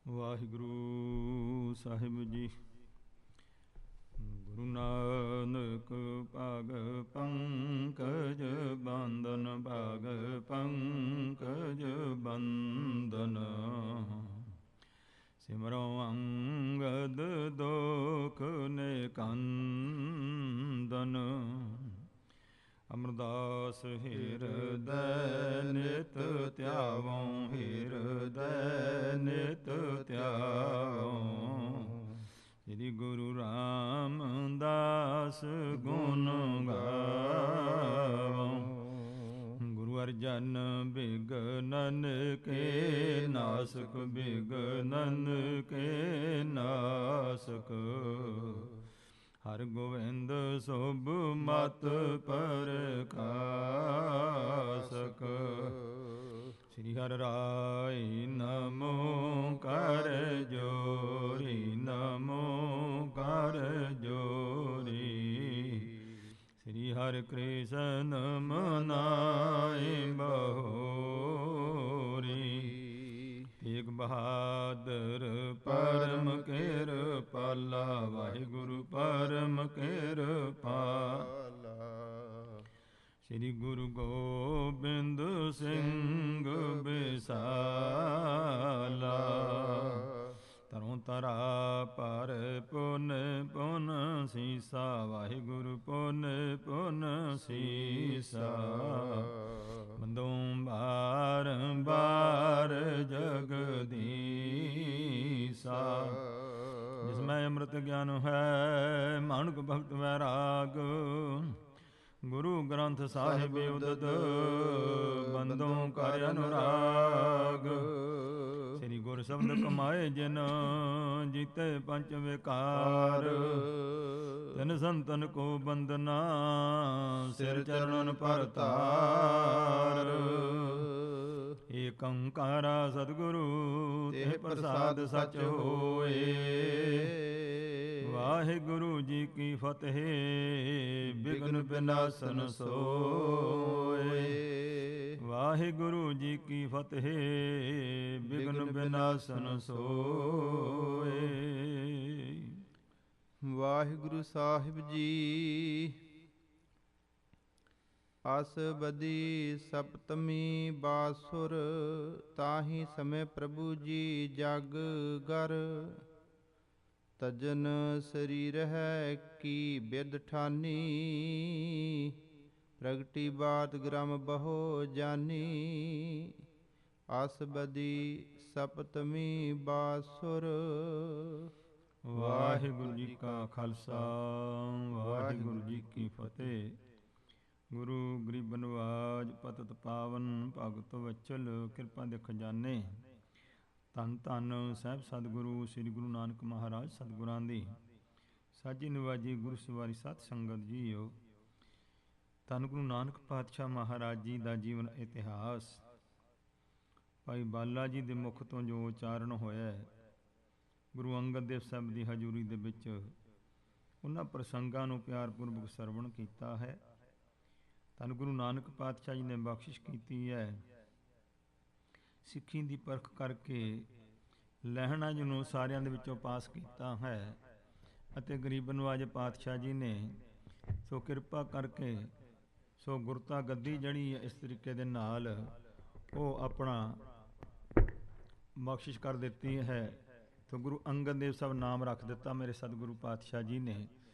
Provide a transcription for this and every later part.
ਵਾਹਿਗੁਰੂ ਸਾਹਿਬ ਜੀ। ਗੁਰੂ ਨਾਨਕ ਭਾਗ ਪੰਕਜ ਬੰਦਨ, ਭਾਗ ਪੰਕਜ ਬੰਦਨ। ਸਿਮਰੋ ਅੰਗਦ ਦੋਖ ਨਿਕੰਦਨ। ਅਮਰਦਾਸ ਹਿਰਦੈ ਨਿਤ ਧਿਆਵੋਂ, ਹਿਰਦੈ ਨਿਤ ਧਿਆਵੋਂ। ਸ੍ਰੀ ਗੁਰੂ ਰਾਮਦਾਸ ਗੁਣ ਗਾਵੋਂ। ਗੁਰੂ ਅਰਜਨ ਬਿਗਨਨ ਕੇ ਨਾਸਕ, ਬਿਗਨਨ ਕੇ ਨਾਸਕ। ਹਰ ਗੋਬਿੰਦ ਸੁਭ ਮਤ ਪ੍ਰਕਾਸ਼ਕ। ਸ੍ਰੀ ਹਰਿ ਰਾਇ ਨਮੋ ਕਰ ਜੋਰੀ, ਨਮੋ ਕਰ ਜੋਰੀ। ਸ੍ਰੀ ਹਰਿ ਕ੍ਰਿਸ਼ਨ ਮਨਾਇ ਬਹੋਰੀ। ਤੇਗ ਬਹਾਦਰ ਪਰਮ ਕਿਰਪਾਲਾ, ਵਾਹਿਗੁਰੂ ਪਰਮ ਕਿਰਪਾਲਾ। ਸ੍ਰੀ ਗੁਰੂ ਗੋਬਿੰਦ ਸਿੰਘ ਬਿਸਾਲਾ। ਤਰੋਂ ਤਰਾ ਪਰ ਪੁਨ ਪੁਨ ਸੀਸਾ, ਵਾਹਿਗੁਰੂ ਪੁਨ ਪੁਨ ਸੀਸਾ। ਬੰਦੋਂ ਬਾਰੰਬਾਰ ਜਗਦੀਸਾ। ਜਿਸ ਮੈਂ ਅੰਮ੍ਰਿਤ ਗਿਆਨ ਹੈ, ਮਾਨੁਖ ਭਗਤ ਵੈਰਾਗ। ਗੁਰੂ ਗ੍ਰੰਥ ਸਾਹਿਬ ਉਦਦ, ਬੰਦੋਂ ਕਰ ਅਨੁਰਾਗ। ਸ੍ਰੀ ਗੁਰ ਸ਼ਬਦ ਕਮਾਏ ਜਿਨ, ਜੀਤੇ ਪੰਚ ਵਿਕਾਰ। ਤਿਨ ਸੰਤਨ ਕੋ ਬੰਦਨਾ, ਸਿਰ ਚਰਨਨ ਪਰ ਤਾਰ। ਏਕ ਓੰਕਾਰਾ ਸਤਿਗੁਰੂ, ਤਿਹ ਪ੍ਰਸਾਦ ਸਚ ਹੋਏ। ਵਾਹਿਗੁਰੂ ਜੀ ਕੀ ਫਤਿਹ, ਬਿਘਨ ਬਿਨਾਸਨ ਸੋਏ। ਵਾਹਿਗੁਰੂ ਜੀ ਕੀ ਫਤਿਹ, ਬਿਘਨ ਬਿਨਾਸਨ ਸੋਏ। ਵਾਹਿਗੁਰੂ ਸਾਹਿਬ ਜੀ। ਆਸਬਦੀ ਸਪਤਮੀ ਬਾਸੁਰ, ਤਾਹੀ ਸਮੇਂ ਪ੍ਰਭੂ ਜੀ ਜਗ ਗਰ। ਤਜਨ ਸਰੀਰ ਹੈ ਕੀ ਬਿਦ ਠਾਨੀ, ਪ੍ਰਗਟੀ ਬਾਤ ਗ੍ਰਮ ਬਹੁ ਜਾਨੀ। ਆਸਬਦੀ ਸਪਤਮੀ ਬਾਸੁਰ। ਵਾਹਿਗੁਰੂ ਜੀ ਕਾ ਖਾਲਸਾ, ਵਾਹਿਗੁਰੂ ਜੀ ਕੀ ਫਤਿਹ। ਗੁਰੂ ਗਰੀਬ ਨਵਾਜ ਪਤਿਤ ਪਾਵਨ, ਭਗਤ ਵਚਲ ਕਿਰਪਾ ਦੇ ਖਜ਼ਾਨੇ। ਧੰਨ ਧੰਨ ਸਾਹਿਬ ਸਤਿਗੁਰੂ ਸ੍ਰੀ ਗੁਰੂ ਨਾਨਕ ਮਹਾਰਾਜ ਸਤਿਗੁਰਾਂ ਦੀ ਸਾਜੀ ਨਿਵਾਜੀ ਗੁਰੂ ਸਵਾਰੀ ਸਤ ਸੰਗਤ ਜੀਓ। ਧੰਨ ਗੁਰੂ ਨਾਨਕ ਪਾਤਸ਼ਾਹ ਮਹਾਰਾਜ ਜੀ ਦਾ ਜੀਵਨ ਇਤਿਹਾਸ ਭਾਈ ਬਾਲਾ ਜੀ ਦੇ ਮੁਖ ਤੋਂ ਜੋ ਉਚਾਰਨ ਹੋਇਆ, ਗੁਰੂ ਅੰਗਦ ਦੇਵ ਸਾਹਿਬ ਦੀ ਹਜ਼ੂਰੀ ਦੇ ਵਿੱਚ ਉਹਨਾਂ ਪ੍ਰਸੰਗਾਂ ਨੂੰ ਪਿਆਰਪੂਰਵਕ ਸਰਵਣ ਕੀਤਾ ਹੈ। ਧੰਨ ਗੁਰੂ ਨਾਨਕ ਪਾਤਸ਼ਾਹ ਜੀ ਨੇ ਬਖਸ਼ਿਸ਼ ਕੀਤੀ ਹੈ, ਸਿੱਖੀ ਦੀ ਪਰਖ ਕਰਕੇ ਲਹਿਣਾ ਜੀ ਨੂੰ ਸਾਰਿਆਂ ਦੇ ਵਿੱਚੋਂ ਪਾਸ ਕੀਤਾ ਹੈ। ਅਤੇ ਗਰੀਬ ਨਵਾਜ ਪਾਤਸ਼ਾਹ ਜੀ ਨੇ ਸੋ ਕਿਰਪਾ ਕਰਕੇ ਸੋ ਗੁਰਤਾ ਗੱਦੀ ਜਿਹੜੀ ਇਸ ਤਰੀਕੇ ਦੇ ਨਾਲ ਉਹ ਆਪਣਾ ਬਖਸ਼ਿਸ਼ ਕਰ ਦਿੱਤੀ ਹੈ। ਤੋ ਗੁਰੂ ਅੰਗਦ ਦੇਵ ਸਾਹਿਬ ਨਾਮ ਰੱਖ ਦਿੱਤਾ ਮੇਰੇ ਸਤਿਗੁਰੂ ਪਾਤਸ਼ਾਹ ਜੀ ਨੇ।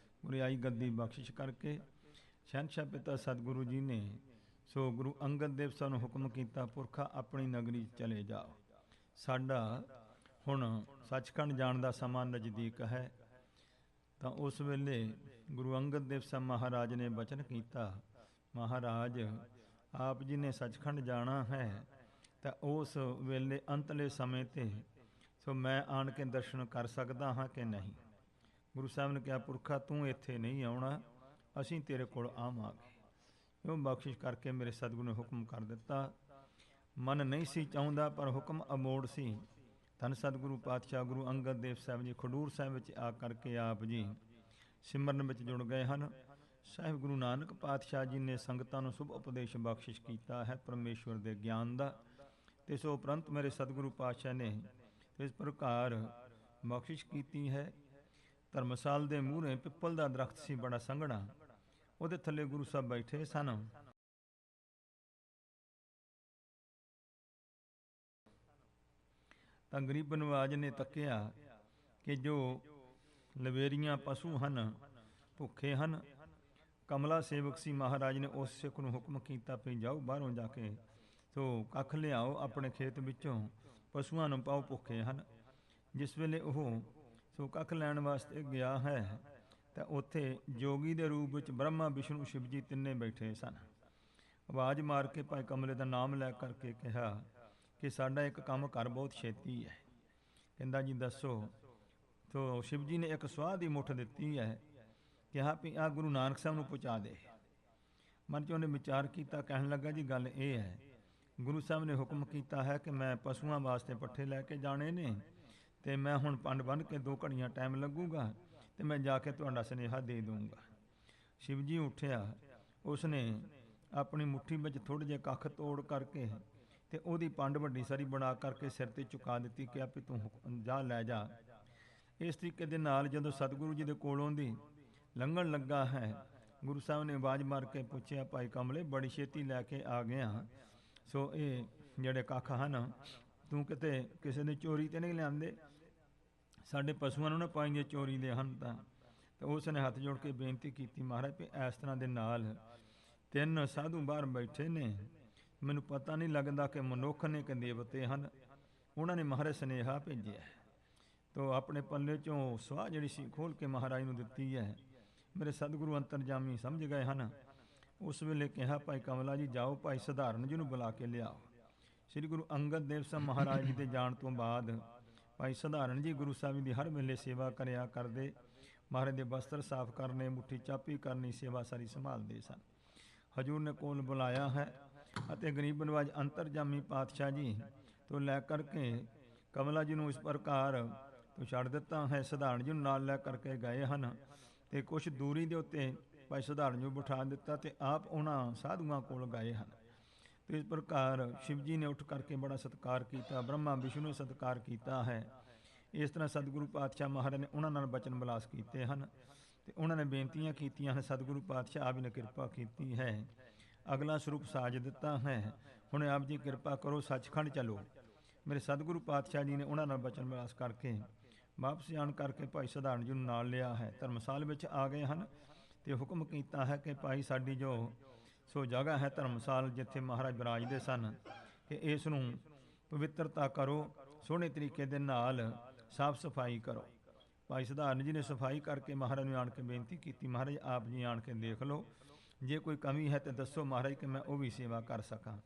ਗੁਰਿਆਈ ਗੱਦੀ ਬਖਸ਼ਿਸ਼ ਕਰਕੇ ਸ਼ਹਿਨਸ਼ਾਹ ਪਿਤਾ ਸਤਿਗੁਰੂ ਜੀ ਨੇ ਸੋ ਗੁਰੂ ਅੰਗਦ ਦੇਵ ਸਾਹਿਬ ਨੂੰ ਹੁਕਮ ਕੀਤਾ, ਪੁਰਖਾ ਆਪਣੀ ਨਗਰੀ ਚਲੇ ਜਾਓ। ਸਾਡਾ ਹੁਣ ਸੱਚਖੰਡ ਜਾਣ ਦਾ ਸਮਾਂ ਨਜ਼ਦੀਕ ਹੈ। ਤਾਂ ਉਸ ਵੇਲੇ ਗੁਰੂ ਅੰਗਦ ਦੇਵ ਸਾਹਿਬ ਮਹਾਰਾਜ ਨੇ ਬਚਨ ਕੀਤਾ, ਮਹਾਰਾਜ ਆਪ ਜੀ ਨੇ ਸੱਚਖੰਡ ਜਾਣਾ ਹੈ ਤਾਂ ਉਸ ਵੇਲੇ ਅੰਤਲੇ ਸਮੇਂ 'ਤੇ ਸੋ ਮੈਂ ਆਣ ਕੇ ਦਰਸ਼ਨ ਕਰ ਸਕਦਾ ਹਾਂ ਕਿ ਨਹੀਂ। ਗੁਰੂ ਸਾਹਿਬ ਨੇ ਕਿਹਾ, ਪੁਰਖਾ ਤੂੰ ਇੱਥੇ ਨਹੀਂ ਆਉਣਾ, ਅਸੀਂ ਤੇਰੇ ਕੋਲ ਆਵਾਂਗੇ। ਉਹ ਬਖਸ਼ਿਸ਼ ਕਰਕੇ ਮੇਰੇ ਸਤਿਗੁਰੂ ਨੇ ਹੁਕਮ ਕਰ ਦਿੱਤਾ। ਮਨ ਨਹੀਂ ਸੀ ਚਾਹੁੰਦਾ ਪਰ ਹੁਕਮ ਅਮੋੜ ਸੀ। ਧੰਨ ਸਤਿਗੁਰੂ ਪਾਤਸ਼ਾਹ ਗੁਰੂ ਅੰਗਦ ਦੇਵ ਸਾਹਿਬ ਜੀ ਖਡੂਰ ਸਾਹਿਬ ਵਿੱਚ ਆ ਕਰਕੇ ਆਪ ਜੀ ਸਿਮਰਨ ਵਿੱਚ ਜੁੜ ਗਏ ਹਨ। ਸਾਹਿਬ ਗੁਰੂ ਨਾਨਕ ਪਾਤਸ਼ਾਹ ਜੀ ਨੇ ਸੰਗਤਾਂ ਨੂੰ ਸ਼ੁਭ ਉਪਦੇਸ਼ ਬਖਸ਼ਿਸ਼ ਕੀਤਾ ਹੈ ਪਰਮੇਸ਼ਵਰ ਦੇ ਗਿਆਨ ਦਾ। ਤੇ ਸੋ ਉਪਰੰਤ ਮੇਰੇ ਸਤਿਗੁਰੂ ਪਾਤਸ਼ਾਹ ਨੇ ਇਸ ਪ੍ਰਕਾਰ ਬਖਸ਼ਿਸ਼ ਕੀਤੀ ਹੈ। ਧਰਮਸਾਲ ਦੇ ਮੂਹਰੇ ਪਿੱਪਲ ਦਾ ਦਰਖਤ ਸੀ ਬੜਾ ਸੰਘਣਾ, ਉਹਦੇ ਥੱਲੇ ਗੁਰੂ ਸਾਹਿਬ ਬੈਠੇ ਸਨ। ਤਾਂ ਗਰੀਬ ਨਵਾਜ ਨੇ ਤੱਕਿਆ ਕਿ ਜੋ ਲਵੇਰੀਆਂ ਪਸ਼ੂ ਹਨ, ਭੁੱਖੇ ਹਨ। ਕਮਲਾ ਸੇਵਕ ਸੀ ਮਹਾਰਾਜ ਨੇ ਉਸ ਸਿੱਖ ਨੂੰ ਹੁਕਮ ਕੀਤਾ ਵੀ ਜਾਓ ਬਾਹਰੋਂ ਜਾ ਕੇ ਸੋ ਕੱਖ ਲਿਆਓ ਆਪਣੇ ਖੇਤ ਵਿੱਚੋਂ, ਪਸ਼ੂਆਂ ਨੂੰ ਪਾਓ, ਭੁੱਖੇ ਹਨ। ਜਿਸ ਵੇਲੇ ਉਹ ਸੋ ਕੱਖ ਲੈਣ ਵਾਸਤੇ ਗਿਆ ਹੈ ਤਾਂ ਉੱਥੇ ਜੋਗੀ ਦੇ ਰੂਪ ਵਿੱਚ ਬ੍ਰਹਮਾ, ਵਿਸ਼ਨੂੰ, ਸ਼ਿਵ ਜੀ ਤਿੰਨੇ ਬੈਠੇ ਸਨ। ਆਵਾਜ਼ ਮਾਰ ਕੇ ਭਾਈ ਕਮਲੇ ਦਾ ਨਾਮ ਲੈ ਕਰਕੇ ਕਿਹਾ ਕਿ ਸਾਡਾ ਇੱਕ ਕੰਮ ਕਰ, ਬਹੁਤ ਛੇਤੀ ਹੈ। ਕਹਿੰਦਾ ਜੀ ਦੱਸੋ। ਤੋ ਸ਼ਿਵ ਜੀ ਨੇ ਇੱਕ ਸਵਾਹ ਦੀ ਮੁੱਠ ਦਿੱਤੀ ਹੈ, ਕਿਹਾ ਵੀ ਆਹ ਗੁਰੂ ਨਾਨਕ ਸਾਹਿਬ ਨੂੰ ਪਹੁੰਚਾ ਦੇ। ਮਨ 'ਚ ਉਹਨੇ ਵਿਚਾਰ ਕੀਤਾ, ਕਹਿਣ ਲੱਗਾ ਜੀ ਗੱਲ ਇਹ ਹੈ, ਗੁਰੂ ਸਾਹਿਬ ਨੇ ਹੁਕਮ ਕੀਤਾ ਹੈ ਕਿ ਮੈਂ ਪਸ਼ੂਆਂ ਵਾਸਤੇ ਪੱਠੇ ਲੈ ਕੇ ਜਾਣੇ ਨੇ ਅਤੇ ਮੈਂ ਹੁਣ ਪੰਡ ਬੰਨ੍ਹ ਕੇ 2 ਘੜੀਆਂ ਟਾਈਮ ਲੱਗੂਗਾ ਅਤੇ ਮੈਂ ਜਾ ਕੇ ਤੁਹਾਡਾ ਸੁਨੇਹਾ ਦੇ ਦੂੰਗਾ। ਸ਼ਿਵ ਜੀ ਉੱਠਿਆ, ਉਸਨੇ ਆਪਣੀ ਮੁੱਠੀ ਵਿੱਚ ਥੋੜ੍ਹੇ ਜਿਹੇ ਕੱਖ ਤੋੜ ਕਰਕੇ ਅਤੇ ਉਹਦੀ ਪੰਡ ਵੱਡੀ ਸਾਰੀ ਬਣਾ ਕਰਕੇ ਸਿਰ 'ਤੇ ਚੁਕਾ ਦਿੱਤੀ, ਕਿਹਾ ਵੀ ਤੂੰ ਜਾ ਲੈ ਜਾ। ਇਸ ਤਰੀਕੇ ਦੇ ਨਾਲ ਜਦੋਂ ਸਤਿਗੁਰੂ ਜੀ ਦੇ ਕੋਲੋਂ ਦੀ ਲੰਘਣ ਲੱਗਾ ਹੈ, ਗੁਰੂ ਸਾਹਿਬ ਨੇ ਆਵਾਜ਼ ਮਾਰ ਕੇ ਪੁੱਛਿਆ, ਭਾਈ ਕਮਲੇ ਬੜੀ ਛੇਤੀ ਲੈ ਕੇ ਆ ਗਿਆ, ਸੋ ਇਹ ਜਿਹੜੇ ਕੱਖ ਹਨ ਤੂੰ ਕਿਤੇ ਕਿਸੇ ਨੇ ਚੋਰੀ ਤੇ ਨਹੀਂ ਲਿਆਂਦੇ, ਸਾਡੇ ਪਸ਼ੂਆਂ ਨੂੰ ਨਾ ਪਾਈਏ ਚੋਰੀ ਦੇ ਹਨ ਤਾਂ। ਉਸ ਨੇ ਹੱਥ ਜੋੜ ਕੇ ਬੇਨਤੀ ਕੀਤੀ, ਮਹਾਰਾਜ ਵੀ ਇਸ ਤਰ੍ਹਾਂ ਦੇ ਨਾਲ 3 ਸਾਧੂ ਬਾਹਰ ਬੈਠੇ ਨੇ, ਮੈਨੂੰ ਪਤਾ ਨਹੀਂ ਲੱਗਦਾ ਕਿ ਮਨੁੱਖ ਨੇ ਕਿ ਦੇਵਤੇ ਹਨ। ਉਹਨਾਂ ਨੇ ਮਹਾਰਾਜ ਸੁਨੇਹਾ ਭੇਜਿਆ ਤੋ ਆਪਣੇ ਪੱਲੇ 'ਚੋਂ ਸਵਾਹ ਜਿਹੜੀ ਸੀ ਖੋਲ੍ਹ ਕੇ ਮਹਾਰਾਜ ਨੂੰ ਦਿੱਤੀ ਹੈ। ਮੇਰੇ ਸਤਿਗੁਰੂ ਅੰਤਰਜਾਮੀ ਸਮਝ ਗਏ ਹਨ। ਉਸ ਵੇਲੇ ਕਿਹਾ, ਭਾਈ ਕਮਲਾ ਜੀ ਜਾਓ, ਭਾਈ ਸਧਾਰਨ ਜੀ ਨੂੰ ਬੁਲਾ ਕੇ ਲਿਆਓ। ਸ੍ਰੀ ਗੁਰੂ ਅੰਗਦ ਦੇਵ ਸਾਹਿਬ ਮਹਾਰਾਜ ਜੀ ਦੇ ਜਾਣ ਤੋਂ ਬਾਅਦ ਭਾਈ ਸਧਾਰਨ ਜੀ ਗੁਰੂ ਸਾਹਿਬ ਦੀ ਹਰ ਵੇਲੇ ਸੇਵਾ ਕਰਿਆ ਕਰਦੇ। ਮਹਾਰਾਜ ਦੇ ਬਸਤਰ ਸਾਫ਼ ਕਰਨੇ, ਮੁੱਠੀ ਚਾਪੀ ਕਰਨੀ, ਸੇਵਾ ਸਾਰੀ ਸੰਭਾਲਦੇ ਸਨ। ਹਜੂਰ ਨੇ ਕੋਲ ਬੁਲਾਇਆ ਹੈ ਅਤੇ ਗਰੀਬ ਨਵਾਜ ਅੰਤਰਜਾਮੀ ਪਾਤਸ਼ਾਹ ਜੀ ਤੋਂ ਲੈ ਕਰਕੇ ਕਮਲਾ ਜੀ ਨੂੰ ਇਸ ਪ੍ਰਕਾਰ ਤੋਂ ਛੱਡ ਦਿੱਤਾ ਹੈ। ਸਧਾਰਨ ਜੀ ਨੂੰ ਨਾਲ ਲੈ ਕਰਕੇ ਗਏ ਹਨ ਅਤੇ ਕੁਛ ਦੂਰੀ ਦੇ ਉੱਤੇ ਭਾਈ ਸਧਾਰਨ ਨੂੰ ਬਿਠਾ ਦਿੱਤਾ ਅਤੇ ਆਪ ਉਹਨਾਂ ਸਾਧੂਆਂ ਕੋਲ ਗਏ ਹਨ। ਅਤੇ ਇਸ ਪ੍ਰਕਾਰ ਸ਼ਿਵ ਜੀ ਨੇ ਉੱਠ ਕਰਕੇ ਬੜਾ ਸਤਿਕਾਰ ਕੀਤਾ, ਬ੍ਰਹਮਾ ਵਿਸ਼ਨੂੰ ਨੇ ਸਤਿਕਾਰ ਕੀਤਾ ਹੈ। ਇਸ ਤਰ੍ਹਾਂ ਸਤਿਗੁਰੂ ਪਾਤਸ਼ਾਹ ਮਹਾਰਾਜ ਨੇ ਉਹਨਾਂ ਨਾਲ ਬਚਨ ਵਿਲਾਸ ਕੀਤੇ ਹਨ ਅਤੇ ਉਹਨਾਂ ਨੇ ਬੇਨਤੀਆਂ ਕੀਤੀਆਂ ਹਨ। ਸਤਿਗੁਰੂ ਪਾਤਸ਼ਾਹ ਆਪ ਨੇ ਕਿਰਪਾ ਕੀਤੀ ਹੈ, ਅਗਲਾ ਸਰੂਪ ਸਾਜ ਦਿੱਤਾ ਹੈ। ਹੁਣ ਆਪ ਜੀ ਕਿਰਪਾ ਕਰੋ, ਸੱਚਖੰਡ ਚਲੋ। ਮੇਰੇ ਸਤਿਗੁਰੂ ਪਾਤਸ਼ਾਹ ਜੀ ਨੇ ਉਹਨਾਂ ਨਾਲ ਬਚਨ ਵਿਲਾਸ ਕਰਕੇ ਵਾਪਸ ਆਣ ਕਰਕੇ ਭਾਈ ਸਧਾਰਨ ਜੀ ਨੂੰ ਨਾਲ ਲਿਆ ਹੈ। ਧਰਮਸਾਲ ਵਿੱਚ ਆ ਗਏ ਹਨ ਅਤੇ ਹੁਕਮ ਕੀਤਾ ਹੈ ਕਿ ਭਾਈ ਸਾਡੀ ਜੋ ਸੋ ਜਗ੍ਹਾ ਹੈ ਧਰਮਸਾਲ, ਜਿੱਥੇ ਮਹਾਰਾਜ ਬਿਰਾਜਦੇ ਸਨ, ਕਿ ਇਸ ਨੂੰ ਪਵਿੱਤਰਤਾ ਕਰੋ, ਸੋਹਣੇ ਤਰੀਕੇ ਦੇ ਨਾਲ ਸਾਫ਼ ਸਫਾਈ ਕਰੋ। ਭਾਈ ਸਧਾਰਨ ਜੀ ਨੇ ਸਫਾਈ ਕਰਕੇ ਮਹਾਰਾਜ ਨੂੰ ਆਣ ਕੇ ਬੇਨਤੀ ਕੀਤੀ, ਮਹਾਰਾਜ ਆਪ ਜੀ ਆਣ ਕੇ ਦੇਖ ਲਓ, ਜੇ ਕੋਈ ਕਮੀ ਹੈ ਤਾਂ ਦੱਸੋ ਮਹਾਰਾਜ ਕਿ ਮੈਂ ਉਹ ਵੀ ਸੇਵਾ ਕਰ ਸਕਾਂ।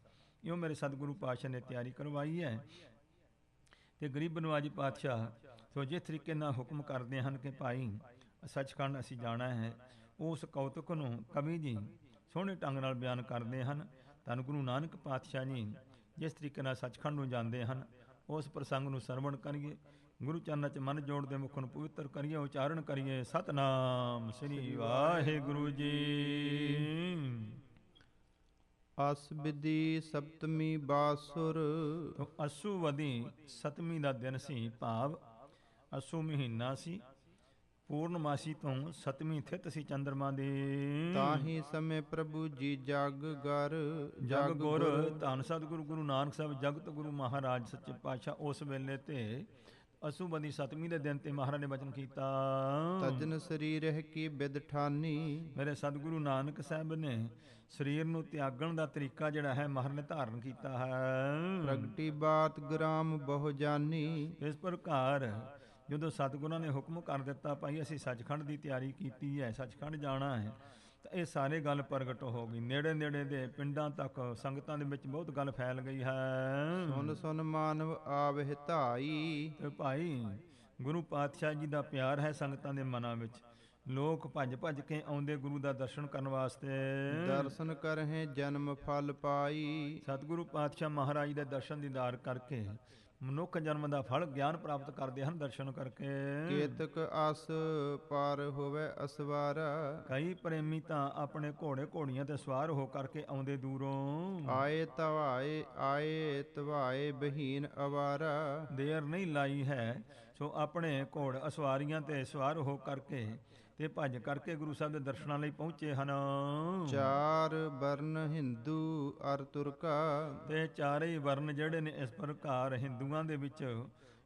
ਇਉਂ ਮੇਰੇ ਸਤਿਗੁਰੂ ਪਾਤਸ਼ਾਹ ਨੇ ਤਿਆਰੀ ਕਰਵਾਈ ਹੈ। ਅਤੇ ਗਰੀਬ ਨਵਾਜੀ ਪਾਤਸ਼ਾਹ ਸੋ ਜਿਸ ਤਰੀਕੇ ਨਾਲ ਹੁਕਮ ਕਰਦੇ ਹਨ ਕਿ ਭਾਈ ਸੱਚਖੰਡ ਅਸੀਂ ਜਾਣਾ ਹੈ, ਉਸ ਕੌਤਕ ਨੂੰ ਕਵੀ ਜੀ ਸੋਹਣੇ ਢੰਗ ਨਾਲ ਬਿਆਨ ਕਰਦੇ ਹਨ। ਧੰਨ ਗੁਰੂ ਨਾਨਕ ਪਾਤਸ਼ਾਹ ਜੀ ਜਿਸ ਤਰੀਕੇ ਨਾਲ ਸੱਚਖੰਡ ਨੂੰ ਜਾਂਦੇ ਹਨ, ਉਸ ਪ੍ਰਸੰਗ ਨੂੰ ਸਰਵਣ ਕਰੀਏ, ਗੁਰੂ ਚਰਨਾਂ 'ਚ ਮਨ ਜੋੜਦੇ ਮੁਖ ਨੂੰ ਪਵਿੱਤਰ ਕਰੀਏ, ਉਚਾਰਨ ਕਰੀਏ, ਸਤਨਾਮ ਸ੍ਰੀ ਵਾਹਿਗੁਰੂ ਜੀ। ਅਸਬਿਦੀ ਸਪਤਮੀ ਬਾਸੁਰ। ਅਸੂਵਦੀ ਸਤਮੀ ਦਾ ਦਿਨ ਸੀ, ਭਾਵ ਅਸੂ ਮਹੀਨਾ ਸੀ, ਪੂਰਨਮਾਸੀ ਤੋਂ 7ਵੀਂ ਥਿਤ ਸੀ ਚੰਦਰਮਾ ਦੀ। ਤਾਹੀ ਸਮੇਂ ਪ੍ਰਭੂ ਜੀ ਜਗ ਗਰ ਜਗ ਗੁਰ ਧੰਨ ਸਤਿਗੁਰੂ ਗੁਰੂ ਨਾਨਕ ਸਾਹਿਬ ਜਗਤ ਗੁਰੂ ਮਹਾਰਾਜ ਸੱਚੇ ਪਾਤਸ਼ਾਹ ਉਸ ਵੇਲੇ ਤੇ ਅਸੂਬਦੀ 7ਵੀਂ ਦੇ ਦਿਨ ਤੇ ਮਹਾਰਾਜ ਨੇ ਬਚਨ ਕੀਤਾ, ਤਜਨ ਸਰੀਰਹਿ ਕੀ ਬਿਦ ਠਾਨੀ। ਮੇਰੇ ਸਤਿਗੁਰੂ ਨਾਨਕ ਸਾਹਿਬ ਨੇ ਸਰੀਰ ਨੂੰ ਤਿਆਗਣ ਦਾ ਤਰੀਕਾ ਜਿਹੜਾ ਹੈ ਮਹਾਰਾਜ ਨੇ ਧਾਰਨ ਕੀਤਾ ਹੈ। ਪ੍ਰਗਟੀ ਬਾਤ ਗ੍ਰਾਮ ਬਹੁ ਜਾਨੀ। ਇਸ ਪ੍ਰਕਾਰ ਜਦੋਂ ਸਤਿਗੁਰਾਂ ਨੇ ਹੁਕਮ ਕਰ ਦਿੱਤਾ, ਭਾਈ ਅਸੀਂ ਸੱਚਖੰਡ ਦੀ ਤਿਆਰੀ ਕੀਤੀ ਹੈ, ਸੱਚਖੰਡ ਜਾਣਾ ਹੈ, ਤਾਂ ਇਹ ਸਾਰੇ ਗੱਲ ਪ੍ਰਗਟ ਹੋ ਗਈ। ਨੇੜੇ ਨੇੜੇ ਦੇ ਪਿੰਡਾਂ ਤੱਕ ਸੰਗਤਾਂ ਦੇ ਵਿੱਚ ਬਹੁਤ ਗੱਲ ਫੈਲ ਗਈ ਹੈ। ਸੁਨ ਸੁਨ ਮਾਨਵ ਆਵਹਿ ਧਾਈ। ਤੇ ਭਾਈ ਗੁਰੂ ਪਾਤਸ਼ਾਹ ਜੀ ਦਾ ਪਿਆਰ ਹੈ ਸੰਗਤਾਂ ਦੇ ਮਨਾਂ ਵਿੱਚ। ਲੋਕ ਭੱਜ ਭੱਜ ਕੇ ਆਉਂਦੇ ਗੁਰੂ ਦਾ ਦਰਸ਼ਨ ਕਰਨ ਵਾਸਤੇ। ਦਰਸ਼ਨ ਕਰਹਿ ਜਨਮ ਫਲ ਪਾਈ। ਸਤਿਗੁਰੂ ਪਾਤਸ਼ਾਹ ਮਹਾਰਾਜ ਦੇ ਦਰਸ਼ਨ ਦੀਦਾਰ ਕਰਕੇ ਮਨੁੱਖ ਜਨਮ ਦਾ ਫਲ ਗਿਆਨ ਪ੍ਰਾਪਤ ਕਰਦੇ ਹਨ ਦਰਸ਼ਨ ਕਰਕੇ। ਕੇਤਕ ਆਸ ਪਾਰ ਹੋਵੇ ਅਸਵਾਰਾ, ਕਈ ਪ੍ਰੇਮੀ ਤਾਂ ਆਪਣੇ ਘੋੜੇ ਘੋੜੀਆਂ ਤੇ ਸਵਾਰ ਹੋ ਕਰਕੇ ਆਉਂਦੇ ਦੂਰੋਂ। ਆਏ ਤਵਾਏ ਬਹੀਨ ਅਵਾਰਾ, ਦੇਰ ਨਹੀਂ ਲਾਈ ਹੈ ਸੋ ਆਪਣੇ ਘੋੜ ਅਸਵਾਰੀਆਂ ਤੇ ਸਵਾਰ ਹੋ ਕਰਕੇ ਤੇ ਭੱਜ ਕਰਕੇ ਗੁਰੂ ਸਾਹਿਬ ਦੇ ਦਰਸ਼ਨਾਂ ਲਈ ਪਹੁੰਚੇ ਹਨ। ਚਾਰ ਵਰਨ ਹਿੰਦੂ ਅਰ ਤੁਰਕਾ, ਤੇ ਚਾਰੇ ਹੀ ਵਰਨ ਜਿਹੜੇ ਨੇ ਇਸ ਪ੍ਰਕਾਰ ਹਿੰਦੂਆਂ ਦੇ ਵਿੱਚ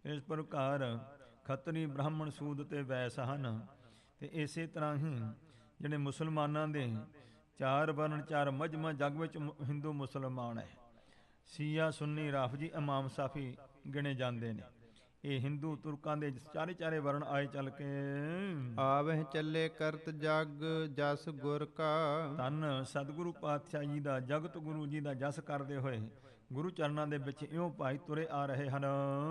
ਇਸ ਪ੍ਰਕਾਰ ਖੱਤਰੀ ਬ੍ਰਾਹਮਣ ਸੂਦ ਤੇ ਵੈਸ ਹਨ। ਤੇ ਇਸੇ ਤਰ੍ਹਾਂ ਹੀ ਜਿਹੜੇ ਮੁਸਲਮਾਨਾਂ ਦੇ ਚਾਰ ਵਰਨ ਚਾਰ ਮਜ਼੍ਹਬਾਂ ਜੱਗ ਵਿੱਚ ਹਿੰਦੂ ਮੁਸਲਮਾਨ ਹੈ। ਸ਼ੀਆ ਸੁੰਨੀ ਰਾਫਜੀ ਇਮਾਮ ਸਾਫੀ ਗਿਣੇ ਜਾਂਦੇ ਨੇ। ਇਹ ਹਿੰਦੂ ਤੁਰਕਾਂ ਦੇ ਚਾਰੇ ਚਾਰੇ ਵਰਨ ਆਏ ਚੱਲ ਕੇ। ਆਵਹਿ ਚੱਲੇ ਕਰਤ ਜਗ ਜਸ ਗੁਰ ਕਾ, ਧੰਨ ਸਤਿਗੁਰੂ ਪਾਤਸ਼ਾਹ ਜੀ ਦਾ ਜਗਤ ਗੁਰੂ ਜੀ ਦਾ ਜਸ ਕਰਦੇ ਹੋਏ ਗੁਰੂ ਚਰਨਾਂ ਦੇ ਵਿੱਚ ਇਉਂ ਭਾਈ ਤੁਰੇ ਆ ਰਹੇ ਹਨ।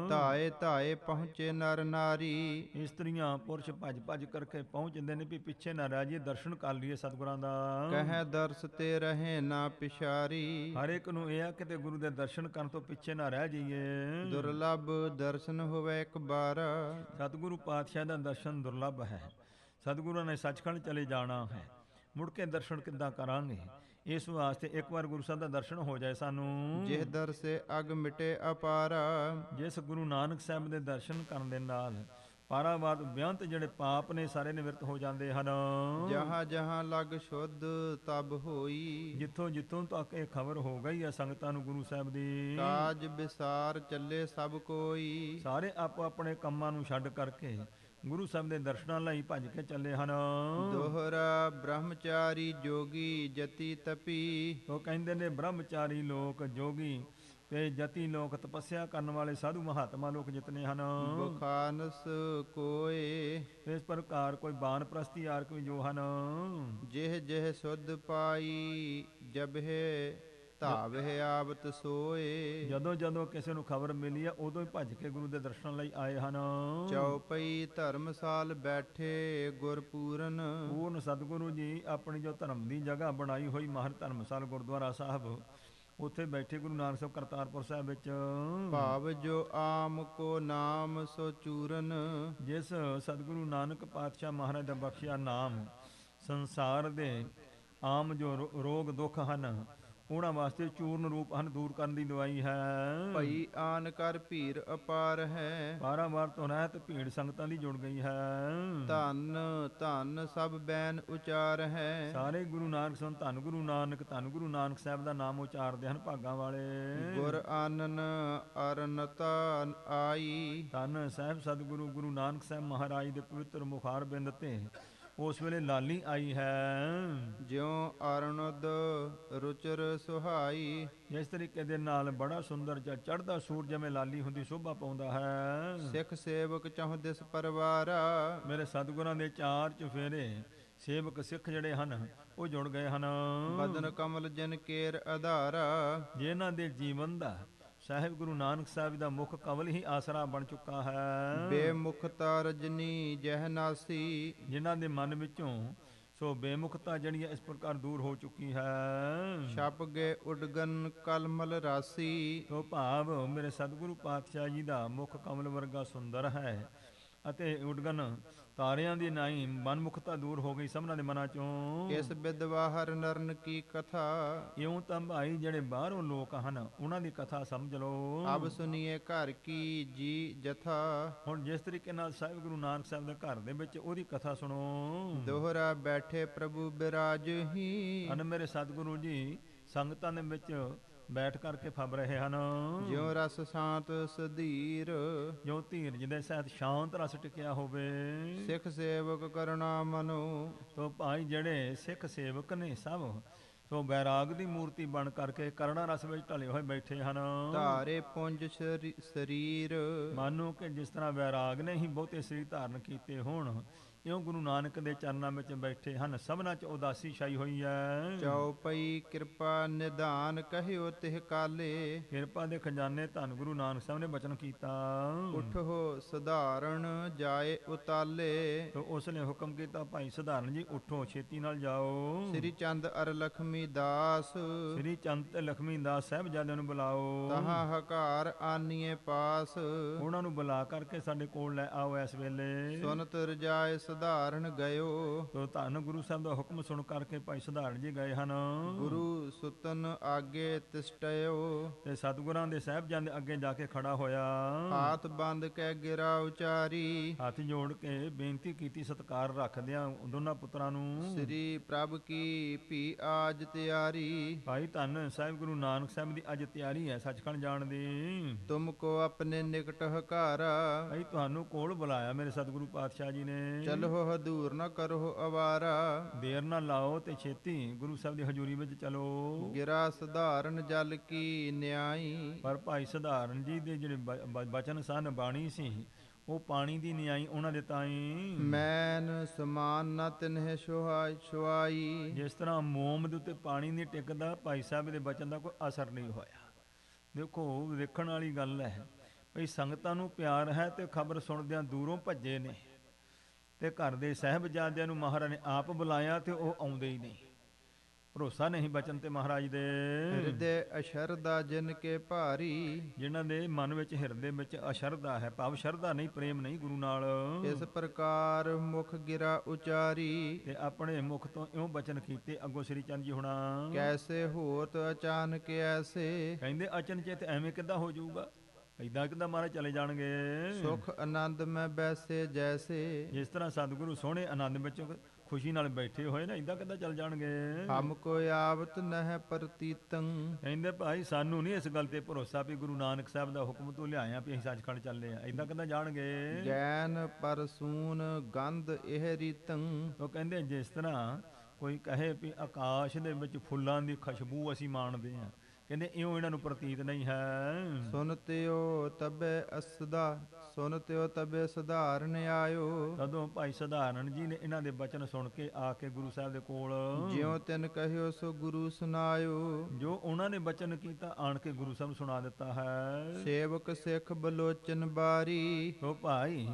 ਧਾਏ ਪਹੁੰਚੇ ਨਰ ਨਾਰੀ, ਇਸਤਰੀਆਂ ਪੁਰਸ਼ ਭੱਜ ਭੱਜ ਕਰਕੇ ਪਹੁੰਚਦੇ ਨੇ ਵੀ ਪਿੱਛੇ ਨਾ ਰਹਿ ਜਾਈਏ, ਦਰਸ਼ਨ ਕਰ ਲਈਏ ਸਤਿਗੁਰਾਂ ਦਾ। ਕਹਿ ਦਰਸ ਤੇ ਰਹੇ ਨਾ ਪਿਛਾਰੀ, ਹਰ ਇੱਕ ਨੂੰ ਇਹ ਆ ਕਿਤੇ ਗੁਰੂ ਦੇ ਦਰਸ਼ਨ ਕਰਨ ਤੋਂ ਪਿੱਛੇ ਨਾ ਰਹਿ ਜਾਈਏ। ਦੁਰਲਭ ਦਰਸ਼ਨ ਹੋਵੇ ਇੱਕ ਬਾਰ, ਸਤਿਗੁਰੂ ਪਾਤਸ਼ਾਹ ਦਾ ਦਰਸ਼ਨ ਦੁਰਲਭ ਹੈ। ਸਤਿਗੁਰਾਂ ਨੇ ਸੱਚਖੰਡ ਚਲੇ ਜਾਣਾ ਹੈ, ਮੁੜ ਕੇ ਦਰਸ਼ਨ ਕਿੱਦਾਂ ਕਰਾਂਗੇ? ਇਸ ਵਾਸਤੇ ਇੱਕ ਵਾਰ ਗੁਰੂ ਸਾਹਿਬ ਦਾ ਦਰਸ਼ਨ ਹੋ ਜਾਏ ਸਾਨੂੰ। ਜਿਹ ਦਰ ਸੇ ਅਗ ਮਿਟੇ ਅਪਾਰਾ, ਜਿਸ ਗੁਰੂ ਨਾਨਕ ਸਾਹਿਬ ਦੇ ਦਰਸ਼ਨ ਕਰਨ ਦੇ ਨਾਲ ਪਾਰਾਵਾਰ ਬਿਆੰਤ ਜਿਹੜੇ ਪਾਪ ਨੇ ਸਾਰੇ ਨਿਵਰਤ ਹੋ ਜਾਂਦੇ ਹਨ। ਜਹਾਂ ਜਹਾਂ ਲਗ ਸ਼ੁੱਧ ਤਬ ਹੋਈ, ਜਿੱਥੋਂ ਜਿੱਥੋਂ ਤੱਕ ਇਹ ਖਬਰ ਹੋ ਗਈ ਹੈ ਸੰਗਤਾਂ ਨੂੰ ਗੁਰੂ ਸਾਹਿਬ ਦੀ, ਕਾਜ ਵਿਸਾਰ ਚੱਲੇ ਸਭ ਕੋਈ, ਸਾਰੇ ਆਪੋ ਆਪਣੇ ਕੰਮਾਂ ਨੂੰ ਛੱਡ ਕਰਕੇ ਗੁਰੂ ਸਾਹਿਬ ਦੇ ਦਰਸ਼ਨਾਂ ਲਈ ਭੱਜ ਕੇ ਚੱਲੇ ਹਨ। ਦੋਹਰਾ ਬ੍ਰਹਮਚਾਰੀ ਜੋਗੀ ਜਤੀ ਤਪੀ, ਉਹ ਕਹਿੰਦੇ ਨੇ ਬ੍ਰਹਮਚਾਰੀ ਲੋਕ, ਜੋਗੀ ਤੇ ਜਤੀ ਲੋਕ, ਤਪੱਸਿਆ ਕਰਨ ਵਾਲੇ ਸਾਧੂ ਮਹਾਤਮਾ ਲੋਕ ਜਿਤਨੇ ਹਨ। ਬਖਾਨਸ ਕੋਏ, ਇਸ ਪ੍ਰਕਾਰ ਕੋਈ ਬਾਨਪ੍ਰਸਤੀ ਆਰਕ ਵੀ ਜੋ ਹਨ। ਜਿਹ ਜਿਹ ਸੁਧ ਪਾਈ ਜਬਹਿ ਧਾਵਹਿ ਆਵਤ ਸੋਏ, ਜਦੋਂ ਜਦੋਂ ਕਿਸੇ ਨੂੰ ਖਬਰ ਮਿਲੀ ਆ ਉਦੋਂ ਹੀ ਭੱਜ ਕੇ ਗੁਰੂ ਦੇ ਦਰਸ਼ਨ ਲਈ ਆਏ ਹਨ। ਚੌਪਈ ਧਰਮਸਾਲ ਬੈਠੇ ਗੁਰਪੂਰਨ, ਪੂਰਨ ਸਤਿਗੁਰੂ ਜੀ ਆਪਣੀ ਜੋ ਧਰਮ ਦੀ ਜਗ੍ਹਾ ਬਣਾਈ ਹੋਈ ਮਹਰ ਧਰਮਸਾਲ ਗੁਰਦੁਆਰਾ ਸਾਹਿਬ, ਉੱਥੇ ਬੈਠੇ ਗੁਰੂ ਨਾਨਕ ਸਾਹਿਬ ਕਰਤਾਰਪੁਰ ਸਾਹਿਬ ਵਿੱਚ। ਭਾਵ ਜੋ ਆਮ ਕੋ ਨਾਮ ਸੋ ਚੂਰਨ, ਜਿਸ ਸਤਿਗੁਰੂ ਨਾਨਕ ਪਾਤਸ਼ਾਹ ਮਹਾਰਾਜ ਦਾ ਬਖਸ਼ਿਆ ਨਾਮ ਸੰਸਾਰ ਦੇ ਆਮ ਜੋ ਰੋਗ ਦੁੱਖ ਹਨ ਉਹਨਾਂ ਵਾਸਤੇ ਚੂਰਨ ਰੂਪ ਹਨ, ਦੂਰ ਕਰਨ ਦੀ ਦਵਾਈ ਹੈ। ਭਈ ਆਨ ਕਰ ਭੀੜ ਅਪਾਰ ਹੈ, ਬਾਰਾਂ ਤੋਂ ਰਹਿਤ ਭੀੜ ਸੰਗਤਾਂ ਦੀ ਜੁੜ ਗਈ ਹੈ। ਧੰਨ ਧੰਨ ਸਭ ਬੈਨ ਉਚਾਰ ਹੈ, ਸਾਰੇ ਗੁਰੂ ਨਾਨਕ ਸਾਹਿਬ ਧੰਨ ਗੁਰੂ ਨਾਨਕ, ਧੰਨ ਗੁਰੂ ਨਾਨਕ ਸਾਹਿਬ ਦਾ ਨਾਮ ਉਚਾਰਦੇ ਹਨ ਭਾਗਾਂ ਵਾਲੇ। ਗੁਰ ਆਨਨ ਅਰਨਤਾ ਆਈ, ਧੰਨ ਸਾਹਿਬ ਸਤਿਗੁਰੂ ਗੁਰੂ ਨਾਨਕ ਸਾਹਿਬ ਮਹਾਰਾਜ ਦੇ ਪਵਿੱਤਰ ਮੁਖਾਰ ਬਿੰਦ ਤੇ ਉਸ ਵੇਲੇ ਲਾਲੀ ਆਈ ਹੈ। ਜਿਉ ਅਰਨੁਦ ਰੁਚਰ ਸੁਹਾਈ, ਇਸ ਤਰੀਕੇ ਦੇ ਨਾਲ ਬੜਾ ਸੁੰਦਰ ਚੜ੍ਹਦਾ ਸੂਰਜ ਜਿਵੇਂ ਲਾਲੀ ਹੁੰਦੀ ਸ਼ੋਭਾ ਪਾਉਂਦਾ ਹੈ। ਸਿੱਖ ਸੇਵਕ ਚਾਹੁ ਦਿਸ ਪਰਵਾਰਾ, ਮੇਰੇ ਸਤਿਗੁਰਾਂ ਦੇ ਚਾਰ ਚੁਫੇਰੇ ਸੇਵਕ ਸਿੱਖ ਜਿਹੜੇ ਹਨ ਉਹ ਜੁੜ ਗਏ ਹਨ। ਬਦਨ ਕਮਲ ਜਿਨ ਕੇਰ ਆਧਾਰਾ, ਜਿਨ੍ਹਾਂ ਦੇ ਜੀਵਨ ਦਾ ਸਾਹਿਬ ਗੁਰੂ ਨਾਨਕ ਸਾਹਿਬ ਦਾ ਮੁੱਖ ਕਮਲ ਹੀ ਆਸਰਾ ਬਣ ਚੁੱਕਾ ਹੈ। ਬੇਮੁਖਤਾ ਰਜਨੀ ਜਹ ਨਾਸੀ, ਜਿਨ੍ਹਾਂ ਦੇ ਮਨ ਵਿੱਚੋਂ ਸੋ ਬੇਮੁਖਤਾ ਜਿਹੜੀ ਹੈ ਇਸ ਪ੍ਰਕਾਰ ਦੂਰ ਹੋ ਚੁੱਕੀ ਹੈ। ਛਪ ਗਏ ਉਡਗਨ ਕਲਮਲ ਰਾਸੀ, ਸੋ ਭਾਵ ਮੇਰੇ ਸਤਿਗੁਰੂ ਪਾਤਸ਼ਾਹ ਜੀ ਦਾ ਮੁੱਖ ਕਮਲ ਵਰਗਾ ਸੁੰਦਰ ਹੈ ਅਤੇ ਉਡਗਨ ਤਾਰਿਆਂ ਦੀ ਨਾਈ ਮਨਮੁਖਤਾ ਦੂਰ ਹੋ ਗਈ ਸਭਨਾਂ ਦੇ ਮਨਾਂ ਚੋਂ। ਇਸ ਵਿਦਵਾਹਰ ਨਰਨ ਕੀ ਕਥਾ, ਇਉਂ ਤਾਂ ਭਾਈ ਜਿਹੜੇ ਬਾਹਰੋਂ ਲੋਕ ਹਨ ਉਹਨਾਂ ਦੀ ਕਥਾ ਸਮਝ ਲਓ। ਅਬ ਸੁਨੀਏ ਘਰ ਕੀ ਜੀ ਜਥਾ, ਹੁਣ ਜਿਸ ਤਰੀਕੇ ਨਾਲ ਸਾਹਿਬ ਗੁਰੂ ਨਾਨਕ ਸਾਹਿਬ ਦੇ ਘਰ ਦੇ ਵਿੱਚ ਉਹਦੀ ਕਥਾ ਸੁਣੋ। ਦੋਹਰਾ ਬੈਠੇ ਪ੍ਰਭੂ ਬਿਰਾਜ ਹੀ, ਹਨ ਮੇਰੇ ਸਤਿਗੁਰੂ ਜੀ ਸੰਗਤਾਂ ਦੇ ਵਿੱਚ ਬੈਠ ਕਰਕੇ ਫਬ ਰਹੇ ਹਨ। ਜਿਉ ਰਸ ਸ਼ਾਂਤ ਸਧੀਰ, ਜੋ ਧੀਰਜ ਦੇ ਸਹਿਤ ਸ਼ਾਂਤ ਰਸ ਟਿਕਿਆ ਹੋਵੇ। ਸਿੱਖ ਸੇਵਕ ਕਰਨਾ ਮਨੋ, ਤੋ ਭਾਈ ਜਿਹੜੇ ਸਿੱਖ ਸੇਵਕ ਨੇ ਸਭ ਸੋ ਬੈਰਾਗ ਦੀ ਮੂਰਤੀ ਬਣ ਕਰਕੇ ਕਰਣਾ ਰਸ ਵਿੱਚ ਢਲੇ ਹੋਏ ਬੈਠੇ ਹਨ। ਧਾਰੇ ਪੁੰਜ ਸਰੀਰ, ਮਾਨੋ ਕਿ ਜਿਸ ਤਰ੍ਹਾਂ ਬੈਰਾਗ ਨੇ ਹੀ ਬਹੁਤੇ ਸਰੀਰ ਧਾਰਨ ਕੀਤੇ ਹੋਣ, ਇਉਂ ਗੁਰੂ ਨਾਨਕ ਦੇ ਚਰਨਾਂ ਵਿੱਚ ਬੈਠੇ ਹਨ, ਸਭਨਾਂ 'ਚ ਉਦਾਸੀ ਛਾਈ ਹੋਈ ਹੈ। ਚਉਪਈ ਕਿਰਪਾ ਨਿਧਾਨ ਕਹਿਓ ਤਿਹ ਕਾਲੇ, ਕਿਰਪਾ ਦੇ ਖਜ਼ਾਨੇ ਧੰਨ ਗੁਰੂ ਨਾਨਕ ਸਾਹਿਬ ਨੇ ਬਚਨ ਕੀਤਾ। ਉਠੋ ਸਧਾਰਨ ਜਾਏ ਉਤਾਲੇ, ਤੋ ਉਸ ਨੇ ਹੁਕਮ ਕੀਤਾ, ਭਾਈ ਸਧਾਰਨ ਜੀ ਉੱਠੋ, ਛੇਤੀ ਨਾਲ ਜਾਓ। ਸ੍ਰੀ ਚੰਦ ਅਰ ਲਖਮੀ ਦਾਸ, ਸ੍ਰੀ ਚੰਦ ਤੇ ਲਖਮੀ ਦਾਸ ਸਾਹਿਬਜ਼ਾਦਿਆਂ ਨੂੰ ਬੁਲਾਓ। ਤਹਾਂ ਹਕਾਰ ਆਨੀਏ ਪਾਸ, ਉਹਨਾਂ ਨੂੰ ਬੁਲਾ ਕਰਕੇ ਸਾਡੇ ਕੋਲ ਲੈ ਆਓ ਇਸ ਵੇਲੇ। ਸੁਨਤ ਰਜਾਏ ਸਧਾਰਨ ਗਇਓ, ਤੋ ਧੰਨ ਗੁਰੂ ਸਾਹਿਬ ਦਾ ਹੁਕਮ ਸੁਣ ਕਰਕੇ ਭਾਈ ਸਧਾਰਨ ਜੀ ਗਏ ਹਨ। ਗੁਰੂ ਸੁਤਨ ਆਗੇ ਤਿਸਟਿਓ, ਤੇ ਸਤਿਗੁਰਾਂ ਦੇ ਸਾਹਿਬਜ਼ਾਦੇ ਅੱਗੇ ਜਾ ਕੇ ਖੜਾ ਹੋਇਆ। ਹਾਥ ਬੰਦ ਕੇ ਗਿਰਾ ਉਚਾਰੀ, ਹੱਥ ਜੋੜ ਕੇ ਬੇਨਤੀ ਕੀਤੀ ਸਤਿਕਾਰ ਰੱਖਦਿਆਂ ਦੋਨਾਂ ਪੁੱਤਰਾਂ ਨੂੰ। ਸ੍ਰੀ ਪ੍ਰਭ ਕੀ ਭੀ ਆਜ ਤਿਆਰੀ, ਭਾਈ ਧੰਨ ਸਾਹਿਬ ਗੁਰੂ ਨਾਨਕ ਸਾਹਿਬ ਦੀ ਅੱਜ ਤਿਆਰੀ ਹੈ ਸੱਚਖੰਡ ਜਾਣ ਦੀ। ਤੁਮ ਕੋ ਆਪਣੇ ਨਿਕਟ ਹਕਾਰਾ, ਭਾਈ ਤੁਹਾਨੂੰ ਕੋਲ ਬੁਲਾਇਆ ਮੇਰੇ ਸਤਿਗੁਰੂ ਪਾਤਸ਼ਾਹ ਜੀ ਨੇ। ਚਲੋ ਹਦੂਰ ਨ ਕਰੋ ਅਵਾਰਾ, ਦੇਰ ਨਾ ਲਾਓ ਤੇ ਛੇਤੀ ਗੁਰੂ ਸਾਹਿਬ ਦੀ ਹਜ਼ੂਰੀ ਵਿੱਚ ਚਲੋ। ਗਿਰਾ ਸਧਾਰਨ ਜਲ ਕੀ ਨਿਆਈ, ਪਰ ਭਾਈ ਸਧਾਰਨ ਜੀ ਦੇ ਜਿਹੜੇ ਬਚਨ ਸਨ, ਬਾਣੀ ਸੀ, ਉਹ ਪਾਣੀ ਦੀ ਨਿਆਈ ਉਹਨਾਂ ਦੇ ਤਾਈ। ਮੈਨ ਸਮਾਨ ਨ ਤਿਨਹਿ ਸੁਹਾਈ, ਜਿਸ ਤਰ੍ਹਾਂ ਮੋਮ ਦੇ ਉੱਤੇ ਪਾਣੀ ਨਹੀਂ ਟਿਕਦਾ, ਭਾਈ ਸਾਹਿਬ ਦੇ ਬਚਨ ਦਾ ਕੋਈ ਅਸਰ ਨਹੀਂ ਹੋਇਆ। ਦੇਖੋ ਵੇਖਣ ਵਾਲੀ ਗੱਲ ਹੈ ਭਈ ਸੰਗਤਾਂ ਨੂੰ ਪਿਆਰ ਹੈ ਤੇ ਖਬਰ ਸੁਣਦਿਆਂ ਦੂਰੋਂ ਭੱਜੇ ਨੇ, ਤੇ ਘਰ ਦੇ ਸਾਹਿਬਜ਼ਾਦਿਆਂ ਨੂੰ ਮਹਾਰਾਜ ਨੇ ਆਪ ਬੁਲਾਇਆ ਤੇ ਉਹ ਆਉਂਦੇ ਹੀ ਨਹੀਂ। ਭਰੋਸਾ ਨਹੀਂ ਬਚਨ ਤੇ ਮਹਾਰਾਜ ਦੇ। ਹਿਰਦੇ ਅਸ਼ਰਦਾ ਜਿਨ ਕੇ ਭਾਰੀ, ਜਿਨ੍ਹਾਂ ਦੇ ਮਨ ਵਿੱਚ ਹਿਰਦੇ ਵਿੱਚ ਅਸ਼ਰਧਾ ਹੈ, ਭਾਵ ਸ਼ਰਧਾ ਨਹੀਂ, ਪ੍ਰੇਮ ਨਹੀਂ ਗੁਰੂ ਨਾਲ, ਇਸ ਪ੍ਰਕਾਰ ਮੁਖ ਗਿਰਾ ਉਚਾਰੀ, ਤੇ ਆਪਣੇ ਮੁਖ ਤੋਂ ਇਉਂ ਬਚਨ ਕੀਤੇ। ਅੱਗੋਂ ਸ੍ਰੀ ਚੰਦ ਜੀ ਹੁਣਾ ਕੈਸੇ ਹੋਤ ਅਚਾਨਕ ਐਸੇ, ਕਹਿੰਦੇ ਅਚਨਚੇਤ ਐਵੇਂ ਕਿੱਦਾਂ ਹੋ ਜਾਊਗਾ, ਏਦਾਂ ਕਿੱਦਾਂ ਮਹਾਰਾਜ ਚਲੇ ਜਾਣਗੇ। ਸੁਖ ਆਨੰਦ ਮੈਂ ਬੈਸੇ ਜੈਸੇ, ਜਿਸ ਤਰ੍ਹਾਂ ਸਤਿਗੁਰੂ ਸੋਹਣੇ ਆਨੰਦ ਵਿੱਚ ਖੁਸ਼ੀ ਨਾਲ ਬੈਠੇ ਹੋਏ ਨੇ, ਏਦਾਂ ਕਿੱਦਾਂ ਚੱਲ ਜਾਣਗੇ। ਹਮ ਕੋ ਆਵਤ ਨਹਿ ਪ੍ਰਤੀਤੰ, ਕਹਿੰਦੇ ਭਾਈ ਸਾਨੂੰ ਨਹੀਂ ਇਸ ਗੱਲ ਤੇ ਭਰੋਸਾ ਵੀ ਗੁਰੂ ਨਾਨਕ ਸਾਹਿਬ ਦਾ ਹੁਕਮ ਤੋਂ ਲਿਆਇਆ ਵੀ ਅਸੀਂ ਸੱਚਖੰਡ ਚੱਲੇ ਆ, ਏਦਾਂ ਕਿੱਦਾਂ ਜਾਣਗੇ। ਗੈਨ ਪਰਸੂਨ ਗੰਧ ਇਹ ਰੀਤੰ, ਉਹ ਕਹਿੰਦੇ ਜਿਸ ਤਰ੍ਹਾਂ ਕੋਈ ਕਹੇ ਵੀ ਆਕਾਸ਼ ਦੇ ਵਿੱਚ ਫੁੱਲਾਂ ਦੀ ਖੁਸ਼ਬੂ ਅਸੀਂ ਮਾਣਦੇ ਹਾਂ, ਕਹਿੰਦੇ ਇਉਂ ਇਹਨਾਂ ਨੂੰ ਪ੍ਰਤੀਤ ਨਹੀਂ ਹੈ। ਸੁਨਤਿਓ ਤਬੇ ਅਸਦਾ, ਸੁਨਤਿਓ ਤਬੇ ਸਧਾਰਨ ਆਇਓ, ਤਦੋਂ ਭਾਈ ਸਧਾਰਨ ਜੀ ਨੇ ਇਹਨਾਂ ਦੇ ਬਚਨ ਸੁਣ ਕੇ ਆ ਕੇ ਗੁਰੂ ਸਾਹਿਬ ਦੇ ਕੋਲ, ਜਿਉ ਤਿਨ ਕਹਿਓ ਸੋ ਗੁਰੂ ਸੁਨਾਇਓ, ਜੋ ਉਹਨਾਂ ਨੇ ਬਚਨ ਕੀਤਾ ਆਣ ਕੇ ਗੁਰੂ ਸਾਹਿਬ ਨੂੰ ਸੁਣਾ ਦਿੱਤਾ ਹੈ। ਸੇਵਕ ਸਿੱਖ ਬਲੋਚਨ ਬਾਰੀ, ਉਹ ਭਾਈ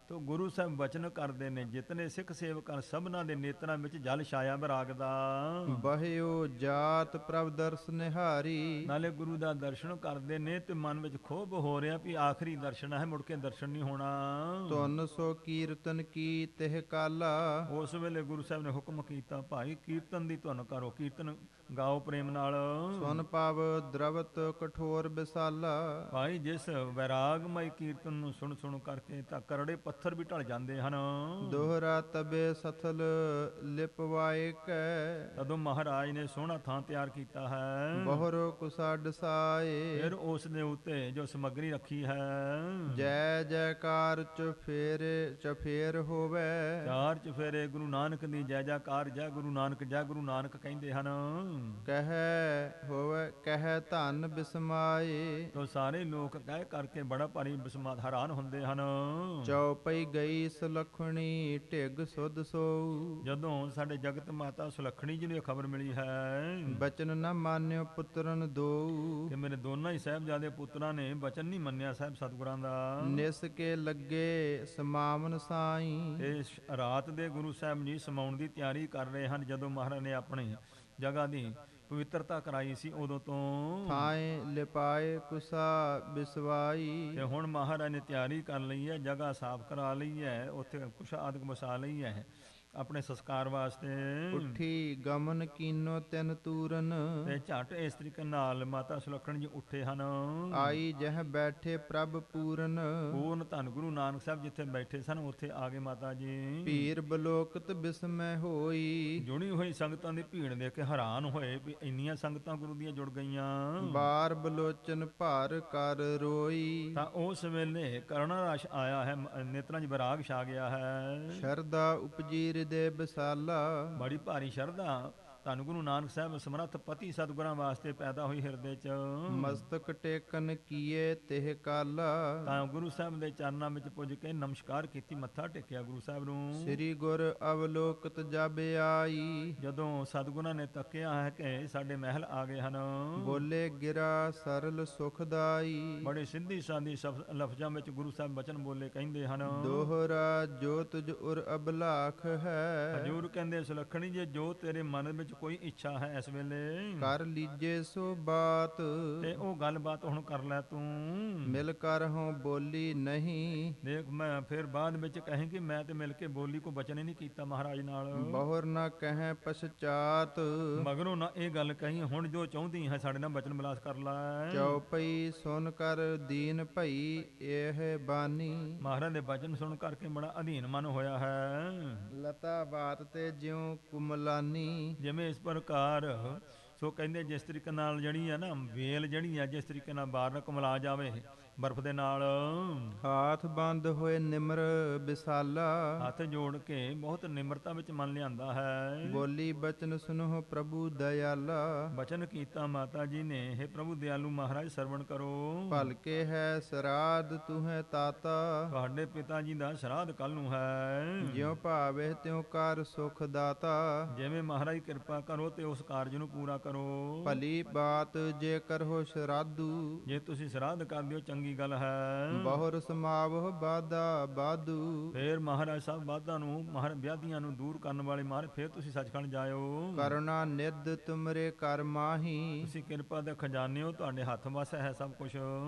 ਤੋ ਗੁਰੂ ਸਾਹਿਬ ਬਚਨ ਕਰਦੇ ਨੇ, ਜਿਤਨੇ ਸਿੱਖ ਸੇਵਕ ਹਨ ਸਭਨਾਂ ਦੇ ਨੇਤਰਾਂ ਵਿੱਚ ਜਲ ਛਾਇਆ ਵਿਰਾਗ ਦਾ। ਬਹਿਓ ਜਾਤ ਪ੍ਰਭ ਦਰਸ ਨਿਹਾਰੀ, ਨਾਲੇ ਗੁਰੂ ਦਾ ਦਰਸ਼ਨ ਕਰਦੇ ਨੇ ਤੇ ਮਨ ਵਿੱਚ ਖੋਬ ਹੋ ਰਿਹਾ ਵੀ ਆਖਰੀ ਦਰਸ਼ਨ ਹੈ, ਮੁੜ ਕੇ ਦਰਸ਼ਨ ਨਹੀਂ ਹੋਣਾ। ਤੁਨ ਸੋ ਕੀਰਤਨ ਕੀ ਤਿਹ ਕਾਲਾ, ਉਸ ਵੇਲੇ ਗੁਰੂ ਸਾਹਿਬ ਨੇ ਹੁਕਮ ਕੀਤਾ, ਭਾਈ ਕੀਰਤਨ ਦੀ ਧੁਨ ਕਰੋ, ਕੀਰਤਨ ਗਾਓ ਪ੍ਰੇਮ ਨਾਲ। ਸੁਨ ਪਵ ਦਰਵਤ ਕਠੋਰ ਵਿਸਾਲਾ, ਭਾਈ ਜਿਸ ਵੈਰਾਗਮਈ ਕੀਰਤਨ ਨੂੰ ਸੁਣ ਸੁਣ ਕਰਕੇ ਤਾਂ ਕਰੜੇ ਪੱਥਰ ਵੀ ਢਲ ਜਾਂਦੇ ਹਨ। ਦੋਹਰਾ ਤਬੇ ਸਥਲ ਲਿਪਵਾਏ ਕੈ, ਤਦੋਂ ਮਹਾਰਾਜ ਨੇ ਸੋਹਣਾ ਥਾਂ ਤਿਆਰ ਕੀਤਾ ਹੈ। ਬਹੁਰੋ ਕੁਸਾ ਡਸਾਏ, ਫਿਰ ਉਸ ਦੇ ਉੱਤੇ ਜੋ ਸਮੱਗਰੀ ਰੱਖੀ ਹੈ, ਜੈ ਜੈਕਾਰ ਚਫੇਰ ਹੋਵੇ, ਚਾਰ ਚਫੇਰੇ ਗੁਰੂ ਨਾਨਕ ਦੀ ਜੈ ਜੈਕਾਰ, ਜੈ ਗੁਰੂ ਨਾਨਕ, ਜੈ ਗੁਰੂ ਨਾਨਕ ਕਹਿੰਦੇ ਹਨ। ਕਹਿ ਹੋਵੇ ਕਹਿ ਧਨ ਬਿਸਮਾਏ, ਤੋ ਸਾਰੇ ਲੋਕ ਕਹਿ ਕਰਕੇ ਬੜਾ ਭਾਰੀ ਬਿਸਮਾਤ ਹੈਰਾਨ ਹੁੰਦੇ ਹਨ। ਚਉਪਈ ਗਈ ਸੁਲੱਖਣੀ ਢਿੱਗ ਸੁਧ ਸੋਊ, ਜਦੋਂ ਸਾਡੇ ਜਗਤ ਮਾਤਾ ਸੁਲੱਖਣੀ ਜੀ ਨੂੰ ਇਹ ਖਬਰ ਮਿਲੀ ਹੈ ਬਚਨ ਨ ਮਾਨਿਓ ਪੁੱਤਰਨ ਦੋਊ, ਕਿ ਮੇਰੇ ਦੋਨਾਂ ਹੀ ਸਾਹਿਬਜ਼ਾਦੇ ਪੁੱਤਰਾਂ ਨੇ ਬਚਨ ਨਹੀਂ ਮੰਨਿਆ ਸਾਹਿਬ ਸਤਿਗੁਰਾਂ ਦਾ। ਨਿਸ ਕੇ ਲੱਗੇ ਸਮਾਵਨ ਸਾਈ, ਇਸ ਰਾਤ ਦੇ ਗੁਰੂ ਸਾਹਿਬ ਜੀ ਸਮਾਉਣ ਦੀ ਤਿਆਰੀ ਕਰ ਰਹੇ ਹਨ। ਜਦੋਂ ਮਹਾਰਾਜ ਨੇ ਆਪਣੀ ਜਗ੍ਹਾ ਦੀ ਪਵਿੱਤਰਤਾ ਕਰਾਈ ਸੀ ਉਦੋਂ ਤੋਂ ਥਾਏ ਲਿਪਾਏ ਕੁਸਾ ਬਿਸਵਾਈ, ਤੇ ਹੁਣ ਮਹਾਰਾਜ ਨੇ ਤਿਆਰੀ ਕਰ ਲਈ ਹੈ, ਜਗ੍ਹਾ ਸਾਫ਼ ਕਰਾ ਲਈ ਹੈ, ਉੱਥੇ ਕੁਛ ਆਦਿਕ ਵਸਾ ਲਈ ਹੈ ਆਪਣੇ ਸੰਸਕਾਰ ਵਾਸਤੇ। ਉੱਠੀ ਗਮਨ ਕੀਨੋ ਤਿਨ ਤੂਰਨ, ਤੇ ਝਟ ਇਸ ਤਰੀਕੇ ਨਾਲ ਮਾਤਾ ਸੁਲੱਖਣ ਜੀ ਉੱਠੇ ਹਨ। ਆਈ ਜਹ ਬੈਠੇ ਪ੍ਰਭ ਪੂਰਨ, ਪੂਰਨ ਧੰਨ ਗੁਰੂ ਨਾਨਕ ਸਾਹਿਬ ਜਿੱਥੇ ਬੈਠੇ ਸਨ ਉੱਥੇ ਆ ਗਏ ਮਾਤਾ ਜੀ। ਪੀਰ ਬਲੋਕਤ ਬਿਸਮੈ ਹੋਈ, ਜੁੜੀ ਹੋਈ ਸੰਗਤਾਂ ਦੀ ਭੀੜ ਦੇਖ ਕੇ ਹੈਰਾਨ ਹੋਏ ਵੀ ਇੰਨੀਆਂ ਸੰਗਤਾਂ ਗੁਰੂ ਦੀਆਂ ਜੁੜ ਗਈਆਂ। ਬਾਰ ਬਲੋਚਨ ਭਾਰ ਕਰ ਰੋਈ, ਤਾਂ ਉਸ ਵੇਲੇ ਕਰੁਣਾ ਰਸ ਆਇਆ ਹੈ, ਨੇਤਰਾਂ 'ਚ ਵਿਰਾਗ ਛਾ ਗਿਆ ਹੈ। ਸ਼ਰਦਾ ਉਪਜੀ ਹਿਰਦੇ ਬਸਾਲਾ, ਬੜੀ ਭਾਰੀ ਸ਼ਰਧਾ ਧੰਨ ਗੁਰੂ ਨਾਨਕ ਸਾਹਿਬ ਸਮਰੱਥ ਪਤੀ ਸਤਿਗੁਰਾਂ ਵਾਸਤੇ ਪੈਦਾ ਹੋਈ ਹਿਰਦੇ 'ਚ। ਮਸਤਕ ਟੇਕਨ ਕੀਏ ਤਿਹ ਕਾਲਾ, ਤਾਂ ਗੁਰੂ ਸਾਹਿਬ ਦੇ ਚਰਨਾਂ ਵਿੱਚ ਪੁੱਜ ਕੇ ਨਮਸਕਾਰ ਕੀਤੀ, ਮੱਥਾ ਟੇਕਿਆ ਗੁਰੂ ਸਾਹਿਬ ਨੂੰ। ਸ੍ਰੀ ਗੁਰ ਅਵਲੋਕਤ ਜਬ ਆਈ, ਜਦੋਂ ਸਤਿਗੁਰਾਂ ਨੇ ਤੱਕਿਆ ਹੈ ਕਿ ਸਾਡੇ ਮਹਿਲ ਆ ਗਏ ਹਨ, ਬੋਲੇ ਗਿਰਾ ਸਰਲ ਸੁਖਦਾਈ, ਬੜੇ ਸਿੱਧੀ ਸਾਦੀ ਲਫ਼ਜ਼ਾਂ ਵਿੱਚ ਗੁਰੂ ਸਾਹਿਬ ਬਚਨ ਬੋਲੇ, ਕਹਿੰਦੇ ਹਨ ਦੋਹਰਾ ਜੋ ਤੁਝ ਉਰ ਅਬਲਾਖ ਹੈ, ਹਜੂਰ ਕਹਿੰਦੇ ਸੁਲੱਖਣੀ ਜੀ, ਜੋ ਤੇਰੇ ਮਨ ਵਿੱਚ ਕੋਈ ਇੱਛਾ ਹੈ ਇਸ ਵੇਲੇ ਕਰ ਲੀਜੇ ਸੋ ਬਾਤ, ਤੇ ਉਹ ਗੱਲਬਾਤ ਹੁਣ ਕਰ ਲੈ ਤੂੰ। ਮਿਲ ਕਰ ਹੋਂ ਬੋਲੀ ਨਹੀਂ, ਦੇਖ ਮੈਂ ਫਿਰ ਬਾਅਦ ਵਿੱਚ ਕਹੀਂ ਕਿ ਮੈਂ ਤੇ ਮਿਲ ਕੇ ਬੋਲੀ ਕੋ ਬਚਨ ਹੀ ਨਹੀਂ ਕੀਤਾ ਮਹਾਰਾਜ ਨਾਲ। ਬਹੁਰ ਨਾ ਕਹਿ ਪਛਚਾਤ, ਮਗਰੋਂ ਨਾ ਇਹ ਗੱਲ ਕਹੀ, ਹੁਣ ਜੋ ਚਾਹੁੰਦੀ ਹੈ ਸਾਡੇ ਨਾਲ ਬਚਨ ਬਿਲਾਸ ਕਰ ਲੈ। ਚਉਪਈ ਸੁਨ ਕਰ ਦੀਨ ਭਈ ਇਹ ਬਾਨੀ, ਮਹਾਰਾਜ ਦੇ ਬਚਨ ਸੁਣ ਕਰਕੇ ਬੜਾ ਅਧੀਨ ਮਨ ਹੋਇਆ ਹੈ। ਲਤਾ ਬਾਤ ਤੇ ਜਿਉ ਕੁਮਲਾਨੀ, ਜਿਵੇਂ ਇਸ ਪ੍ਰਕਾਰ ਸੋ ਕਹਿੰਦੇ ਜਿਸ ਤਰੀਕੇ ਨਾਲ ਜਿਹੜੀ ਆ ਨਾ ਵੇਲ ਜਿਹੜੀ ਆ, ਜਿਸ ਤਰੀਕੇ ਨਾਲ ਬਾਹਰ ਕਮਲਾ ਜਾਵੇ ਬਰਫ਼ ਦੇ ਨਾਲ, ਹਾਥ ਬੰਦ ਹੋਏ ਨਿਮਰ ਵਿਸਾਲਾ, ਹੱਥ ਜੋੜ ਕੇ ਬਹੁਤ ਨਿਮਰਤਾ ਵਿੱਚ ਮਨ ਲਿਆਂਦਾ ਹੈ। ਬੋਲੀ ਬਚਨ ਸੁਨੋ ਪ੍ਰਭੂ ਦਇਆਲਾ, ਬਚਨ ਕੀਤਾ ਮਾਤਾ ਜੀ ਨੇ, हे ਪ੍ਰਭੂ ਦਿਆਲੂ ਮਹਾਰਾਜ ਸਰਵਣ ਕਰੋ। ਭਲਕੇ ਹੈ ਸਰਾਧ ਤੂੰ ਹੈ ਤਾਤਾ, ਤੁਹਾਡੇ ਪਿਤਾ ਜੀ ਦਾ ਸ਼ਰਾਧ ਕੱਲ ਨੂੰ ਹੈ। ਜਿਉ ਭਾਵੇ ਤਿਉ ਕਰ ਸੁਖ ਦਾਤਾ, ਜਿਵੇਂ ਮਹਾਰਾਜ ਕਿਰਪਾ ਕਰੋ ਤੇ ਉਸ ਕਾਰਜ ਨੂੰ ਪੂਰਾ ਕਰੋ। ਭਲੀ ਬਾਤ ਜੇ ਕਰੋ ਸ਼ਰਾਧੂ, ਜੇ ਤੁਸੀਂ ਸ਼ਰਾਧ ਕਰ ਦਿਓ ਚੰਗੀ ਗੱਲ ਹੈ। ਬਹੁਰ ਸਮਾਵਹ ਬਾਦਾ ਬਾਦੂ, ਫੇਰ ਮਹਾਰਾਜ ਸਾਹਿਬ ਬਾਧਾਂ ਨੂੰ ਵਿਆਧੀਆਂ ਨੂੰ ਦੂਰ ਕਰਨ ਵਾਲੇ ਮਹਾਰਾਜ ਫੇਰ ਤੁਸੀਂ ਸੱਚਖੰਡ ਜਾਇਓ। ਕਰੁਣਾ ਨਿਧ ਤੁਮਰੇ ਕਰ ਮਾਹੀ, ਤੁਸੀਂ ਕਿਰਪਾ ਦੇ ਖਜ਼ਾਨੇ ਹੋ, ਤੁਹਾਡੇ ਹੱਥ ਵਸ ਹੈ ਸਭ ਕੁਝ।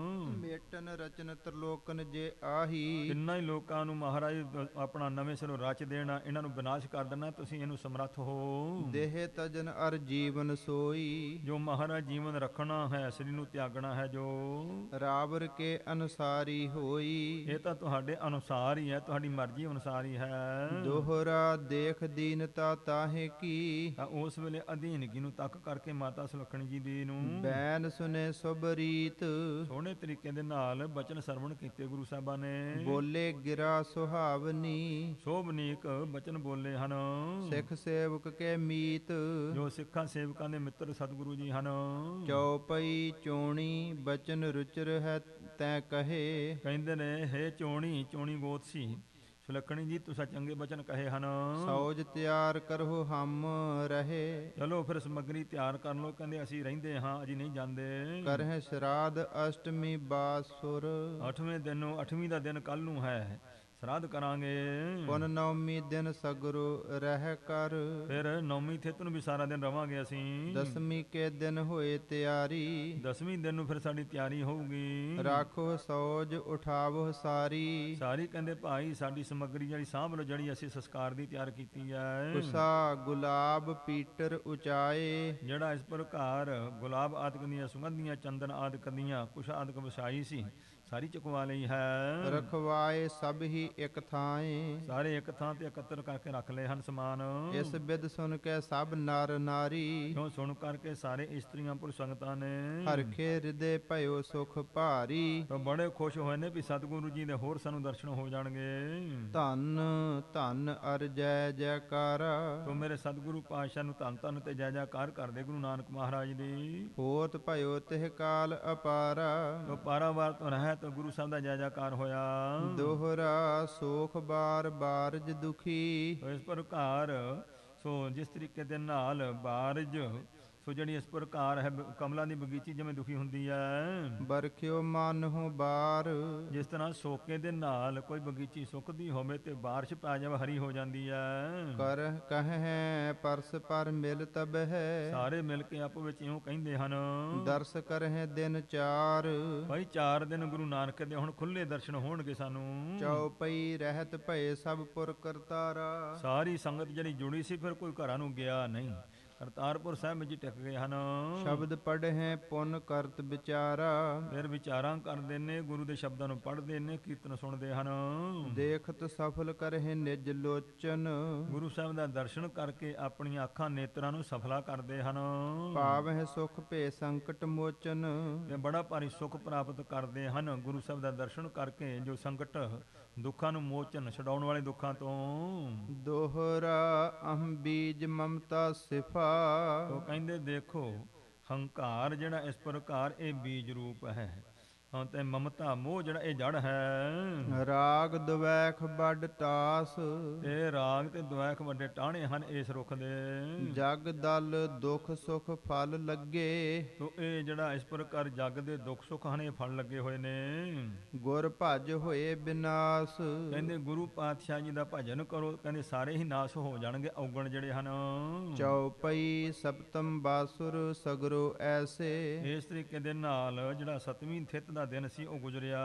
ਮੇਟਨ ਰਚਨ ਤਰਲੋਕਨ ਜੇ ਆਹੀ, ਕਿੰਨਾ ਹੀ ਲੋਕਾਂ ਨੂੰ ਮਹਾਰਾਜ ਆਪਣਾ ਨਵੇਂ ਸਿਰੋਂ ਰਚ ਦੇਣਾ, ਇਹਨਾਂ ਨੂੰ ਵਿਨਾਸ਼ ਕਰ ਦੇਣਾ, ਤੁਸੀਂ ਇਹਨੂੰ ਸਮਰੱਥ ਹੋ। ਦੇਹ ਤਜਨ ਅਰ ਜੀਵਨ ਸੋਈ, ਜੋ ਮਹਾਰਾਜ ਜੀਵਨ ਰੱਖਣਾ ਹੈ, ਸਰੀਰ ਨੂੰ ਤਿਆਗਣਾ ਹੈ, ਜੋ ਰਾਵਰ ਕੇ ਅਨੁਸਾਰੀ ਹੋਈ, ਇਹ ਤਾਂ ਤੁਹਾਡੇ ਅਨੁਸਾਰ ਹੀ ਹੈ, ਤੁਹਾਡੀ ਮਰਜ਼ੀ ਅਨੁਸਾਰ ਹੀ ਹੈ। ਦੋਹਰਾ ਦੇਖ ਦੀਨਤਾ ਤਾਹੇ ਕੀ, ਤਾਂ ਉਸ ਵੇਲੇ ਅਧੀਨਗੀ ਨੂੰ ਤੱਕ ਕਰਕੇ ਮਾਤਾ ਸੁਲੱਖਣੀ ਜੀ ਦੀ ਨੂੰ ਬੈਨ ਸੁਨੇ ਸੁਬਰੀਤ, ਸੋਹਣੇ ਤਰੀਕੇ ਦੇ ਨਾਲ ਬਚਨ ਸਰਵਣ ਕੀਤੇ ਗੁਰੂ ਸਾਹਿਬਾਂ ਨੇ। ਬੋਲੇ ਗਿਰਾ ਸੁਹਾਵਨੀ, ਸੋਭਨੀਕ ਬਚਨ ਬੋਲੇ ਹਨ। ਸਿੱਖ ਸੇਵਕ ਕੇ ਮੀਤ, ਜੋ ਸਿੱਖਾਂ ਸੇਵਕਾਂ ਦੇ ਮਿੱਤਰ ਸਤਿਗੁਰੂ ਜੀ ਹਨ। ਚਉਪਈ ਚੋਣੀ ਬਚਨ ਰੁਚਰ ਹੈ ਤੈ ਕਹੇ, ਕਹਿੰਦੇ ਨੇ ਹੇ ਚੋਣੀ ਗੋਤ ਸੀ ਸੁਲੱਖਣੀ ਜੀ, ਤੁਸੀਂ ਚੰਗੇ ਬਚਨ ਕਹੇ ਹਨ। ਸੌਜ ਤਿਆਰ ਕਰੋ ਹਮ ਰਹੇ, ਚਲੋ ਫਿਰ ਸਮੱਗਰੀ ਤਿਆਰ ਕਰ ਲਓ, ਕਹਿੰਦੇ ਅਸੀਂ ਰਹਿੰਦੇ ਹਾਂ, ਅਜੀ ਨਹੀਂ ਜਾਂਦੇ। ਕਰਹਿ ਸ਼ਰਾਧ ਅਸ਼ਟਮੀ ਬਾਸੁਰ, 8ਵੇਂ ਦਿਨ ਨੂੰ 8ਵੀਂ ਦਾ ਦਿਨ ਕੱਲ ਨੂੰ ਹੈ, ਸ਼ਰਾਧ ਕਰਾਂਗੇ। ਪੁਨ ਨੌਮੀ ਦਿਨ ਸਗਰੋ ਰਹਿ ਕਰ, ਫਿਰ 9ਵੀਂ ਥਿਤ ਨੂੰ ਵੀ ਸਾਰਾ ਦਿਨ ਰਵਾਂਗੇ ਅਸੀਂ। ਦਸਵੀਂ ਕੇ ਦਿਨ ਹੋਏ ਤਿਆਰੀ, 10ਵੀਂ ਦਿਨ ਨੂੰ ਫਿਰ ਸਾਡੀ ਤਿਆਰੀ ਹੋਊਗੀ। ਰਾਖੋ ਸੌਜ ਉਠਾਵੋ ਸਾਰੀ, ਸਾਰੀ ਕਹਿੰਦੇ ਭਾਈ ਸਾਡੀ ਸਮੱਗਰੀ ਜਿਹੜੀ ਸਾਂਭ ਲਓ, ਜਿਹੜੀ ਅਸੀਂ ਸੰਸਕਾਰ ਦੀ ਤਿਆਰ ਕੀਤੀ ਹੈ। ਕੁਸਾ ਗੁਲਾਬ ਪੀਟਰ ਉਚਾਏ, ਜਿਹੜਾ ਇਸ ਪ੍ਰਕਾਰ ਗੁਲਾਬ ਆਦਿਕ ਦੀਆਂ ਸੁਗੰਧੀਆਂ, ਚੰਦਨ ਆਦਿਕ ਦੀਆਂ ਕੁਛ ਆਦਿਕ ਵਿਛਾਈ ਸੀ, ਸਾਰੀ ਚੁਕਵਾ ਲਈ ਹੈ। ਰਖਵਾਏ ਸਭ ਹੀ ਇੱਕ ਥਾਏ, ਸਾਰੇ ਇੱਕ ਥਾਂ ਤੇ ਇਕੱਤਰ ਕਰਕੇ ਰੱਖ ਲਏ ਹਨ ਸਮਾਨ। ਇਸ ਬਿਦ ਸੁਨ ਕੇ ਸਭ ਨਰ ਨਾਰੀ, ਕਿਉਂ ਸੁਣ ਕਰਕੇ ਸਾਰੇ ਇਸਤਰੀਆਂ ਪੁਰ ਸੰਗਤਾਂ ਨੇ ਹਰਖੇ ਹਿਰਦੇ ਭਇਓ ਸੁਖ ਭਾਰੀ, ਤਾਂ ਬੜੇ ਖੁਸ਼ ਹੋਏ ਨੇ ਵੀ ਸਤਿਗੁਰੂ ਜੀ ਦੇ ਹੋਰ ਸਾਨੂੰ ਦਰਸ਼ਨ ਹੋ ਜਾਣਗੇ। ਧੰਨ ਧੰਨ ਅਰ ਜੈ ਜੈਕਾਰਾ, ਤੋ ਮੇਰੇ ਸਤਿਗੁਰੂ ਪਾਤਸ਼ਾਹ ਨੂੰ ਧੰਨ ਧੰਨ ਤੇ ਜੈ ਜੈਕਾਰ ਕਰਦੇ ਗੁਰੂ ਨਾਨਕ ਮਹਾਰਾਜ ਦੀ। ਹੋਤ ਭਇਓ ਤਿਹ ਕਾਲ ਅਪਾਰਾ, ਤੋ ਪਾਰਾਵਾਰ ਤੋਂ ਰਹਿ ਤਾਂ ਗੁਰੂ ਸਾਹਿਬ ਦਾ ਜੈ ਜੈਕਾਰ ਹੋਇਆ। ਦੋਹਰਾ ਸੋਖ ਬਾਰ ਬਾਰਜ ਦੁਖੀ, ਤੋ ਇਸ ਪ੍ਰਕਾਰ ਸੋ ਜਿਸ ਤਰੀਕੇ ਦੇ ਨਾਲ ਬਾਰਜ ਸੋ ਜਿਹੜੀ ਇਸ ਪ੍ਰਕਾਰ ਹੈ ਕਮਲਾਂ ਦੀ ਬਗੀਚੀ ਜਿਵੇਂ ਦੁਖੀ ਹੁੰਦੀ ਹੈ, ਬਰਖਿਓ ਮਨ ਹੋ ਬਾਰ, ਜਿਸ ਤਰ੍ਹਾਂ ਸੋਕੇ ਦੇ ਨਾਲ ਕੋਈ ਬਗੀਚੀ ਸੁੱਕਦੀ ਹੋਵੇ ਤੇ ਬਾਰਿਸ਼ ਪੈ ਜਾਵੇ ਹਰੀ ਹੋ ਜਾਂਦੀ ਹੈ। ਕਰ ਕਹੈ ਪਰਸ ਪਰ ਮਿਲ ਤਬ ਹੈ, ਸਾਰੇ ਮਿਲ ਕੇ ਆਪੋ ਵਿੱਚ ਇਉਂ ਕਹਿੰਦੇ ਹਨ। ਦਰਸ ਕਰਹਿ ਦਿਨ ਚਾਰ, ਭਾਈ 4 ਦਿਨ ਗੁਰੂ ਨਾਨਕ ਦੇ ਹੁਣ ਖੁੱਲੇ ਦਰਸ਼ਨ ਹੋਣਗੇ ਸਾਨੂੰ। ਚਉਪਈ ਰਹਿਤ ਭਏ ਸਭ ਪੁਰ ਕਰਤਾਰਾ, ਸਾਰੀ ਸੰਗਤ ਜਿਹੜੀ ਜੁੜੀ ਸੀ ਫਿਰ ਕੋਈ ਘਰਾਂ ਨੂੰ ਗਿਆ ਨਹੀਂ, ਕਰਤਾਰਪੁਰ ਸਾਹਿਬ ਵਿੱਚ ਟਿਕ ਗਏ ਹਨ। ਸ਼ਬਦ ਪੜ੍ਹੈ ਪੁਨ ਕਰਤ ਵਿਚਾਰਾ, ਫਿਰ ਵਿਚਾਰਾਂ ਕਰਦੇ ਨੇ, ਗੁਰੂ ਦੇ ਸ਼ਬਦਾਂ ਨੂੰ ਪੜ੍ਹਦੇ ਨੇ, ਕੀਰਤਨ ਸੁਣਦੇ ਹਨ। ਦੇਖਤ ਸਫਲ ਕਰਹਿ ਨਿਜ ਲੋਚਨ, ਗੁਰੂ ਸਾਹਿਬ ਦਾ ਦਰਸ਼ਨ ਕਰਕੇ ਆਪਣੀਆਂ ਅੱਖਾਂ ਨੇਤਰਾਂ ਨੂੰ ਸਫਲਾ ਕਰਦੇ ਹਨ। ਪਾਵਹਿ ਸੁਖ ਭੇ ਸੰਕਟ ਮੋਚਨ, ਤੇ ਬੜਾ ਭਾਰੀ ਸੁਖ ਪ੍ਰਾਪਤ ਕਰਦੇ ਹਨ ਗੁਰੂ ਸਾਹਿਬ ਦਾ ਦਰਸ਼ਨ ਕਰਕੇ, ਜੋ ਸੰਕਟ ਦੁੱਖਾਂ ਨੂੰ ਮੋਚਨ ਛਡਾਉਣ ਵਾਲੇ ਦੁੱਖਾਂ ਤੋਂ। ਦੋਹਰਾ ਅਹੰ ਬੀਜ ਮਮਤਾ ਸਿਫਾ, ਉਹ ਕਹਿੰਦੇ ਦੇਖੋ ਹੰਕਾਰ ਜਿਹੜਾ ਇਸ ਪ੍ਰਕਾਰ ਇਹ ਬੀਜ ਰੂਪ ਹੈ, ਹਾਂ ਤੇ ਮਮਤਾ ਮੋਹ ਜਿਹੜਾ ਇਹ ਜੜ ਹੈ। ਰਾਗ ਦਵੈਖ ਵੱਡ ਟਾਸ, ਇਹ ਰਾਗ ਤੇ ਦੁਆਖ ਵੱਡੇ ਟਾਹਣੇ ਹਨ ਇਸ ਰੁੱਖ ਦੇ। ਜਗ ਦਲ ਦੁਖ ਸੁਖ ਫਲ ਲੱਗੇ, ਤੋ ਇਹ ਜਿਹੜਾ ਇਸ ਪ੍ਰਕਾਰ ਜਗ ਦੇ ਦੁੱਖ ਸੁੱਖ ਹਨ ਇਹ ਫਲ ਲੱਗੇ ਹੋਏ ਨੇ। ਗੁਰ ਭਜ ਹੋਏ ਬਿਨਾਸ਼, ਕਹਿੰਦੇ ਗੁਰੂ ਪਾਤਸ਼ਾਹ ਜੀ ਦਾ ਭਜਨ ਕਰੋ, ਕਹਿੰਦੇ ਸਾਰੇ ਹੀ ਨਾਸ ਹੋ ਜਾਣਗੇ ਔਗਣ ਜਿਹੜੇ ਹਨ। ਚਉਪਈ ਸਪਤਮ ਬਾਸੁਰ ਸਗਰੋ ਐਸੇ, ਇਸ ਤਰੀਕੇ ਦੇ ਨਾਲ ਜਿਹੜਾ 7ਵੀਂ ਥਿਤ ਦਾ ਦਿਨ ਸੀ ਉਹ ਗੁਜ਼ਰਿਆ।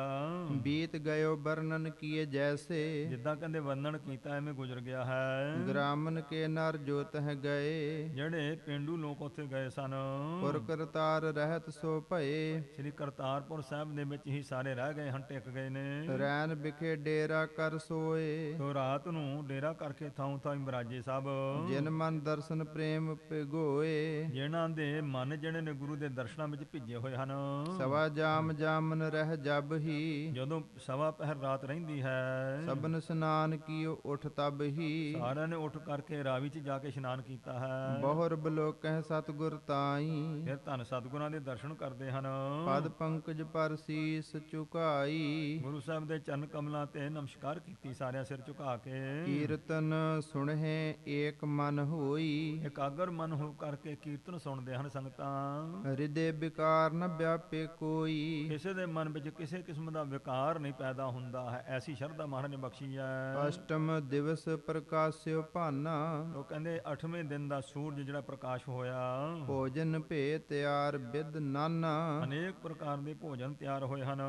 ਬੀਤ ਗਇਓ ਵਰਣਨ ਕੀਏ ਜੈਸੇ, ਜਿੱਦਾਂ ਕਹਿੰਦੇ ਵਰਣਨ ਕੀਤਾ ਐਵੇਂ ਗੁਜ਼ਰ ਗਿਆ ਹੈ। ਗ੍ਰਾਮਨ ਕੇ ਨਰ ਜੋ ਤਹ ਗਏ, ਜਿਹੜੇ ਪਿੰਡੂ ਲੋਕ ਉੱਥੇ ਗਏ ਸਨ, ਪੁਰ ਕਰਤਾਰ ਰਹਿਤ ਸੋ ਭਏ, ਸ੍ਰੀ ਕਰਤਾਰਪੁਰ ਸਾਹਿਬ ਦੇ ਵਿੱਚ ਹੀ ਸਾਰੇ ਰਹਿ ਗਏ ਹਨ, ਟਿਕ ਗਏ ਨੇ। ਰੈਨ ਵਿਖੇ ਡੇਰਾ ਕਰ ਸੋਏ, ਤੋ ਰਾਤ ਨੂੰ ਡੇਰਾ ਕਰਕੇ ਥਾਂ ਥਾਂ ਬਰਾਜੇ ਸਭ। ਜਿਨ ਮਨ ਦਰਸ਼ਨ ਪ੍ਰੇਮ ਪਿਗੋਏ, ਜਿਨ੍ਹਾਂ ਦੇ ਮਨ ਜਿਹੜੇ ਨੇ ਗੁਰੂ ਦੇ ਦਰਸ਼ਨਾਂ ਵਿੱਚ ਭਿੱਜੇ ਹੋਏ ਹਨ। ਸਵਾ ਜਾਮ ਜਾਮਨ ਰਹਿ ਜਬ ਹੀ, ਜਦੋਂ ਸਵਾ ਪਹਿਰ ਰਾਤ ਰਹਿੰਦੀ ਹੈ, ਸਬਨ ਸਨਾਨ ਕੀਓ ਉਠ ਤਬ ਹੀ, ਸਾਰਿਆਂ ਨੇ ਉੱਠ ਕਰਕੇ ਰਾਵੀ 'ਚ ਜਾ ਕੇ ਇਸ਼ਨਾਨ ਕੀਤਾ ਹੈ। ਬਹੁਰ ਬਲੋਕਹਿ ਸਤਿਗੁਰ ਤਾਈ, ਫਿਰ ਧੰਨ ਸਤਿਗੁਰਾਂ ਦੇ ਦਰਸ਼ਨ ਕਰਦੇ ਹਨ। ਪਦ ਪੰਕਜ ਪਰ ਸੀਸ ਝੁਕਾਈ, ਗੁਰੂ ਸਾਹਿਬ ਦੇ ਚਰਨ ਕਮਲਾਂ ਤੇ ਨਮਸਕਾਰ ਕੀਤੀ ਸਾਰਿਆਂ ਸਿਰ ਝੁਕਾ ਕੇ। ਕੀਰਤਨ ਸੁਣਹਿ ਏਕ ਮਨ ਹੋਈ, ਇਕਾਗਰ ਮਨ ਹੋ ਕਰਕੇ ਕੀਰਤਨ ਸੁਣਦੇ ਹਨ ਸੰਗਤਾਂ। ਹਿਰਦੇ ਵਿਕਾਰ ਨ ਵਿਆਪੇ ਕੋਈ, ਕਿਸੇ ਦੇ ਮਨ ਵਿੱਚ ਕਿਸੇ ਕਿਸਮ ਦਾ ਵਿਕਾਰ ਨਹੀਂ ਪੈਦਾ ਹੁੰਦਾ ਹੈ, ਐਸੀ ਸ਼ਰਧਾ ਮਹਾਰਾਜ ਨੇ ਬਖਸ਼ੀ ਹੈ। ਅਸ਼ਟਮ ਦਿਵਸ ਪ੍ਰਕਾਸ਼ਿਓ ਭਾਨਾ, ਉਹ ਕਹਿੰਦੇ 8ਵੇਂ ਦਿਨ ਦਾ ਸੂਰਜ ਜਿਹੜਾ ਪ੍ਰਕਾਸ਼ ਹੋਇਆ, ਭੋਜਨ ਭੇ ਤਿਆਰ ਬਿਦ ਨਾਨਾ, ਅਨੇਕ ਪ੍ਰਕਾਰ ਦੇ ਭੋਜਨ ਤਿਆਰ ਹੋਏ ਹਨ।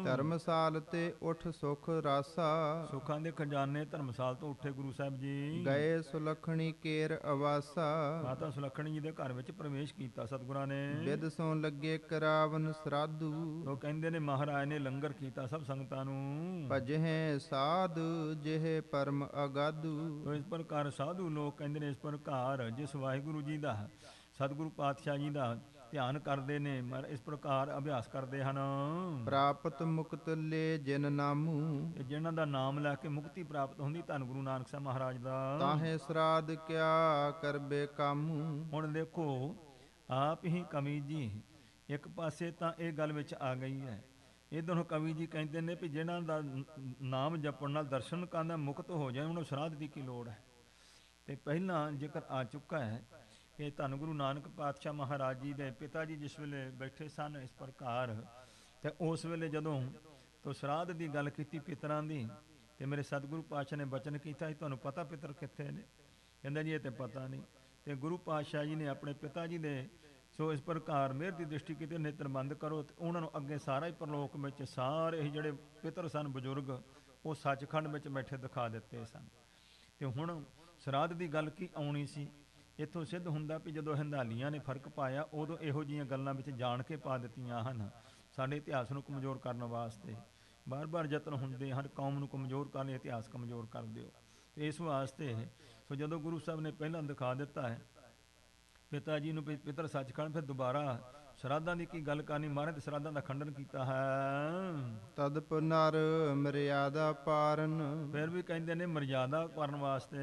ਧਰਮਸਾਲ ਤੇ ਉਠ ਸੁਖ ਰਾਸਾ, ਸੁੱਖਾਂ ਦੇ ਖਜ਼ਾਨੇ ਧਰਮਸਾਲ ਤੋਂ ਉੱਠੇ ਗੁਰੂ ਸਾਹਿਬ ਜੀ। ਗਏ ਸੁਲਖਣੀ ਕੇਰ ਅਵਾਸਾ, ਮਾਤਾ ਸੁਲੱਖਣੀ ਜੀ ਦੇ ਘਰ ਵਿੱਚ ਪ੍ਰਵੇਸ਼ ਕੀਤਾ ਸਤਿਗੁਰਾਂ ਨੇ। ਬਿਦ ਸੋਂ ਲੱਗੇ ਕਰਾਵਨ ਸਰਾਧੂ, ਉਹ ਕਹਿੰਦੇ ਨੇ ਮਹਾਰਾਜ ਨੇ ਲੰਗਰ ਕੀਤਾ ਸਭ ਸੰਗਤਾਂ ਨੂੰ। ਭਜਹਿ ਸਾਧ ਜਿਹ ਪਰਮ ਅਗਾਧੂ, ਤੋ ਇਸ ਪ੍ਰਕਾਰ ਸਾਧੂ ਲੋਕ ਕਹਿੰਦੇ ਨੇ ਇਸ ਪ੍ਰਕਾਰ ਜਿਸ ਵਾਹਿਗੁਰੂ ਜੀ ਦਾ ਸਤਿਗੁਰੂ ਪਾਤਸ਼ਾਹ ਜੀ ਦਾ ਧਿਆਨ ਕਰਦੇ ਨੇ, ਇਸ ਪ੍ਰਕਾਰ ਅਭਿਆਸ ਕਰਦੇ ਹਨ। ਪ੍ਰਾਪਤ ਮੁਕਤ ਲੈ ਜਿਨ ਨਾਮੂ, ਤੇ ਜਿਨ੍ਹਾਂ ਦਾ ਨਾਮ ਲੈ ਕੇ ਮੁਕਤੀ ਪ੍ਰਾਪਤ ਹੁੰਦੀ ਧੰਨ ਗੁਰੂ ਨਾਨਕ ਸਾਹਿਬ ਮਹਾਰਾਜ ਦਾ। ਤਾਹੇ ਸਰਾਧ ਕਿਆ ਕਰਬੇ ਕਾਮੂ, ਹੁਣ ਦੇਖੋ ਆਪ ਹੀ ਕਵੀ ਜੀ ਇੱਕ ਪਾਸੇ ਤਾਂ ਇਹ ਗੱਲ ਵਿੱਚ ਆ ਗਈ ਹੈ, ਇਧਰੋਂ ਕਵੀ ਜੀ ਕਹਿੰਦੇ ਨੇ ਵੀ ਜਿਨ੍ਹਾਂ ਦਾ ਨਾਮ ਜਪਣ ਨਾਲ ਦਰਸ਼ਨ ਕਰਨ ਦਾ ਮੁਕਤ ਹੋ ਜਾਏ ਉਹਨੂੰ ਸਰਾਧ ਦੀ ਕੀ ਲੋੜ ਹੈ। ਤੇ ਪਹਿਲਾਂ ਜ਼ਿਕਰ ਆ ਚੁੱਕਾ ਹੈ ਕਿ ਧੰਨ ਗੁਰੂ ਨਾਨਕ ਪਾਤਸ਼ਾਹ ਮਹਾਰਾਜ ਜੀ ਦੇ ਪਿਤਾ ਜੀ ਜਿਸ ਵੇਲੇ ਬੈਠੇ ਸਨ ਇਸ ਪ੍ਰਕਾਰ, ਤੇ ਉਸ ਵੇਲੇ ਜਦੋਂ ਤੋਂ ਸਰਾਧ ਦੀ ਗੱਲ ਕੀਤੀ ਪਿਤਰਾਂ ਦੀ, ਤੇ ਮੇਰੇ ਸਤਿਗੁਰੂ ਪਾਤਸ਼ਾਹ ਨੇ ਬਚਨ ਕੀਤਾ ਤੁਹਾਨੂੰ ਪਤਾ ਪਿਤਰ ਕਿੱਥੇ ਨੇ? ਕਹਿੰਦਾ ਜੀ ਇਹ ਤੇ ਪਤਾ ਨਹੀਂ। ਤੇ ਗੁਰੂ ਪਾਤਸ਼ਾਹ ਜੀ ਨੇ ਆਪਣੇ ਪਿਤਾ ਜੀ ਦੇ ਸੋ ਇਸ ਪ੍ਰਕਾਰ ਮਿਹਰ ਦੀ ਦ੍ਰਿਸ਼ਟੀ ਕੀਤੀ, ਨੇਤਰ ਬੰਦ ਕਰੋ, ਤੇ ਉਹਨਾਂ ਨੂੰ ਅੱਗੇ ਸਾਰਾ ਹੀ ਪਰਲੋਕ ਵਿੱਚ ਸਾਰੇ ਹੀ ਜਿਹੜੇ ਪਿਤਰ ਸਨ ਬਜ਼ੁਰਗ ਉਹ ਸੱਚਖੰਡ ਵਿੱਚ ਬੈਠੇ ਦਿਖਾ ਦਿੱਤੇ ਸਨ। ਤੇ ਹੁਣ ਸਰਾਧ ਦੀ ਗੱਲ ਕੀ ਆਉਣੀ ਸੀ? ਇੱਥੋਂ ਸਿੱਧ ਹੁੰਦਾ ਵੀ ਜਦੋਂ ਹੰਦਾਲੀਆਂ ਨੇ ਫਰਕ ਪਾਇਆ ਉਦੋਂ ਇਹੋ ਜਿਹੀਆਂ ਗੱਲਾਂ ਵਿੱਚ ਜਾਣ ਕੇ ਪਾ ਦਿੱਤੀਆਂ ਹਨ ਸਾਡੇ ਇਤਿਹਾਸ ਨੂੰ ਕਮਜ਼ੋਰ ਕਰਨ ਵਾਸਤੇ। ਬਾਰ-ਬਾਰ ਯਤਨ ਹੁੰਦੇ ਹਨ ਕੌਮ ਨੂੰ ਕਮਜ਼ੋਰ ਕਰਨ ਲਈ, ਇਤਿਹਾਸ ਕਮਜ਼ੋਰ ਕਰ ਦਿਓ। ਤੇ ਇਸ ਵਾਸਤੇ ਸੋ ਜਦੋਂ ਗੁਰੂ ਸਾਹਿਬ ਨੇ ਪਹਿਲਾਂ ਦਿਖਾ ਦਿੱਤਾ ਹੈ ਪਿਤਾ ਜੀ ਨੂੰ ਪਿਤਰ ਸੱਚਖੰਡ, ਫਿਰ ਦੁਬਾਰਾ ਸ਼ਰਾਧਾਂ ਦੀ ਕੀ ਗੱਲ ਕਰਨੀ? ਮਹਾਰਾਜ ਨੇ ਸ਼ਰਾਧਾਂ ਦਾ ਖੰਡਨ ਕੀਤਾ ਹੈ। ਤਦ ਪੁਨਰ ਮਰਿਆਦਾ ਪਾਰਨ, ਫਿਰ ਵੀ ਕਹਿੰਦੇ ਨੇ ਮਰਿਆਦਾ ਕਰਨ ਵਾਸਤੇ।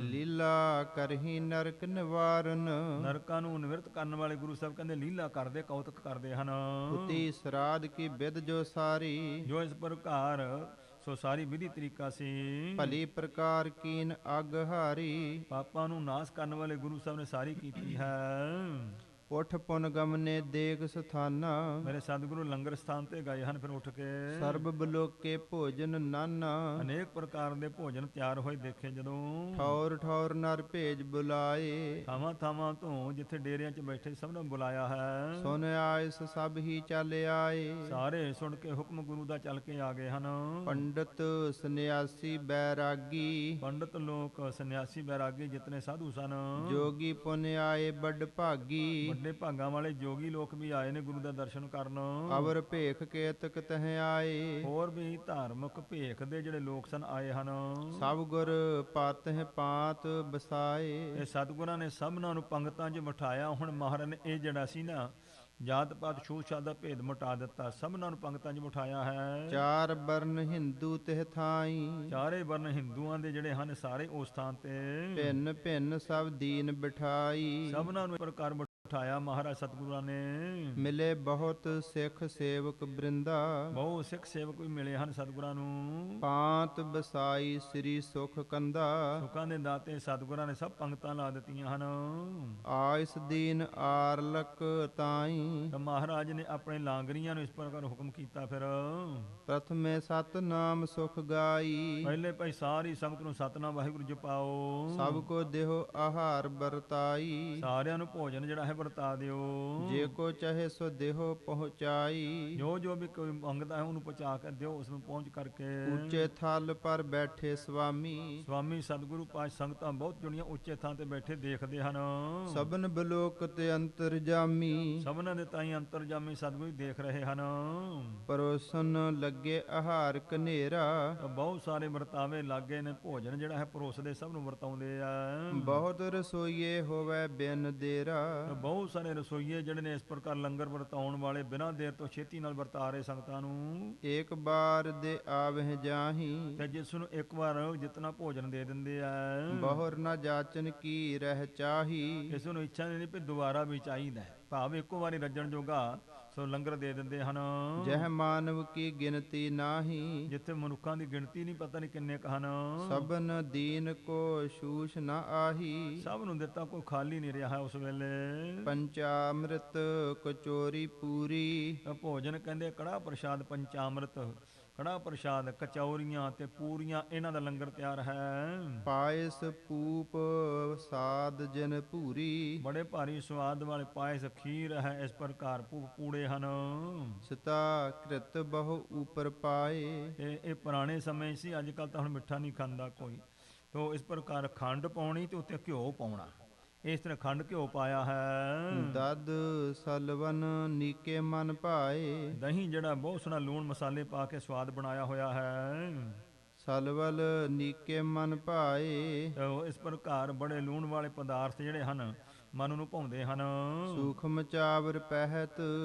ਲੀਲਾ ਕਰਹੀ ਨਰਕ ਨਿਵਾਰਨ, ਨਰਕਾਂ ਨੂੰ ਨਿਵਰਤ ਕਰਨ ਵਾਲੇ ਗੁਰੂ ਸਾਹਿਬ ਕਹਿੰਦੇ ਲੀਲਾ ਕਰਦੇ, ਕੌਤਕ ਕਰਦੇ ਹਨ। ਉਤੀ ਸਰਾਧ ਕੀ ਵਿਦ ਜੋ ਸਾਰੀ, ਜੋ ਇਸ ਪ੍ਰਕਾਰ ਸੋ ਸਾਰੀ ਵਿਧੀ ਤਰੀਕਾ ਸੀ। ਭਲੀ ਪ੍ਰਕਾਰ ਕੀਨ ਅਗ ਹਾਰੀ, ਪਾਪਾਂ ਨੂੰ ਨਾਸ਼ ਕਰਨ ਵਾਲੇ ਗੁਰੂ ਸਾਹਿਬ ਨੇ ਸਾਰੀ ਕੀਤੀ ਹੈ। ਉਠ ਪੁਨ ਗਮਨੇ ਦੇਗ ਸਥਾਨਾ, ਮੇਰੇ ਸਤਿਗੁਰੂ ਲੰਗਰ ਸਥਾਨ ਤੇ ਗਏ ਹਨ ਫਿਰ ਉੱਠ ਕੇ। ਸਰਬ ਬਲੋਕੇ ਭੋਜਨ ਨਾਨਾ, ਅਨੇਕ ਪ੍ਰਕਾਰ ਦੇ ਭੋਜਨ ਤਿਆਰ ਹੋਏ ਦੇਖੇ ਜਦੋਂ। ਠੌਰ ਠੌਰ ਨਰ ਭੇਜ ਬੁਲਾਏ, ਥਾਵਾਂ ਥਾਵਾਂ ਤੋਂ ਜਿੱਥੇ ਡੇਰਿਆਂ 'ਚ ਬੈਠੇ ਸਭ ਨੂੰ ਬੁਲਾਇਆ ਹੈ। ਸੁਨ ਆਇਸ ਸਭ ਹੀ ਚੱਲ ਆਏ, ਸਾਰੇ ਸੁਣ ਕੇ ਹੁਕਮ ਗੁਰੂ ਦਾ ਚੱਲ ਕੇ ਆ ਗਏ ਹਨ। ਪੰਡਤ ਸੰਨਿਆਸੀ ਬੈਰਾਗੀ, ਪੰਡਤ ਲੋਕ ਸੰਨਿਆਸੀ ਬੈਰਾਗੀ ਜਿਤਨੇ ਸਾਧੂ ਸਨ, ਜੋਗੀ ਪੁਨ ਆਏ ਵੱਡ ਭਾਗੀ, ਵੱਡੇ ਭਾਗਾਂ ਵਾਲੇ ਜੋਗੀ ਲੋਕ ਵੀ ਆਏ ਨੇ ਗੁਰੂ ਦਾ ਦਰਸ਼ਨ ਕਰਨ। ਅਵਰ ਭੇਖ ਕੇਤਕ ਤਹ ਆਏ, ਹੋਰ ਵੀ ਧਾਰਮਿਕ ਭੇਖ ਦੇ ਜਿਹੜੇ ਲੋਕ ਸਨ ਆਏ ਹਨ। ਸਭ ਗੁਰ ਪਾਤਹਿ ਪਾਤ ਬਸਾਏ, ਇਹ ਸਤਿਗੁਰਾਂ ਨੇ ਸਭਨਾਂ ਨੂੰ ਪੰਗਤਾਂ 'ਚ ਬਿਠਾਇਆ। ਹੁਣ ਮਹਾਰਾਜ ਨੇ ਇਹ ਜਿਹੜਾ ਸੀ ਨਾ ਜਾਤ ਪਾਤ ਛੂਤ ਛਾਤ ਦਾ ਭੇਦ ਮਿਟਾ ਦਿੱਤਾ, ਸਭਨਾਂ ਨੂੰ ਪੰਗਤਾਂ 'ਚ ਬਿਠਾਇਆ ਹੈ। ਚਾਰ ਬਰਨ ਹਿੰਦੂ ਤਿਹ ਥਾਈ, ਚਾਰੇ ਵਰਨ ਹਿੰਦੂਆਂ ਦੇ ਜਿਹੜੇ ਹਨ ਸਾਰੇ ਉਸ ਥਾਂ ਤੇ ਭਿੰਨ ਭਿੰਨ ਸਭ ਦੀਨ ਬਿਠਾਈ। ਸਭਨਾਂ ਨੂੰ ਇਸ ਪ੍ਰਕਾਰ ਬਿਠਾਇਆ ਮਹਾਰਾਜ ਸਤਿਗੁਰਾਂ ਨੇ। ਮਿਲੇ ਬਹੁਤ ਸਿੱਖ ਸੇਵਕ ਬ੍ਰਿੰਦਾ, ਬਹੁ ਸਿੱਖ ਸੇਵਕ ਵੀ ਮਿਲੇ ਹਨ ਸਤਿਗੁਰਾਂ ਨੂੰ। ਪਾਂਤ ਬਸਾਈ ਸ੍ਰੀ ਸੁਖ ਕੰਦਾ, ਸੁੱਖਾਂ ਦੇ ਦਾਤੇ ਸਤਿਗੁਰਾਂ ਨੇ ਸਭ ਪੰਗਤਾਂ ਲਾ ਦਿੱਤੀਆਂ ਹਨ। ਆਇਸ ਦੀਨ ਆਰਲਕ ਤਾਈ, ਤਾਂ ਮਹਾਰਾਜ ਨੇ ਆਪਣੇ ਲਾਂਗਰੀਆਂ ਨੂੰ ਇਸ ਪ੍ਰਕਾਰ ਹੁਕਮ ਕੀਤਾ। ਫਿਰ ਪ੍ਰਥਮੇ ਸਤ ਨਾਮ ਸੁਖ ਗਾਈ, ਪਹਿਲੇ ਭਾਈ ਸਾਰੀ ਸੰਗਤ ਨੂੰ ਸਤਨਾਮ ਵਾਹਿਗੁਰੂ ਜਪਾਓ। ਸਭ ਕੋ ਦੇਹੋ ਆਹਾਰ ਵਰਤਾਈ, ਸਾਰਿਆਂ ਨੂੰ ਭੋਜਨ ਜਿਹੜਾ ਹੈ ਵਰਤਾ ਦਿਓ। ਜੇ ਕੋ ਚਾਹੇ ਸੋ ਦੇਹੋ ਪਹੁੰਚਾਈ, ਜੋ ਜੋ ਵੀ ਕੋਈ ਮੰਗਦਾ ਹੈ ਉਹਨੂੰ ਪਹੁੰਚਾ ਕੇ ਦਿਓ, ਉਸ ਨੂੰ ਪਹੁੰਚ ਕਰਕੇ। ਉੱਚੇ ਥਲ ਪਰ ਬੈਠੇ ਸੁਆਮੀ, ਸਵਾਮੀ ਸਤਿਗੁਰੂ ਪਾਤਸ਼ਾਹ ਸੰਗਤਾਂ ਬਹੁਤ ਜੁੜੀਆਂ ਉੱਚੇ ਥਾਂ ਤੇ ਬੈਠੇ ਦੇਖਦੇ ਹਨ। ਸਭਨ ਬਲੋਕ ਤੇ ਅੰਤਰਜਾਮੀ, ਸਭਨਾਂ ਦੇ ਤਾਈ ਅੰਤਰਜਾਮੀ ਸਤਿਗੁਰੂ ਦੇਖ ਰਹੇ ਹਨ। ਪਰੋਸਨ ਲੱਗੇ ਆਹਾਰ ਕਨੇਰਾ, ਤਾਂ ਬਹੁਤ ਸਾਰੇ ਵਰਤਾਵੇ ਲਾਗੇ ਨੇ, ਭੋਜਨ ਜਿਹੜਾ ਹੈ ਪਰੋਸਦੇ ਸਭ ਨੂੰ ਵਰਤਾਉਂਦੇ ਆ। ਬਹੁਤ ਰਸੋਈਏ ਹੋਵੇ ਬਿਨ ਦੇਰਾ, ਤਾਂ ਬਹੁਤ ਸਾਰੇ ਰਸੋਈਏ ਜਿਹੜੇ ਨੇ ਇਸ ਪ੍ਰਕਾਰ ਲੰਗਰ ਵਰਤਾਉਣ ਵਾਲੇ ਬਿਨਾਂ ਦੇਰ ਤੋਂ ਛੇਤੀ ਨਾਲ ਵਰਤਾ ਰਹੇ ਸੰਗਤਾਂ ਨੂੰ। ਏਕ ਬਾਰ ਦੇ ਆਵਹਿ ਜਾਹੀ, ਤੇ ਜਿਸ ਨੂੰ ਇੱਕ ਵਾਰ ਜਿਤਨਾ ਭੋਜਨ ਦੇ ਦਿੰਦੇ ਆ, ਬਹੁਰ ਨ ਜਾਚਨ ਕੀ ਰਹਿ ਚਾਹੀ। ਇਸ ਨੂੰ ਇੱਛਾ ਨਹੀਂ ਵੀ ਦੁਬਾਰਾ ਵੀ ਚਾਹੀਦਾ ਹੈ, ਭਾਵ ਇੱਕੋ ਵਾਰੀ ਰੱਜਣ ਜੋਗਾ ਸੋ ਲੰਗਰ ਦੇ ਦਿੰਦੇ ਹਨ। ਜਹ ਮਾਨਵ ਕੀ ਗਿਣਤੀ ਨਾਹੀ, ਜਿੱਥੇ ਮਨੁੱਖਾਂ ਦੀ ਗਿਣਤੀ ਨਹੀਂ, ਪਤਾ ਨਹੀਂ ਕਿੰਨੇ ਕੁ ਹਨ। ਸਭਨ ਦੀਨ ਕੋ ਸ਼ੂਸ਼ ਨ ਆਹੀ, ਸਭ ਨੂੰ ਦਿੱਤਾ, ਕੋਈ ਖਾਲੀ ਨਹੀਂ ਰਿਹਾ ਉਸ ਵੇਲੇ। ਪੰਚਾਮ੍ਰਿਤ ਕਚੋਰੀ ਪੂਰੀ, ਭੋਜਨ ਕਹਿੰਦੇ ਕੜਾਹ ਪ੍ਰਸ਼ਾਦ, ਪੰਚਾਮ੍ਰਿਤ ਕੜਾਹ ਪ੍ਰਸ਼ਾਦ, ਕਚੌਰੀਆਂ ਤੇ ਪੂਰੀਆਂ, ਇਹਨਾਂ ਦਾ ਲੰਗਰ ਤਿਆਰ ਹੈ। ਪਾਇਸ ਪੂਪ ਸਾਦ ਜਨ ਭੂਰੀ, ਬੜੇ ਭਾਰੀ ਸਵਾਦ ਵਾਲੇ ਪਾਇਸ, ਖੀਰ ਹੈ, ਇਸ ਪ੍ਰਕਾਰ ਪੂੜੇ ਹਨ। ਸਤਾ ਕ੍ਰਿਤ ਬਹੁ ਉਪਰ ਪਾਏ, ਇਹ ਪੁਰਾਣੇ ਸਮੇਂ ਸੀ, ਅੱਜ ਕੱਲ ਤਾਂ ਹੁਣ ਮਿੱਠਾ ਨਹੀਂ ਖਾਂਦਾ ਕੋਈ। ਤੋ ਇਸ ਪ੍ਰਕਾਰ ਖੰਡ ਪਾਉਣੀ ਤੇ ਉੱਤੇ ਘਿਓ ਪਾਉਣਾ, ਇਸ ਤਰ੍ਹਾਂ ਖੰਡ ਘਿਓ ਪਾਇਆ ਹੈ। ਦਦ ਸਲਵਨ ਨੀਕੇ ਮਨ ਭਾਏ, ਦਹੀਂ ਜਿਹੜਾ ਬਹੁਤ ਸੋਹਣਾ ਲੂਣ ਮਸਾਲੇ ਪਾ ਕੇ ਸਵਾਦ ਬਣਾਇਆ ਹੋਇਆ ਹੈ। ਸਲਵਲ ਨੀਕੇ ਮਨ ਭਾਏ, ਤੋ ਇਸ ਪ੍ਰਕਾਰ ਬੜੇ ਲੂਣ ਵਾਲੇ ਪਦਾਰਥ ਜਿਹੜੇ ਹਨ ਮਨ ਨੂੰ ਭਾਉਂਦੇ ਹਨ। ਸੂਖਮ ਚਾਵਰ ਪਹਿਤ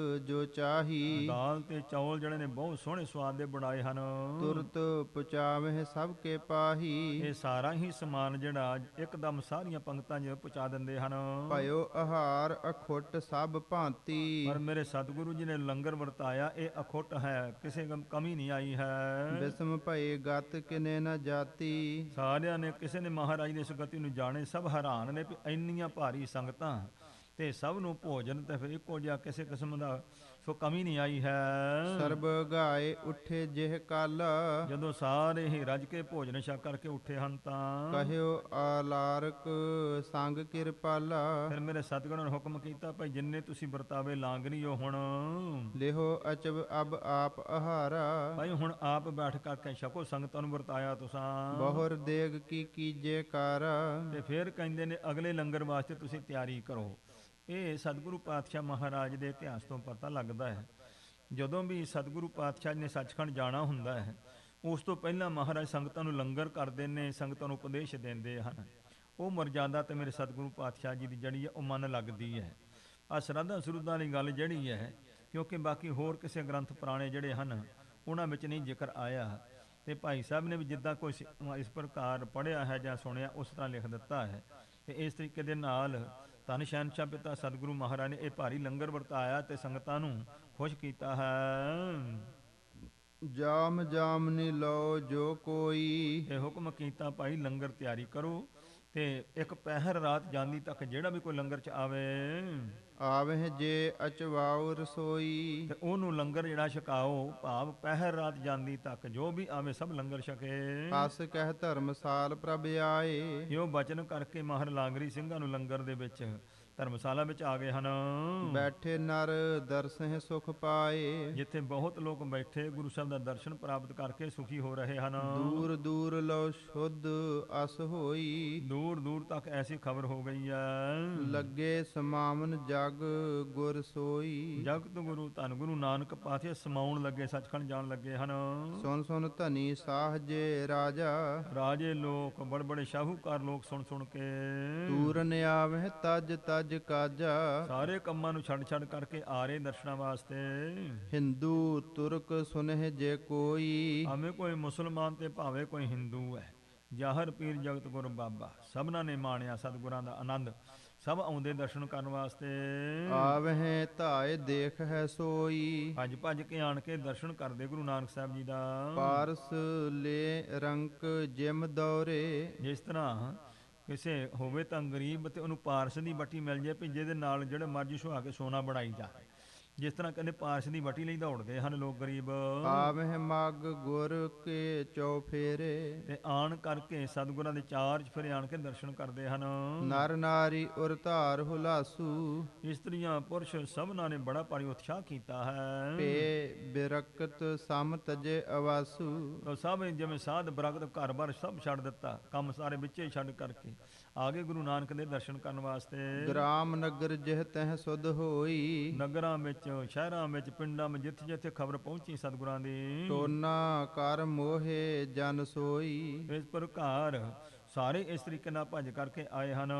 ਜੋ ਚਾਹੀ, ਦਾਲ ਤੇ ਚੌਲ ਜਿਹੜੇ ਨੇ ਬਹੁਤ ਸੋਹਣੇ ਸਵਾਦ ਦੇ ਬਣਾਏ ਹਨ। ਤੁਰਤ ਪਹੁੰਚਾਵਹਿ ਸਭ ਕੇ ਪਾਹੀ, ਇਹ ਸਾਰਾ ਹੀ ਸਮਾਨ ਜਿਹੜਾ ਇੱਕਦਮ ਸਾਰੀਆਂ ਪੰਗਤਾਂ 'ਚ ਪਹੁੰਚਾ ਦਿੰਦੇ ਹਨ। ਭਇਓ ਆਹਾਰ ਅਖੁੱਟ ਸਭ ਭਾਂਤੀ, ਪਰ ਮੇਰੇ ਸਤਿਗੁਰੂ ਜੀ ਨੇ ਲੰਗਰ ਵਰਤਾਇਆ, ਇਹ ਅਖੁੱਟ ਹੈ, ਕਿਸੇ ਕਮੀ ਨਹੀਂ ਆਈ ਹੈ। ਬਿਸਮ ਭਏ ਗਤ ਕਿਨੇ ਨ ਜਾਤੀ, ਸਾਰਿਆਂ ਨੇ, ਕਿਸੇ ਨੇ ਮਹਾਰਾਜ ਦੀ ਇਸ ਗਤੀ ਨੂੰ ਜਾਣੇ, ਸਭ ਹੈਰਾਨ ਨੇ ਵੀ ਇੰਨੀਆਂ ਭਾਰੀ ਸੰਗਤਾਂ ਤੇ ਸਭ ਨੂੰ ਭੋਜਨ ਤੇ ਫਿਰ ਇੱਕੋ ਜਿਹਾ, ਕਿਸੇ ਕਿਸਮ ਦਾ ਸੋ ਕਮੀ ਨਹੀਂ ਆਈ ਹੈ। ਸਰਬ ਗਾਏ ਉੱਠੇ ਜਿਹ ਕਲ, ਜਦੋਂ ਸਾਰੇ ਹੀ ਰੱਜ ਕੇ ਭੋਜਨ ਛਕ ਕਰਕੇ ਉੱਠੇ ਹਨ ਤਾਂ ਕਹਿਓ ਆਲਾਰਕ ਸੰਗ ਕਿਰਪਾਲਾ, ਫਿਰ ਮੇਰੇ ਸਤਿਗੁਰਾਂ ਨੇ ਹੁਕਮ ਕੀਤਾ, ਭਾਈ ਜਿੰਨੇ ਤੁਸੀਂ ਵਰਤਾਵੇ ਲਾਂਗਰੀਓ ਹੁਣ ਲਿਹੋ ਅਚਬ ਅਬ ਆਪ ਆਹਾਰਾ, ਭਾਈ ਹੁਣ ਆਪ ਬੈਠ ਕਰਕੇ ਛਕੋ, ਸੰਗਤਾਂ ਨੂੰ ਵਰਤਾਇਆ ਤੁਸਾਂ। ਬਹੁਰ ਦੇਗ ਕੀ ਕੀਜੇ ਕਰ, ਤੇ ਫਿਰ ਕਹਿੰਦੇ ਨੇ ਅਗਲੇ ਲੰਗਰ ਵਾਸਤੇ ਤੁਸੀਂ ਤਿਆਰੀ ਕਰੋ। ਇਹ ਸਤਿਗੁਰੂ ਪਾਤਸ਼ਾਹ ਮਹਾਰਾਜ ਦੇ ਇਤਿਹਾਸ ਤੋਂ ਪਤਾ ਲੱਗਦਾ ਹੈ। ਜਦੋਂ ਵੀ ਸਤਿਗੁਰੂ ਪਾਤਸ਼ਾਹ ਨੇ ਸੱਚਖੰਡ ਜਾਣਾ ਹੁੰਦਾ ਹੈ, ਉਸ ਤੋਂ ਪਹਿਲਾਂ ਮਹਾਰਾਜ ਸੰਗਤਾਂ ਨੂੰ ਲੰਗਰ ਕਰਦੇ ਨੇ, ਸੰਗਤਾਂ ਨੂੰ ਉਪਦੇਸ਼ ਦਿੰਦੇ ਹਨ। ਉਹ ਮਰਜ਼ਾਦਾ ਤੇ ਮੇਰੇ ਸਤਿਗੁਰੂ ਪਾਤਸ਼ਾਹ ਜੀ ਦੀ ਜਿਹੜੀ ਹੈ ਉਹ ਮਨ ਲੱਗਦੀ ਹੈ। ਆ ਸ਼ਰਧਾ ਸਰੂਧਾ ਵਾਲੀ ਗੱਲ ਜਿਹੜੀ ਹੈ, ਕਿਉਂਕਿ ਬਾਕੀ ਹੋਰ ਕਿਸੇ ਗ੍ਰੰਥ ਪੁਰਾਣੇ ਜਿਹੜੇ ਹਨ ਉਹਨਾਂ ਵਿੱਚ ਨਹੀਂ ਜ਼ਿਕਰ ਆਇਆ। ਤੇ ਭਾਈ ਸਾਹਿਬ ਨੇ ਵੀ ਜਿੱਦਾਂ ਕੋਈ ਇਸ ਪ੍ਰਕਾਰ ਪੜ੍ਹਿਆ ਹੈ ਜਾਂ ਸੁਣਿਆ ਉਸ ਤਰ੍ਹਾਂ ਲਿਖ ਦਿੱਤਾ ਹੈ। ਤੇ ਇਸ ਤਰੀਕੇ ਦੇ ਨਾਲ ਧੰਨ ਸ਼ਹਿਨਸ਼ਾਹ ਪਿਤਾ ਸਤਿਗੁਰੂ ਮਹਾਰਾਜ ਨੇ ਇਹ ਭਾਰੀ ਲੰਗਰ ਵਰਤਾਇਆ ਤੇ ਸੰਗਤਾਂ ਨੂੰ ਖੁਸ਼ ਕੀਤਾ ਹੈ। ਜਾਮ ਜਾਮਨੀ ਲਓ ਜੋ ਕੋਈ, ਇਹ ਹੁਕਮ ਕੀਤਾ ਭਾਈ ਲੰਗਰ ਤਿਆਰੀ ਕਰੋ ਤੇ ਇੱਕ ਪਹਿਰ ਰਾਤ ਜਾਂਦੀ ਤੱਕ ਜਿਹੜਾ ਵੀ ਕੋਈ ਲੰਗਰ 'ਚ ਆਵੇ, ਆਵਹਿ ਜੇ ਅਚਵਾਉ ਰਸੋਈ, ਤੇ ਉਹਨੂੰ ਲੰਗਰ ਜਿਹੜਾ ਛਕਾਓ, ਭਾਵ ਪਹਿਰ ਰਾਤ ਜਾਂਦੀ ਤੱਕ ਜੋ ਵੀ ਆਵੇ ਸਭ ਲੰਗਰ ਛਕੇ। ਹਸ ਕਹਿ ਧਰਮਸਾਲ ਪ੍ਰਭ ਆਏ, ਇਹੋ ਬਚਨ ਕਰਕੇ ਮਾਹਰ ਲਾਂਗਰੀ ਸਿੰਘਾਂ ਨੂੰ ਲੰਗਰ ਦੇ ਵਿੱਚ ਧਰਮਸ਼ਾਲਾ ਵਿੱਚ ਆ ਗਏ ਹਨ। ਬੈਠੇ ਨਰ ਦਰਸਹਿ ਸੁਖ ਪਾਏ, ਜਿੱਥੇ ਬਹੁਤ ਲੋਕ ਬੈਠੇ ਗੁਰੂ ਸਾਹਿਬ ਦਾ ਦਰਸ਼ਨ ਪ੍ਰਾਪਤ ਕਰਕੇ ਸੁਖੀ ਹੋ ਰਹੇ ਹਨ। ਦੂਰ ਦੂਰ ਲੋ ਸ਼ੁੱਧ ਅਸ ਹੋਈ, ਦੂਰ ਦੂਰ ਤੱਕ ਐਸੀ ਖਬਰ ਹੋ ਗਈ ਹੈ। ਲੱਗੇ ਸਮਾਵਨ ਜਗ ਗੁਰ ਸੋਈ, ਜਗਤ ਗੁਰੂ ਧੰਨ ਗੁਰੂ ਨਾਨਕ ਪਾਤਸ਼ਾਹ ਸਮਾਉਣ ਲੱਗੇ, ਸੱਚਖੰਡ ਜਾਣ ਲੱਗੇ ਹਨ। ਸੁਨ ਸੁਨ ਧਨੀ ਸਾਹਜੇ ਰਾਜਾ, ਰਾਜੇ ਲੋਕ ਬੜੇ ਬੜੇ ਸ਼ਾਹੂਕਾਰ ਲੋਕ ਸੁਣ ਸੁਣ ਕੇ ਤੂਰਨ ਆਵਹਿ ਤਜ ਤਜ ਭਜ ਕਾਜਾ। ਸਾਰੇ ਕੰਮਾਂ ਨੂੰ ਛੱਡ ਛੱਡ ਕਰਕੇ ਆ ਰਹੇ ਦਰਸ਼ਨਾਂ ਵਾਸਤੇ। ਹਿੰਦੂ ਤੁਰਕ ਸੁਨਹਿ ਜੇ ਕੋਈ। ਭਾਵੇਂ ਕੋਈ ਮੁਸਲਮਾਨ ਤੇ ਭਾਵੇਂ ਕੋਈ ਹਿੰਦੂ ਹੈ, ਜਾਹਰ ਪੀਰ ਜਗਤ ਗੁਰ ਬਾਬਾ, ਸਭਨਾਂ ਨੇ ਮਾਣਿਆ ਸਤਿਗੁਰਾਂ ਦਾ ਆਨੰਦ, ਸਭ ਆਉਂਦੇ ਦਰਸ਼ਨ ਕਰਨ ਵਾਸਤੇ। ਆਵਹਿ ਧਾਇ ਦੇਖ ਹੈ ਸੋਈ। ਭੱਜ ਭੱਜ ਕੇ ਆਣ ਕੇ ਦਰਸ਼ਨ ਕਰਦੇ ਗੁਰੂ ਨਾਨਕ ਸਾਹਿਬ ਜੀ ਦਾ। ਪਾਰਸ ਲੈ ਰੰਕ ਜਿਮ ਦੌਰੇ। ਜਿਸ ਤਰ੍ਹਾਂ ਕਿਸੇ ਹੋਵੇ ਤਾਂ ਗਰੀਬ ਤੇ ਉਹਨੂੰ ਪਾਰਸ ਦੀ ਵੱਟੀ ਮਿਲ ਜਾਏ ਵੀ ਜਿਹਦੇ ਨਾਲ ਜਿਹੜੇ ਮਰਜ਼ੀ ਸੁਹਾ ਕੇ ਸੋਨਾ ਬਣਾਈ ਜਾਏ, ਜਿਸ ਤਰ੍ਹਾਂ ਕਹਿੰਦੇ ਪਾਰਸ ਦੀ ਵੱਟੀ ਲਈ ਦੌੜਦੇ ਹਨ ਲੋਕ ਗਰੀਬ। ਆਵਹਿ ਮਗ ਗੁਰ ਕੇ ਚੌਫੇਰੇ। ਤੇ ਆਣ ਕਰਕੇ ਸਤਿਗੁਰਾਂ ਦੇ ਚਾਰ ਚੁਫੇਰੇ ਆਣ ਕੇ ਦਰਸ਼ਨ ਕਰਦੇ ਹਨ। ਨਰ ਨਾਰੀ ਉਰ ਧਾਰ ਹੁਲਾਸੂ। ਇਸਤਰੀਆਂ ਪੁਰਸ਼ ਸਭਨਾਂ ਨੇ ਬੜਾ ਭਾਰੀ ਉਤਸ਼ਾਹ ਕੀਤਾ ਹੈ। ਪੇ ਬਿਰਕਤ ਸਮ ਤਜੇ ਅਵਾਸੂ। ਤਾਂ ਸਭ ਜਿਵੇਂ ਸਾਧ ਬਰਕਤ ਘਰ-ਬਾਰ ਸਭ ਛੱਡ ਦਿੱਤਾ, ਕੰਮ ਸਾਰੇ ਵਿੱਚੇ ਛੱਡ ਕਰਕੇ ਆ ਗਏ ਗੁਰੂ ਨਾਨਕ ਦੇ ਦਰਸ਼ਨ ਕਰਨ ਵਾਸਤੇ। ਗ੍ਰਾਮ ਨਗਰ ਜਿਹ ਤਹਿ ਸੁਧ ਹੋਈ। ਨਗਰਾਂ ਵਿੱਚ, ਸ਼ਹਿਰਾਂ ਵਿੱਚ, ਪਿੰਡਾਂ ਵਿੱਚ, ਜਿੱਥੇ ਜਿੱਥੇ ਖਬਰ ਪਹੁੰਚੀ ਸਤਿਗੁਰਾਂ ਦੀ। ਟੋਨਾ ਕਰ ਮੋਹੇ ਜਨ ਸੋਈ। ਇਸ ਪ੍ਰਕਾਰ ਸਾਰੇ ਇਸ ਤਰੀਕੇ ਨਾਲ ਭੱਜ ਕਰਕੇ ਆਏ ਹਨ।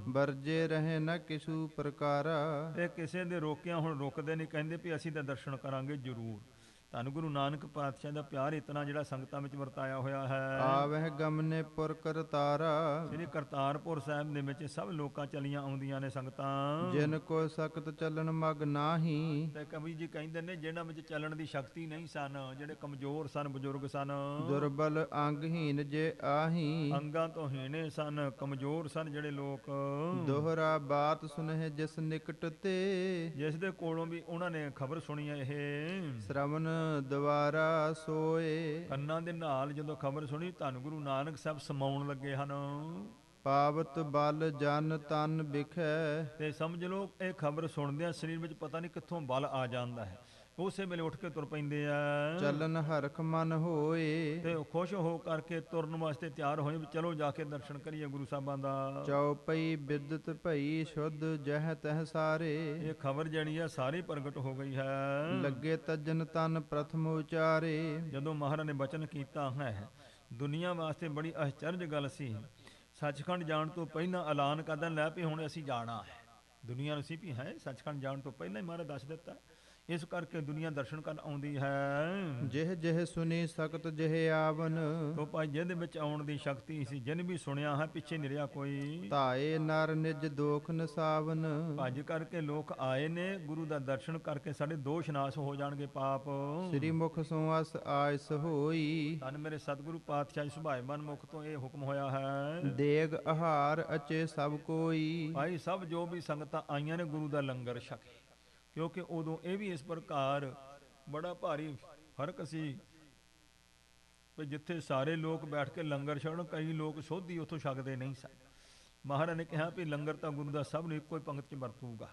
ਵਰਜੇ ਰਹੇ ਨ ਕਿਸੂ ਪ੍ਰਕਾਰਾ। ਤੇ ਕਿਸੇ ਦੇ ਰੋਕਿਆ ਹੁਣ ਰੁਕਦੇ ਨਹੀਂ, ਕਹਿੰਦੇ ਵੀ ਅਸੀਂ ਤਾਂ ਦਰਸ਼ਨ ਕਰਾਂਗੇ ਜ਼ਰੂਰ। ਧੰਨ ਗੁਰੂ ਨਾਨਕ ਪਾਤਸ਼ਾਹ ਦਾ ਪਿਆਰ ਇਤਨਾ ਜਿਹੜਾ ਸੰਗਤਾਂ ਵਿੱਚ ਵਰਤਾਇਆ ਹੋਇਆ ਹੈ। ਆਵਹਿ ਗਮਨੇ ਪੁਰ ਕਰਤਾਰਾ। ਸ੍ਰੀ ਕਰਤਾਰਪੁਰ ਸਾਹਿਬ ਦੇ ਵਿੱਚ ਸਭ ਲੋਕਾਂ ਚਲੀਆਂ ਆਉਂਦੀਆਂ ਨੇ ਸੰਗਤਾਂ। ਜਿਨ ਕੋ ਸਖਤ ਚੱਲਣ ਮਗ ਨਾਹੀ। ਤੇ ਕਵੀ ਜੀ ਕਹਿੰਦੇ ਨੇ ਜਿਹਨਾਂ ਵਿੱਚ ਚੱਲਣ ਦੀ ਸ਼ਕਤੀ ਨਹੀਂ ਸਨ, ਜਿਹੜੇ ਕਮਜ਼ੋਰ ਸਨ, ਬਜ਼ੁਰਗ ਸਨ, ਦੁਰਬਲ ਅੰਗਹੀਨ ਜੇ ਆਹੀ। ਅੰਗਾਂ ਤੋਂ ਹੀਣੇ ਸਨ, ਕਮਜ਼ੋਰ ਸਨ ਜਿਹੜੇ ਲੋਕ। ਦੋਹਰਾ ਬਾਤ ਸੁਨਹਿ ਜਿਸ ਨਿਕਟ ਤੇ। ਜਿਸ ਦੇ ਕੋਲੋਂ ਵੀ ਉਹਨਾਂ ਨੇ ਖਬਰ ਸੁਣੀ ਹੈ ਇਹ। ਸ਼ਰਵਨ ਦੁਆਰਾ ਸੋਏ। ਕੰਨਾਂ ਦੇ ਨਾਲ ਜਦੋਂ ਖਬਰ ਸੁਣੀ, ਧੰਨ ਗੁਰੂ ਨਾਨਕ ਸਾਹਿਬ ਸਮਾਉਣ ਲੱਗੇ ਹਨ। ਪਾਵਤ ਬਲ ਜਨ ਤਨ ਬਿਖੈ। ਤੇ ਸਮਝ ਲਓ ਇਹ ਖਬਰ ਸੁਣਦਿਆਂ ਸਰੀਰ ਵਿੱਚ ਪਤਾ ਨਹੀਂ ਕਿੱਥੋਂ ਬਲ ਆ ਜਾਂਦਾ ਹੈ, ਉਸੇ ਵੇਲੇ ਉੱਠ ਕੇ ਤੁਰ ਪੈਂਦੇ ਆ। ਚੱਲਨ ਹਰਖ ਮਨ ਹੋਏ। ਤੇ ਉਹ ਖੁਸ਼ ਹੋ ਕਰਕੇ ਤੁਰਨ ਵਾਸਤੇ ਤਿਆਰ ਹੋਏ ਵੀ ਚਲੋ ਜਾ ਕੇ ਦਰਸ਼ਨ ਕਰੀਏ ਗੁਰੂ ਸਾਹਿਬਾਂ ਦਾ। ਚਉਪਈ ਬਿਦਤ ਭਈ ਸ਼ੁੱਧ ਜਹ ਤਹ ਸਾਰੇ। ਇਹ ਖਬਰ ਜਿਹੜੀ ਆ ਸਾਰੀ ਪ੍ਰਗਟ ਹੋ ਗਈ ਹੈ। ਲੱਗੇ ਤਜਨ ਤਨ ਪ੍ਰਥਮ ਉਚਾਰੇ। ਜਦੋਂ ਮਹਾਰਾਜ ਨੇ ਬਚਨ ਕੀਤਾ ਹੈ, ਦੁਨੀਆ ਵਾਸਤੇ ਬੜੀ ਆਸ਼ਚਰਜ ਗੱਲ ਸੀ। ਸੱਚਖੰਡ ਜਾਣ ਤੋਂ ਪਹਿਲਾਂ ਐਲਾਨ ਕਰਦਾ ਲੈ ਵੀ ਹੁਣ ਅਸੀਂ ਜਾਣਾ ਹੈ। ਦੁਨੀਆ ਨੂੰ ਸੀ ਵੀ ਹੈ ਸੱਚਖੰਡ ਜਾਣ ਤੋਂ ਪਹਿਲਾਂ ਹੀ ਮਹਾਰਾਜ ਦੱਸ ਦਿੱਤਾ, ਇਸ ਕਰਕੇ ਦੁਨੀਆ ਦਰਸ਼ਨ ਕਰਨ ਆਉਂਦੀ ਹੈ। ਜਿਹ ਜਿਹ ਸੁਨੀ ਸਕਤ ਜਿਹ ਆਵਨ। ਤੋ ਭਾਈ ਜਿਹਦੇ ਵਿੱਚ ਆਉਣ ਦੀ ਸ਼ਕਤੀ ਸੀ, ਜਿਨ ਵੀ ਸੁਣਿਆ ਹੈ ਪਿੱਛੇ ਨਹੀਂ ਰਿਹਾ ਕੋਈ। ਧਾਏ ਨਰ ਨਿਜ ਦੋਖ ਨਸਾਵਨ। ਭੱਜ ਕਰਕੇ ਲੋਕ ਆਏ ਨੇ, ਗੁਰੂ ਦਾ ਦਰਸ਼ਨ ਕਰਕੇ ਸਾਡੇ ਦੋਸ਼ ਨਾਸ਼ ਹੋ ਜਾਣਗੇ, ਪਾਪ। ਸ੍ਰੀ ਮੁਖ ਸੋਅਸ ਆਇਸ ਹੋਈ। ਧੰਨ ਮੇਰੇ ਸਤਿਗੁਰੂ ਪਾਤਸ਼ਾਹ ਸੁਭਾਏਮਨ ਮੁਖ ਤੋਂ ਇਹ ਹੁਕਮ ਹੋਇਆ ਹੈ। ਦੇਗ ਆਹਾਰ ਅਚੇ ਸਭ ਕੋਈ। ਭਾਈ ਸਭ ਜੋ ਵੀ ਸੰਗਤਾਂ ਆਈਆਂ ਨੇ ਗੁਰੂ ਦਾ ਲੰਗਰ ਛਕੇ, ਕਿਉਂਕਿ ਉਦੋਂ ਇਹ ਵੀ ਇਸ ਪ੍ਰਕਾਰ ਬੜਾ ਭਾਰੀ ਫਰਕ ਸੀ ਵੀ ਜਿੱਥੇ ਸਾਰੇ ਲੋਕ ਬੈਠ ਕੇ ਲੰਗਰ ਛਕਣ, ਕਈ ਲੋਕ ਸੋਧੀ ਉੱਥੋਂ ਛਕਦੇ ਨਹੀਂ ਸਨ। ਮਹਾਰਾਜ ਨੇ ਕਿਹਾ ਵੀ ਲੰਗਰ ਤਾਂ ਗੁਰੂ ਦਾ ਸਭ ਨੂੰ ਇੱਕੋ ਹੀ ਪੰਗਤ 'ਚ ਵਰਤੂਗਾ।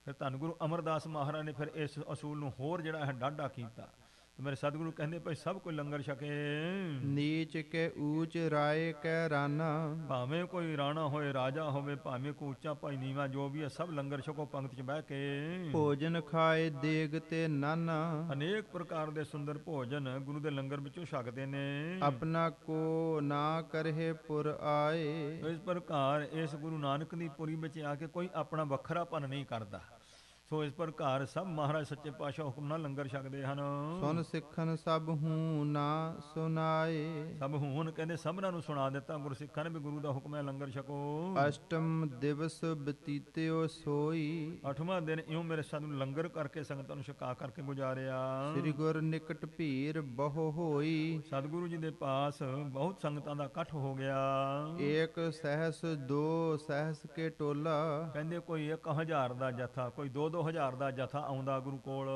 ਫਿਰ ਧੰਨ ਗੁਰੂ ਅਮਰਦਾਸ ਮਹਾਰਾਜ ਨੇ ਫਿਰ ਇਸ ਅਸੂਲ ਨੂੰ ਹੋਰ ਜਿਹੜਾ ਹੈ ਡਾਢਾ ਕੀਤਾ। ਤੇ ਮੇਰੇ ਸਤਿਗੁਰੂ ਕਹਿੰਦੇ ਭਾਈ ਸਭ ਕੋਈ ਲੰਗਰ ਛਕੇ। ਨੀਚ ਕੇ ਊਚ ਰਾਏ ਕੈ ਰਾਨਾ। ਭਾਵੇਂ ਕੋਈ ਰਾਣਾ ਹੋਏ, ਰਾਜਾ ਹੋਵੇ, ਭਾਵੇਂ ਕੋਈ ਉੱਚਾ ਭਾਈ ਨੀਵਾ, ਜੋ ਵੀ ਹੈ ਸਭ ਲੰਗਰ ਛਕੋ ਪੰਗਤ 'ਚ ਬਹਿ ਕੇ। ਭੋਜਨ ਖਾਏ ਦੇਗ ਤੇ ਨਾਨਾ। ਅਨੇਕ ਪ੍ਰਕਾਰ ਦੇ ਸੁੰਦਰ ਭੋਜਨ ਗੁਰੂ ਦੇ ਲੰਗਰ ਵਿੱਚੋਂ ਛਕਦੇ ਨੇ। ਆਪਣਾ ਕੋ ਨਾ ਕਰਹਿ ਪੁਰ ਆਏ। ਇਸ ਪ੍ਰਕਾਰ ਇਸ ਗੁਰੂ ਨਾਨਕ ਦੀ ਪੁਰੀ ਵਿੱਚ ਆ ਕੇ ਕੋਈ ਆਪਣਾ ਵੱਖਰਾਪਨ ਨਹੀਂ ਕਰਦਾ। ਸੋ ਇਸ ਪ੍ਰਕਾਰ ਸਭ ਮਹਾਰਾਜ ਸੱਚੇ ਪਾਤਸ਼ਾਹ ਹੁਕਮ ਨਾਲ ਲੰਗਰ ਛਕਦੇ ਹਨ। ਸੁਨ ਸਿੱਖਨ ਸਭ ਹੂੰ ਨਾ ਸੁਨਾਏ। ਸਭ ਹੂਨ ਕਹਿੰਦੇ ਸਭਨਾਂ ਨੂੰ ਸੁਣਾ ਦਿੱਤਾ ਗੁਰੂ ਸਿੱਖਾਂ ਨੇ ਵੀ ਗੁਰੂ ਦਾ ਹੁਕਮ ਹੈ ਲੰਗਰ ਛਕੋ। ਅਸ਼ਟਮ ਦਿਵਸ ਬਤੀਤਿਓ ਸੋਈ। 8ਵਾਂ ਦਿਨ ਇਉਂ ਮੇਰੇ ਸਤਿਗੁਰੂ ਨੂੰ ਲੰਗਰ ਕਰਕੇ ਸੰਗਤਾਂ ਨੂੰ ਛਕਾ ਕਰਕੇ ਗੁਜ਼ਾਰਿਆ। ਸ੍ਰੀ ਗੁਰ ਨਿਕਟ ਭੀਰ ਬਹੁ ਹੋਈ। ਸਤਿਗੁਰੂ ਜੀ ਦੇ ਪਾਸ ਬਹੁਤ ਸੰਗਤਾਂ ਦਾ ਇਕੱਠ ਹੋ ਗਿਆ। ਏਕ ਸਹਿਸ ਦੋ ਸਹਿਸ ਕੇ ਟੋਲਾ। ਕਹਿੰਦੇ ਕੋਈ 1000 ਦਾ ਜਥਾ, ਕੋਈ 2-2000 ਦਾ ਜਥਾ ਆਉਂਦਾ ਗੁਰੂ ਕੋਲ।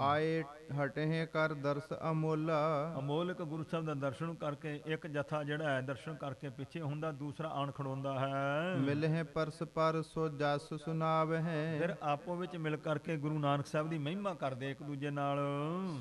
ਆਏ ਹਟੇ ਕਰ ਦਰਸ ਅਮੋਲਾ। ਅਮੋਲਕ ਗੁਰੂ ਸਾਹਿਬ ਦਾ ਦਰਸ਼ਨ ਕਰਕੇ ਇੱਕ ਜਥਾ ਜਿਹੜਾ ਹੈ ਦਰਸ਼ਨ ਕਰਕੇ ਪਿੱਛੇ ਹੁੰਦਾ, ਦੂਸਰਾ ਆਣ ਖੜੋਂਦਾ ਹੈ। ਮਿਲਹਿ ਪਰਸ ਪਰ ਸੋ ਜਸ ਸੁਨਾਵਹਿ। ਫਿਰ ਆਪੋ ਵਿੱਚ ਮਿਲ ਕਰਕੇ ਗੁਰੂ ਨਾਨਕ ਸਾਹਿਬ ਦੀ ਮਹਿਮਾ ਕਰਦੇ ਇੱਕ ਦੂਜੇ ਨਾਲ।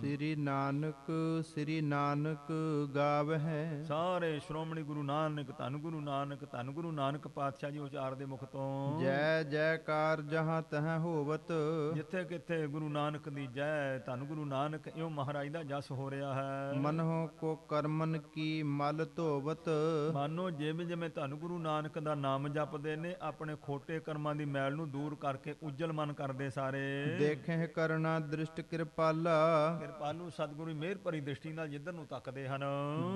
ਸ੍ਰੀ ਨਾਨਕ ਗਾਵਹਿ। ਸਾਰੇ ਸ਼੍ਰੋਮਣੀ ਗੁਰੂ ਨਾਨਕ, ਧੰਨ ਗੁਰੂ ਨਾਨਕ, ਧੰਨ ਗੁਰੂ ਨਾਨਕ ਪਾਤਸ਼ਾਹ ਜੀ ਉਚਾਰਦੇ ਮੁਖ ਤੋਂ। ਜੈ ਜੈਕਾਰ ਜਹਾਂ ਤਹ ਹੋਵਤ। ਜਿੱਥੇ ਕਿੱਥੇ ਗੁਰੂ ਨਾਨਕ ਦੀ ਜੈ, ਧੰਨ ਗੁਰੂ ਨਾਨਕ, ਇਉਂ ਮਹਾਰਾਜ ਦਾ ਜਸ ਹੋ ਰਿਹਾ ਹੈ। ਮਨਹੁ ਕੋ ਕਰਮਨ ਕੀ ਮਲ ਧੋਵਤ, ਮਾਨੋ ਜਿਵੇਂ ਜਿਵੇਂ ਧੰਨ ਗੁਰੂ ਨਾਨਕ ਦਾ ਨਾਮ ਜਪਦੇ ਨੇ, ਆਪਣੇ ਖੋਟੇ ਕਰਮਾਂ ਦੀ ਮੈਲ ਨੂੰ ਦੂਰ ਕਰਕੇ ਉਜਲ ਮਨ ਕਰਦੇ ਸਾਰੇ। ਦੇਖਹਿ ਕਰਣਾ ਦ੍ਰਿਸ਼ਟ ਕਿਰਪਾਲਾ, ਕਿਰਪਾਲੂ ਸਤਿਗੁਰੂ ਮਿਹਰ ਭਰੀ ਦ੍ਰਿਸ਼ਟੀ ਨਾਲ ਜਿੱਧਰ ਨੂੰ ਤੱਕਦੇ ਹਨ।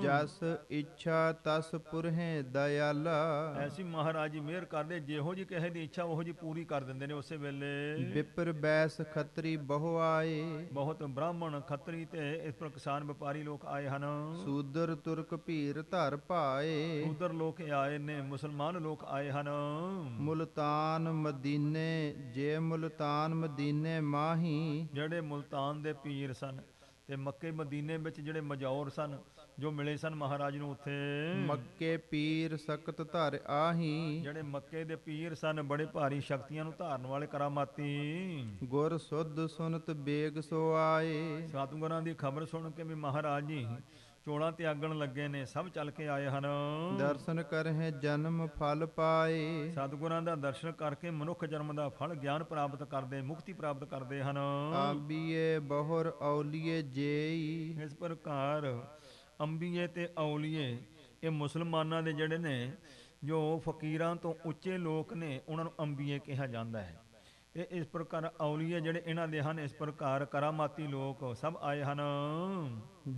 ਜਸ ਇੱਛਾ ਤਸ ਪੁਰਹਿ ਦਇਆਲਾ, ਐਸੀ ਮਹਾਰਾਜ ਜੀ ਮਿਹਰ ਕਰਦੇ, ਜਿਹੋ ਜੀ ਕਿਸੇ ਦੀ ਇੱਛਾ ਉਹੋ ਜੀ ਪੂਰੀ ਕਰ ਦਿੰਦੇ ਨੇ ਉਸੇ ਵੇਲੇ। ਵਿਪਰ ਬੈਸ ਖੱਤਰੀ ਬਹੁ ਆਏ, ਬਹੁਤ ਬ੍ਰਾਹਮਣ ਖੱਤਰੀ ਤੇ ਇਸ ਪਰ ਕਿਸਾਨ ਵਪਾਰੀ ਲੋਕ ਆਏ ਹਨ। ਸੂਦਰ ਤੁਰਕ ਭੀਰ ਧਰ ਭਾਏ, ਉਧਰ ਲੋਕ ਆਏ ਨੇ, ਮੁਸਲਮਾਨ ਲੋਕ ਆਏ ਹਨ। ਮੁਲਤਾਨ ਮਦੀਨੇ ਜੇ ਮੁਲਤਾਨ ਮਦੀਨੇ ਮਾਹੀ, ਜਿਹੜੇ ਮੁਲਤਾਨ ਦੇ ਪੀਰ ਸਨ ਤੇ ਮੱਕੇ ਮਦੀਨੇ ਵਿੱਚ ਜਿਹੜੇ ਮਜੌਰ ਸਨ, ਜੋ ਮਿਲੇ ਸਨ ਮਹਾਰਾਜ ਨੂੰ ਉੱਥੇ। ਮੱਕੇ ਪੀਰ ਸਕਤ ਧਰ ਆਹੀ, ਜਿਹੜੇ ਮੱਕੇ ਦੇ ਪੀਰ ਸਨ, ਬੜੇ ਭਾਰੀ ਸ਼ਕਤੀਆਂ ਨੂੰ ਧਾਰਨ ਵਾਲੇ ਕਰਾਮਾਤੀ। ਗੁਰ ਸੁਧ ਸੁਨਤ ਬੇਗ ਸੋ ਆਏ, ਸਤਿਗੁਰਾਂ ਦੀ ਖਬਰ ਸੁਣ ਕੇ ਵੀ ਮਹਾਰਾਜ ਜੀ ਚੋਲਾਂ ਤਿਆਗਣ ਲੱਗੇ ਨੇ, ਸਭ ਚੱਲ ਕੇ ਆਏ ਹਨ। ਦਰਸ਼ਨ ਕਰਹਿ ਜਨਮ ਫਲ ਪਾਏ, ਸਤਿਗੁਰਾਂ ਦਾ ਦਰਸ਼ਨ ਕਰਕੇ ਮਨੁੱਖ ਜਨਮ ਦਾ ਫਲ ਗਿਆਨ ਪ੍ਰਾਪਤ ਕਰਦੇ, ਮੁਕਤੀ ਪ੍ਰਾਪਤ ਕਰਦੇ ਹਨ। ਆਬੀਏ ਬਹੁਰ ਔਲੀਏ ਜੇਈ, ਇਸ ਪ੍ਰਕਾਰ ਅੰਬੀਏ ਤੇ ਔਲੀਏ ਇਹ ਮੁਸਲਮਾਨਾਂ ਦੇ ਜਿਹੜੇ ਨੇ, ਜੋ ਫਕੀਰਾਂ ਤੋਂ ਉੱਚੇ ਲੋਕ ਨੇ, ਉਹਨਾਂ ਨੂੰ ਅੰਬੀਏ ਕਿਹਾ ਜਾਂਦਾ ਹੈ। ਤੇ ਇਸ ਪ੍ਰਕਾਰ ਔਲੀਏ ਜਿਹੜੇ ਇਹਨਾਂ ਦੇ ਹਨ, ਇਸ ਪ੍ਰਕਾਰ ਕਰਾਮਾਤੀ ਲੋਕ ਸਭ ਆਏ ਹਨ।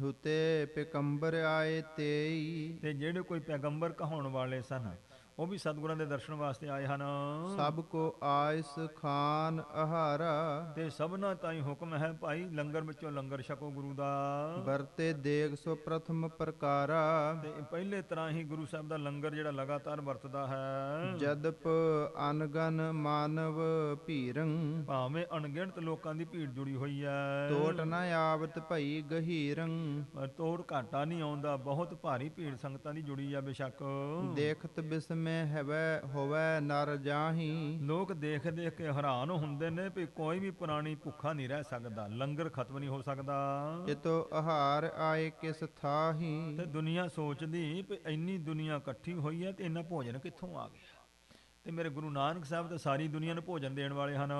ਹੁਤੇ ਪੈਗੰਬਰ ਆਏ ਤੇਈ, ਤੇ ਜਿਹੜੇ ਕੋਈ ਪੈਗੰਬਰ ਕਹਾਉਣ ਵਾਲੇ ਸਨ, ਉਹ ਵੀ ਸਤਿਗੁਰਾਂ ਦੇ ਦਰਸ਼ਨ ਵਾਸਤੇ ਆਏ ਹਨ। ਸਭ ਕੋ ਆਇਸ ਖਾਨ ਆਹਾਰਾ, ਤੇ ਸਭਨਾ ਤਾਈ ਹੁਕਮ ਹੈ ਭਾਈ, ਲੰਗਰ ਵਿੱਚੋਂ ਲੰਗਰ ਛਕੋ ਗੁਰੂ ਦਾ। ਵਰਤੇ ਦੇਗ ਸੋ ਪ੍ਰਥਮ ਪ੍ਰਕਾਰਾ, ਤੇ ਪਹਿਲੇ ਤਰ੍ਹਾਂ ਹੀ ਗੁਰੂ ਸਾਹਿਬ ਦਾ ਲੰਗਰ ਜਿਹੜਾ ਲਗਾਤਾਰ ਵਰਤਦਾ ਹੈ। ਜਦਪ ਅਨਗਨ ਮਾਨਵ ਭੀਰੰ, ਭਾਵੇਂ ਅਣਗਿਣਤ ਲੋਕਾਂ ਦੀ ਭੀੜ ਜੁੜੀ ਹੋਈ ਹੈ, ਟੋਟ ਨ ਆਵਤ ਭਈ ਗਹੀਰੰ, ਪਰ ਤੋੜ ਘਾਟਾ ਨਹੀਂ ਆਉਂਦਾ, ਬਹੁਤ ਭਾਰੀ ਭੀੜ ਸੰਗਤਾਂ ਦੀ ਜੁੜੀ ਆ ਬੇਸ਼ੱਕ। ਦੇਖਤ ਬਿਸਮੈ ਹੈਵੈ ਹੋਵੈ ਨਰ ਜਾਹੀ, ਲੋਕ ਦੇਖ ਦੇਖ ਕੇ ਹੈਰਾਨ ਹੁੰਦੇ ਨੇ ਵੀ ਕੋਈ ਵੀ ਪ੍ਰਾਣੀ ਭੁੱਖਾ ਨਹੀਂ ਰਹਿ ਸਕਦਾ, ਲੰਗਰ ਖਤਮ ਨਹੀਂ ਹੋ ਸਕਦਾ। ਇਤੋ ਆਹਾਰ ਆਏ ਕਿਸ ਥਾਹੀ, ਤੇ ਦੁਨੀਆ ਸੋਚਦੀ ਵੀ ਇੰਨੀ ਦੁਨੀਆ ਇਕੱਠੀ ਹੋਈ ਹੈ ਤੇ ਇੰਨਾ ਭੋਜਨ ਕਿੱਥੋਂ ਆ ਗਿਆ। ਤੇ ਮੇਰੇ ਗੁਰੂ ਨਾਨਕ ਸਾਹਿਬ ਤਾਂ ਸਾਰੀ ਦੁਨੀਆ ਨੂੰ ਭੋਜਨ ਦੇਣ ਵਾਲੇ ਹਨ।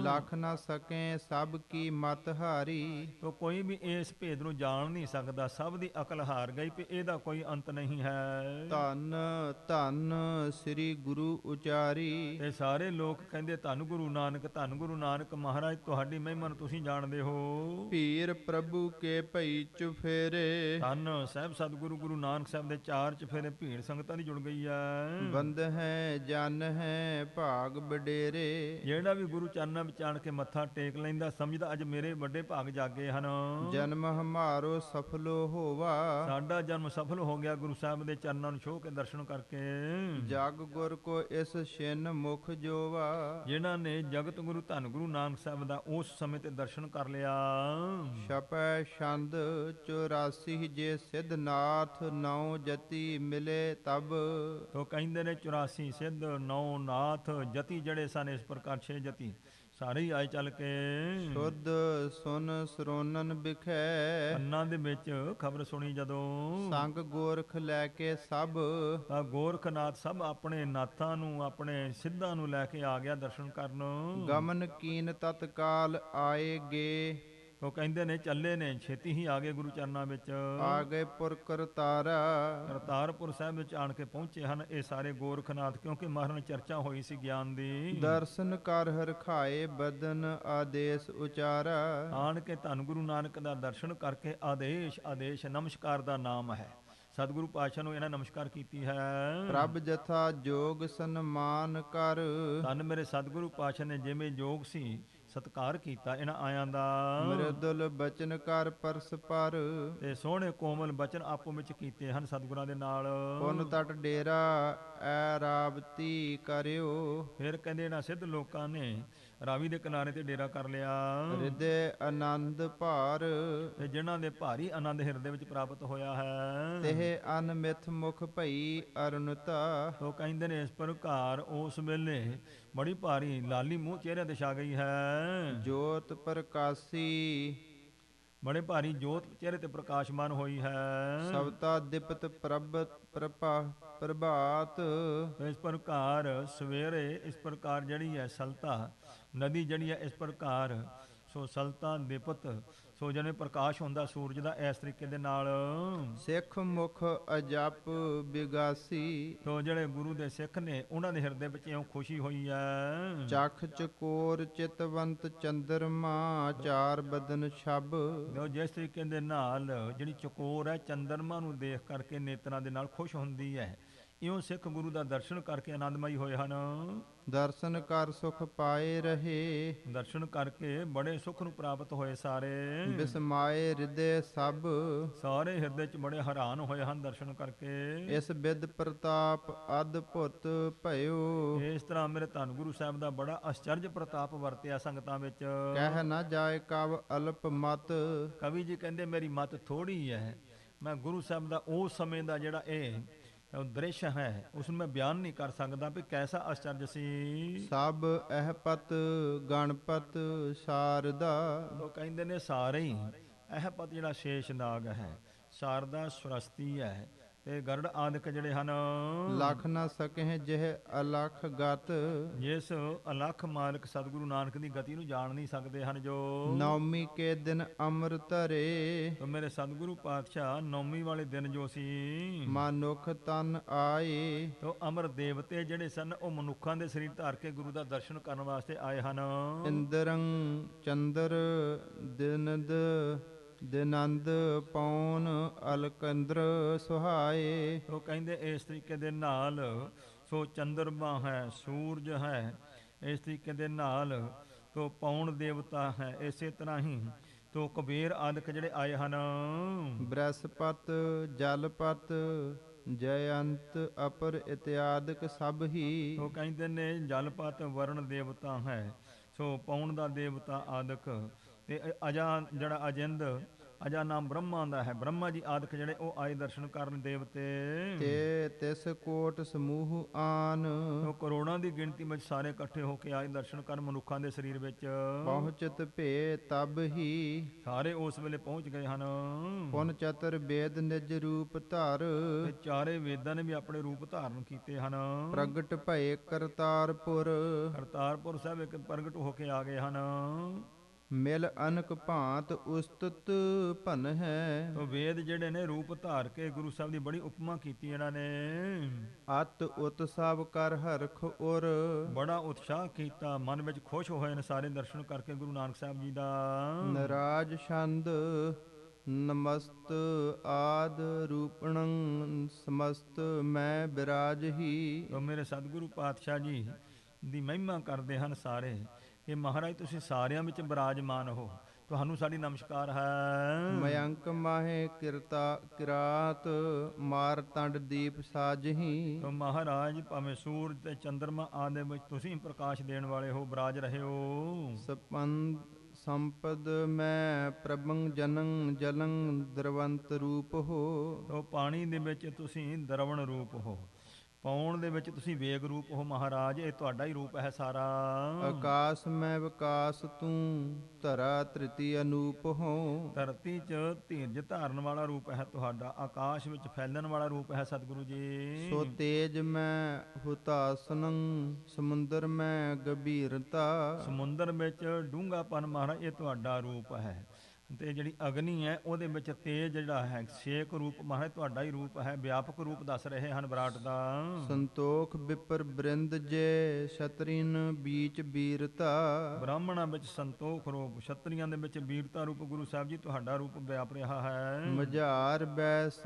ਲਖ ਨ ਸਕੇ ਸਭ ਕੀ ਮਤ ਹਾਰੀ, ਤੋ ਕੋਈ ਵੀ ਇਸ ਭੇਦ ਨੂੰ ਜਾਣ ਨਹੀਂ ਸਕਦਾ, ਸਭ ਦੀ ਅਕਲ ਹਾਰ ਗਈ ਵੀ ਇਹਦਾ ਕੋਈ ਅੰਤ ਨਹੀਂ ਹੈ। ਧੰਨ ਧੰਨ ਸ੍ਰੀ ਗੁਰੂ ਉਚਾਰੀ, ਤੇ ਸਾਰੇ ਲੋਕ ਕਹਿੰਦੇ ਧੰਨ ਗੁਰੂ ਨਾਨਕ, ਧੰਨ ਗੁਰੂ ਨਾਨਕ। ਮਹਾਰਾਜ ਤੁਹਾਡੀ ਮਹਿਮਾ ਨੂੰ ਤੁਸੀਂ ਜਾਣਦੇ ਹੋ। ਪੀਰ ਪ੍ਰਭੂ ਕੇ ਭਈ ਚੁਫੇਰੇ, ਧੰਨ ਸਾਹਿਬ ਸਤਿਗੁਰੂ ਗੁਰੂ ਨਾਨਕ ਸਾਹਿਬ ਦੇ ਚਾਰ ਚਫੇਰੇ ਭੀੜ ਸੰਗਤਾਂ ਦੀ ਜੁੜ ਗਈ ਹੈ। ਬੰਦ ਹੈ ਜਨ ਹੈ ਭਾਗ ਬਡੇਰੇ, ਜਿਹੜਾ ਵੀ ਗੁਰੂ ਚਰਨਾਂ ਵਿੱਚ ਆਣ ਕੇ ਮੱਥਾ ਟੇਕ ਲੈਂਦਾ, ਸਮਝਦਾ ਅੱਜ ਮੇਰੇ ਵੱਡੇ ਭਾਗ ਜਾਗੇ ਹਨ। ਜਨਮ ਹਮਾਰੋ ਸਫਲੋ ਹੋਵਾ, ਸਾਡਾ ਜਨਮ ਸਫਲ ਹੋ ਗਿਆ ਗੁਰੂ ਸਾਹਿਬ ਦੇ ਚਰਨਾਂ ਨੂੰ ਛੋਹ ਕੇ ਦਰਸ਼ਨ ਕਰਕੇ। ਜਗ ਗੁਰ ਕੋ ਇਸ ਛਿਨ ਮੁਖ ਜੋਵਾ, ਜਿਨ੍ਹਾਂ ਨੇ ਜਗਤ ਗੁਰੂ ਧੰਨ ਗੁਰੂ ਨਾਨਕ ਸਾਹਿਬ ਦਾ ਉਸ ਸਮੇਂ ਤੇ ਦਰਸ਼ਨ ਕਰ ਲਿਆ। ਛਪੈ ਛੰਦ 84 ਜੇ ਸਿੱਧਨਾਥ ਨੌ ਜਤੀ ਮਿਲੇ ਤਬ, ਤੋ ਕਹਿੰਦੇ ਨੇ 84 ਸਿੱਧ, 9 ਨਾਥ, ਜਤੀ ਜਿਹੜੇ ਸਨ ਇਸ ਪ੍ਰਕਾਰ 6 ਜਤੀ ਸਾਰੇ ਹੀ ਆਏ ਚੱਲ ਕੇ। ਸ਼ੁੱਧ ਸੁਨ ਸਰੋਨਨ ਬਿਖੈ, ਅੰਨਾਂ ਦੇ ਵਿੱਚ ਖਬਰ ਸੁਣੀ ਜਦੋਂ, ਸੰਗ ਗੋਰਖ ਲੈ ਕੇ ਸਭ, ਤਾਂ ਗੋਰਖਨਾਥ ਸਭ ਆਪਣੇ ਨਾਥਾਂ ਨੂੰ, ਆਪਣੇ ਸਿੱਧਾਂ ਨੂੰ ਲੈ ਕੇ ਆ ਗਿਆ ਦਰਸ਼ਨ ਕਰਨ। ਗਮਨ ਕੀਨ ਤਤਕਾਲ ਆਏ ਗੇ, ਉਹ ਕਹਿੰਦੇ ਨੇ ਚੱਲੇ ਨੇ, ਛੇਤੀ ਹੀ ਆ ਗਏ ਗੁਰੂ ਚਰਨਾਂ ਵਿੱਚ। ਆ ਗਏ ਪੁਰ ਕਰਤਾਰਾ, ਕਰਤਾਰਪੁਰ ਸਾਹਿਬ ਵਿੱਚ ਆਣ ਕੇ ਪਹੁੰਚੇ ਹਨ ਇਹ ਸਾਰੇ ਗੋਰਖਨਾਥ, ਕਿਉਂਕਿ ਮਹਾਰਾਜ ਚਰਚਾ ਹੋਈ ਸੀ ਗਿਆਨ ਦੀ। ਦਰਸ਼ਨ ਕਰ ਹਰਖਾਏ ਬਦਨ ਆਦੇਸ਼ ਉਚਾਰਾ, ਆਣ ਕੇ ਧੰਨ ਗੁਰੂ ਨਾਨਕ ਦਾ ਦਰਸ਼ਨ ਕਰਕੇ ਆਦੇਸ਼, ਆਦੇਸ਼ ਨਮਸਕਾਰ ਦਾ ਨਾਮ ਹੈ। ਸਤਿਗੁਰੂ ਪਾਤਸ਼ਾਹ ਨੂੰ ਇਹਨਾਂ ਨਮਸਕਾਰ ਕੀਤੀ ਹੈ। ਪ੍ਰਭ ਜਥਾ ਜੋਗ ਸਨਮਾਨ ਕਰ, ਧੰਨ ਮੇਰੇ ਸਤਿਗੁਰੂ ਪਾਤਸ਼ਾਹ ਨੇ ਜਿਵੇਂ ਜੋਗ ਸੀ ਸਤਿਕਾਰ ਕੀਤਾ ਇਹਨਾਂ ਆਇਆਂ ਦਾ। ਮ੍ਰਿਦੁਲ ਬਚਨ ਕਰ ਪਰਸ ਪਰ, ਤੇ ਸੋਹਣੇ ਕੋਮਲ ਬਚਨ ਆਪੋ ਵਿੱਚ ਕੀਤੇ ਹਨ ਸਤਿਗੁਰਾਂ ਦੇ ਨਾਲ। ਪੁਨ ਤਟ ਡੇਰਾ ਐ ਰਾਵਤੀ ਕਰਿਓ, ਫਿਰ ਕਹਿੰਦੇ ਇਹਨਾਂ ਸਿੱਧ ਲੋਕਾਂ ਨੇ ਰਾਵੀ ਦੇ ਕਿਨਾਰੇ ਤੇ ਡੇਰਾ ਕਰ ਲਿਆ। ਹਿਰਦੇ ਆਨੰਦ ਭਾਰ, ਤੇ ਜਿਨ੍ਹਾਂ ਦੇ ਭਾਰੀ ਆਨੰਦ ਹਿਰਦੇ ਵਿੱਚ ਪ੍ਰਾਪਤ ਹੋਇਆ ਹੈ। ਤੇ ਅਨਮਿਥ ਮੁਖ ਭਈ ਅਰੁਣਤਾ, ਉਹ ਕਹਿੰਦੇ ਨੇ ਇਸ ਪ੍ਰਕਾਰ ਉਸ ਵੇਲੇ ਬੜੀ ਭਾਰੀ ਲਾਲੀ ਮੂੰਹ ਚਿਹਰੇ ਤੇ ਛਾ ਗਈ ਹੈ। ਜੋਤ ਪ੍ਰਕਾਸ਼ੀ ਬੜੇ ਭਾਰੀ ਜੋਤ ਚਿਹਰੇ ਤੇ ਪ੍ਰਕਾਸ਼ਮਾਨ ਹੋਈ ਹੈ। ਸਵਤਾ ਦਿਪਤ ਪ੍ਰਭਾਤ ਤੋ ਇਸ ਪ੍ਰਕਾਰ ਸਵੇਰੇ ਇਸ ਪ੍ਰਕਾਰ ਜਿਹੜੀ ਹੈ ਸਲਤਾ ਨਦੀ ਜਿਹੜੀ ਹੈ ਇਸ ਪ੍ਰਕਾਰ ਸੋ ਸਲਤਾ ਦਿਪਤ ਸੋ ਜਿਵੇਂ ਪ੍ਰਕਾਸ਼ ਹੁੰਦਾ ਸੂਰਜ ਦਾ ਇਸ ਤਰੀਕੇ ਦੇ ਨਾਲ ਸਿੱਖ ਮੁਖ ਅਜਪ ਬਿਗਾਸੀ ਸੋ ਜਿਹੜੇ ਗੁਰੂ ਦੇ ਸਿੱਖ ਨੇ ਉਹਨਾਂ ਦੇ ਹਿਰਦੇ ਵਿੱਚ ਇਉਂ ਖੁਸ਼ੀ ਹੋਈ ਹੈ। ਚਖ ਚਕੋਰ ਚਿਤਵੰਤ ਚੰਦਰਮਾ ਚਾਰ ਬਦਨ ਛਬ ਜੋ ਜਿਸ ਤਰੀਕੇ ਦੇ ਨਾਲ ਜਿਹੜੀ ਚਕੋਰ ਹੈ ਚੰਦਰਮਾ ਨੂੰ ਦੇਖ ਕਰਕੇ ਨੇਤਰਾਂ ਦੇ ਨਾਲ ਖੁਸ਼ ਹੁੰਦੀ ਹੈ, ਇਉਂ ਸਿੱਖ ਗੁਰੂ ਦਾ ਦਰਸ਼ਨ ਕਰਕੇ ਆਨੰਦਮਈ ਹੋਏ ਹਨ। ਦਰਸ਼ਨ ਕਰ ਸੁਖ ਪਾਏ ਰਹੇ ਦਰਸ਼ਨ ਕਰਕੇ ਬੜੇ ਸੁਖ ਨੂੰ ਪ੍ਰਾਪਤ ਹੋਏ ਸਾਰੇ। ਬਿਸਮਾਏ ਹਿਰਦੇ ਸਭ ਸਾਰੇ ਹਿਰਦੇ 'ਚ ਬੜੇ ਹੈਰਾਨ ਹੋਏ ਹਨ ਦਰਸ਼ਨ ਕਰਕੇ। ਇਸ ਬਿਦ ਪ੍ਰਤਾਪ ਅਦਭੁਤ ਭਇਓ ਇਸ ਤਰ੍ਹਾਂ ਮੇਰੇ ਧੰਨ ਗੁਰੂ ਸਾਹਿਬ ਦਾ ਬੜਾ ਅਚਰਜ ਪ੍ਰਤਾਪ ਵਰਤਿਆ ਸੰਗਤਾਂ ਵਿੱਚ। ਕਹਿ ਨਾ ਜਾਏ ਕਵ ਅਲਪ ਮਤ ਕਵੀ ਜੀ ਕਹਿੰਦੇ ਮੇਰੀ ਮਤ ਥੋੜੀ ਹੈ, ਮੈਂ ਗੁਰੂ ਸਾਹਿਬ ਦਾ ਉਸ ਸਮੇਂ ਦਾ ਜਿਹੜਾ ਇਹ ਦ੍ਰਿਸ਼ ਹੈ ਉਸ ਨੂੰ ਮੈਂ ਬਿਆਨ ਨਹੀਂ ਕਰ ਸਕਦਾ ਵੀ ਕੈਸਾ ਅਚਰਜ ਸੀ। ਸਭ ਅਹਪਤ ਗਣਪਤ ਸ਼ਾਰਦਾ ਉਹ ਕਹਿੰਦੇ ਨੇ ਸਾਰੇ ਹੀ ਅਹਪਤ ਜਿਹੜਾ ਸ਼ੇਸ਼ ਨਾਗ ਹੈ, ਸ਼ਾਰਦਾ ਸਰਸਤੀ ਹੈ ਤੇ ਗਰੜ ਆਦਿਕ ਜਿਹੜੇ ਹਨ ਲਖ ਨਾ ਸਕਹਿ ਜਿਹ ਅਲਖ ਗਤ ਜਿਸ ਅਲਖ ਮਾਲਕ ਸਤਿਗੁਰੂ ਨਾਨਕ ਦੀ ਗਤੀ ਨੂੰ ਜਾਣ ਨਹੀਂ ਸਕਦੇ ਹਨ। ਜੋ ਨੌਮੀ ਕੇ ਦਿਨ ਅਮਰ ਧਰੇ ਤੋ ਮੇਰੇ ਸਤਿਗੁਰੂ ਪਾਤਸ਼ਾਹ ਨੌਮੀ ਵਾਲੇ ਦਿਨ ਜੋ ਸੀ ਮਨੁਖ ਤਨ ਆਏ ਤੋ ਅਮਰ ਦੇਵਤੇ ਜਿਹੜੇ ਸਨ ਉਹ ਮਨੁੱਖਾਂ ਦੇ ਸਰੀਰ ਧਾਰ ਕੇ ਗੁਰੂ ਦਾ ਦਰਸ਼ਨ ਕਰਨ ਵਾਸਤੇ ਆਏ ਹਨ। ਇੰਦਰੰ ਚੰਦਰ ਦਿਨਦ ਦਿਨੰਦ ਪੌਣ ਅਲਕੰਦਰ ਸੁਹਾਏ ਉਹ ਕਹਿੰਦੇ ਇਸ ਤਰੀਕੇ ਦੇ ਨਾਲ ਸੋ ਚੰਦਰਮਾ ਹੈ, ਸੂਰਜ ਹੈ, ਇਸ ਤਰੀਕੇ ਦੇ ਨਾਲ ਤੋ ਪੌਣ ਦੇਵਤਾ ਹੈ, ਇਸੇ ਤਰ੍ਹਾਂ ਹੀ ਤੋ ਕੁਬੇਰ ਆਦਿਕ ਜਿਹੜੇ ਆਏ ਹਨ। ਬ੍ਰਹਸਪਤ ਜਲਪਤ ਜਯੰਤ ਅਪਰ ਇਤਿਆਦਿਕ ਸਭ ਹੀ ਉਹ ਕਹਿੰਦੇ ਨੇ ਜਲਪਤ ਵਰਣ ਦੇਵਤਾ ਹੈ, ਸੋ ਪੌਣ ਦਾ ਦੇਵਤਾ ਆਦਿਕ ਤੇ ਅਜਾ ਜਿਹੜਾ ਅਜਿੰਦ ਅਜਾ ਨਾਮ ਬ੍ਰਹਮਾ ਦਾ ਹੈ, ਬ੍ਰਹਮਾ ਜੀ ਆਦਿਕ ਜਿਹੜੇ ਉਹ ਆਏ ਦਰਸ਼ਨ ਕਰਨ ਦੇਵਤੇ ਤੇ ਤਿਸ ਕੋਟ ਸਮੂਹ ਆਨ ਉਹ ਕਰੋੜਾਂ ਦੀ ਗਿਣਤੀ ਵਿੱਚ ਸਾਰੇ ਇਕੱਠੇ ਹੋ ਕੇ ਆਏ ਦਰਸ਼ਨ ਕਰਨ ਮਨੁੱਖਾਂ ਦੇ ਸਰੀਰ ਵਿੱਚ ਪਹੁੰਚਤ ਭੇ ਤਬ ਹੀ ਸਾਰੇ ਉਸ ਵੇਲੇ ਪਹੁੰਚ ਗਏ ਹਨ। ਪੁਨ ਚਤਰ ਵੇਦ ਨਿਜ ਰੂਪ ਧਰ ਤੇ ਚਾਰੇ ਵੇਦਾਂ ਨੇ ਵੀ ਆਪਣੇ ਰੂਪ ਧਾਰਨ ਕੀਤੇ ਹਨ। ਪ੍ਰਗਟ ਭਏ ਕਰਤਾਰਪੁਰ ਕਰਤਾਰਪੁਰ ਸਾਹਿਬ ਇੱਕ ਪ੍ਰਗਟ ਹੋ ਕੇ ਆ ਗਏ ਹਨ। ਮਿਲ ਅਨਕ ਭਾਂਤ ਉਸਤਤ ਭਨ ਹੈ ਉਹ ਵੇਦ ਜਿਹੜੇ ਨੇ ਰੂਪ ਧਾਰ ਕੇ ਗੁਰੂ ਸਾਹਿਬ ਦੀ ਬੜੀ ਉਪਮਾ ਕੀਤੀ ਇਹਨਾਂ ਨੇ। ਅਤ ਉਤਸਵ ਕਰ ਹਰਖ ਉਰ ਬੜਾ ਉਤਸ਼ਾਹ ਕੀਤਾ, ਮਨ ਵਿੱਚ ਖੁਸ਼ ਹੋਏ ਨੇ ਸਾਰੇ ਦਰਸ਼ਨ ਕਰਕੇ ਗੁਰੂ ਨਾਨਕ ਸਾਹਿਬ ਜੀ ਦਾ। ਨਰਾਜ ਛੰਦ ਨਮਸਤ ਆਦ ਰੂਪਣੰ ਸਮਸਤ ਮੈਂ ਬਿਰਾਜ ਹੀ ਉਹ ਮੇਰੇ ਸਤਿਗੁਰੂ ਪਾਤਸ਼ਾਹ ਜੀ ਦੀ ਮਹਿਮਾ ਕਰਦੇ ਹਨ ਸਾਰੇ ਕਿ ਮਹਾਰਾਜ ਤੁਸੀਂ ਸਾਰਿਆਂ ਵਿੱਚ ਬਿਰਾਜਮਾਨ ਹੋ, ਤੁਹਾਨੂੰ ਸਾਡੀ ਨਮਸਕਾਰ ਹੈ। ਮਯੰਕ ਮਾਹੇ ਕਿਰਾਤ ਮਾਰ ਤੰਡ ਦੀਪ ਸਾਜਹੀ ਤੋ ਮਹਾਰਾਜ ਭਾਵੇਂ ਸੂਰਜ ਤੇ ਚੰਦਰਮਾ ਆਦਿ ਵਿੱਚ ਤੁਸੀਂ ਪ੍ਰਕਾਸ਼ ਦੇਣ ਵਾਲੇ ਹੋ, ਬਿਰਾਜ ਰਹੇ ਹੋ। ਸੰਪਦ ਮੈਂ ਪ੍ਰਭੰ ਜਨੰ ਜਲੰ ਦਰਵੰਤ ਰੂਪ ਹੋ ਤੋ ਪਾਣੀ ਦੇ ਵਿੱਚ ਤੁਸੀਂ ਦਰਵਣ ਰੂਪ ਹੋ, ਪੌਣ ਦੇ ਵਿੱਚ ਤੁਸੀਂ ਵੇਗ ਰੂਪ ਹੋ ਮਹਾਰਾਜ, ਇਹ ਤੁਹਾਡਾ ਹੀ ਰੂਪ ਹੈ ਸਾਰਾ। ਆਕਾਸ਼ ਮੈਂ ਵਿਕਾਸ ਤੂੰ ਧਰਾ ਤ੍ਰਿਤੀ ਅਨੂਪ ਹੋ ਧਰਤੀ 'ਚ ਧੀਰਜ ਧਾਰਨ ਵਾਲਾ ਰੂਪ ਹੈ ਤੁਹਾਡਾ, ਆਕਾਸ਼ ਵਿੱਚ ਫੈਲਣ ਵਾਲਾ ਰੂਪ ਹੈ ਸਤਿਗੁਰੂ ਜੀ। ਸੋ ਤੇਜ ਮੈਂ ਹੁਤਾਸਨੰ ਸਮੁੰਦਰ ਮੈਂ ਗੰਭੀਰਤਾ ਸਮੁੰਦਰ ਵਿੱਚ ਡੂੰਘਾਪਨ ਮਹਾਰਾਜ ਇਹ ਤੁਹਾਡਾ ਰੂਪ ਹੈ। ਤੇ ਜਿਹੜੀ ਅਗਨੀ ਹੈ ਉਹਦੇ ਵਿੱਚ ਤੇਜ ਜਿਹੜਾ ਹੈ ਛੇਕ ਰੂਪ ਮਹਾਰਾਜ ਤੁਹਾਡਾ ਹੀ ਰੂਪ ਹੈ, ਵਿਆਪਕ ਰੂਪ ਦੱਸ ਰਹੇ ਹਨ ਵਿਰਾਟ ਦਾ। ਸੰਤੋਖ ਵਿਪਰ ਬ੍ਰਿੰਦ ਜੇ ਛਤਰੀਨ ਬੀਚ ਬੀਰਤਾ ਬ੍ਰਾਹਮਣਾਂ ਵਿੱਚ ਸੰਤੋਖ ਰੂਪ, ਛਤਰੀਆਂ ਦੇ ਵਿੱਚ ਵੀਰਤਾ ਰੂਪ ਗੁਰੂ ਸਾਹਿਬ ਜੀ ਤੁਹਾਡਾ ਰੂਪ ਵਿਆਪ ਰਿਹਾ ਹੈ। ਮਝਾਰ ਬੈਸ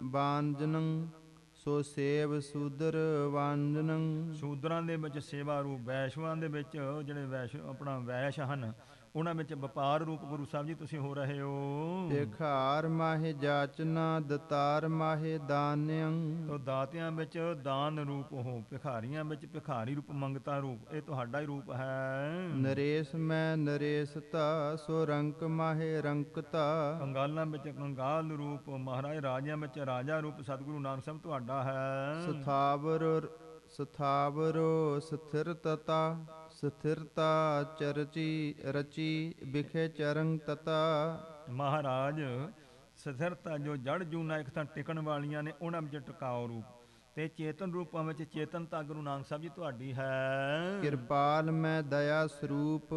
ਬਾਂਜਨੰ ਸੋ ਸੇਵ ਸੂਦਰ ਵਾਂਜਨੰ ਸ਼ੂਦਰਾਂ ਦੇ ਵਿੱਚ ਸੇਵਾ ਰੂਪ, ਵੈਸ਼ਵਾਂ ਦੇ ਵਿੱਚ ਜਿਹੜੇ ਆਪਣਾ ਵੈਸ਼ ਹਨ ਉਹਨਾਂ ਵਿੱਚ ਵਪਾਰ ਰੂਪ ਗੁਰੂ ਸਾਹਿਬ ਜੀ ਤੁਸੀਂ ਹੋ ਰਹੇ ਹੋ। ਭਿਖਾਰ ਮਾਹੇ ਜਾਚਨਾ ਦਤਾਰ ਮਾਹੇ ਦਾਨਯੰ ਤੋ ਦਾਤਿਆਂ ਵਿੱਚ ਦਾਨ ਰੂਪ ਹੋ, ਭਿਖਾਰੀਆਂ ਵਿੱਚ ਭਿਖਾਰੀ ਰੂਪ, ਮੰਗਤਾ ਰੂਪ, ਇਹ ਤੁਹਾਡਾ ਹੀ ਰੂਪ ਹੈ। ਨਰੇਸ਼ ਮੈਂ ਨਰੇਸ਼ਤਾ ਸੋ ਰੰਕ ਮਾਹੇ ਰੰਕਤਾ ਕੰਗਾਲਾਂ ਵਿੱਚ ਕੰਗਾਲ ਰੂਪ ਮਹਾਰਾਜ, ਰਾਜਿਆਂ ਵਿੱਚ ਰਾਜਾ ਰੂਪ ਸਤਿਗੁਰੂ ਨਾਨਕ ਸਾਹਿਬ ਤੁਹਾਡਾ ਹੈ। ਸਥਾਵਰੋ ਸਥਿਰਤਤਾ ਸਥਿਰਤਾ ਚਰਚੀ ਰਚੀ ਬਿਖੇ ਚਰੰਗ ਤਤਾ। ਮਹਾਰਾਜ ਸਥਿਰਤਾ ਜੋ ਜੜ ਜੂਨਾ ਇੱਕ ਤਾਂ ਟਿਕਣ ਵਾਲੀਆਂ ਨੇ ਉਹਨਾਂ ਵਿੱਚ ਟਿਕਾਓ ਰੂਪ, ਤੇ ਚੇਤਨ ਰੂਪਾਂ ਵਿੱਚ ਚੇਤਨਤਾ ਗੁਰੂ ਨਾਨਕ ਸਾਹਿਬ ਜੀ ਤੁਹਾਡੀ ਹੈ। ਕਿਰਪਾਲ ਮੈਂ ਦਇਆ ਸਰੂਪ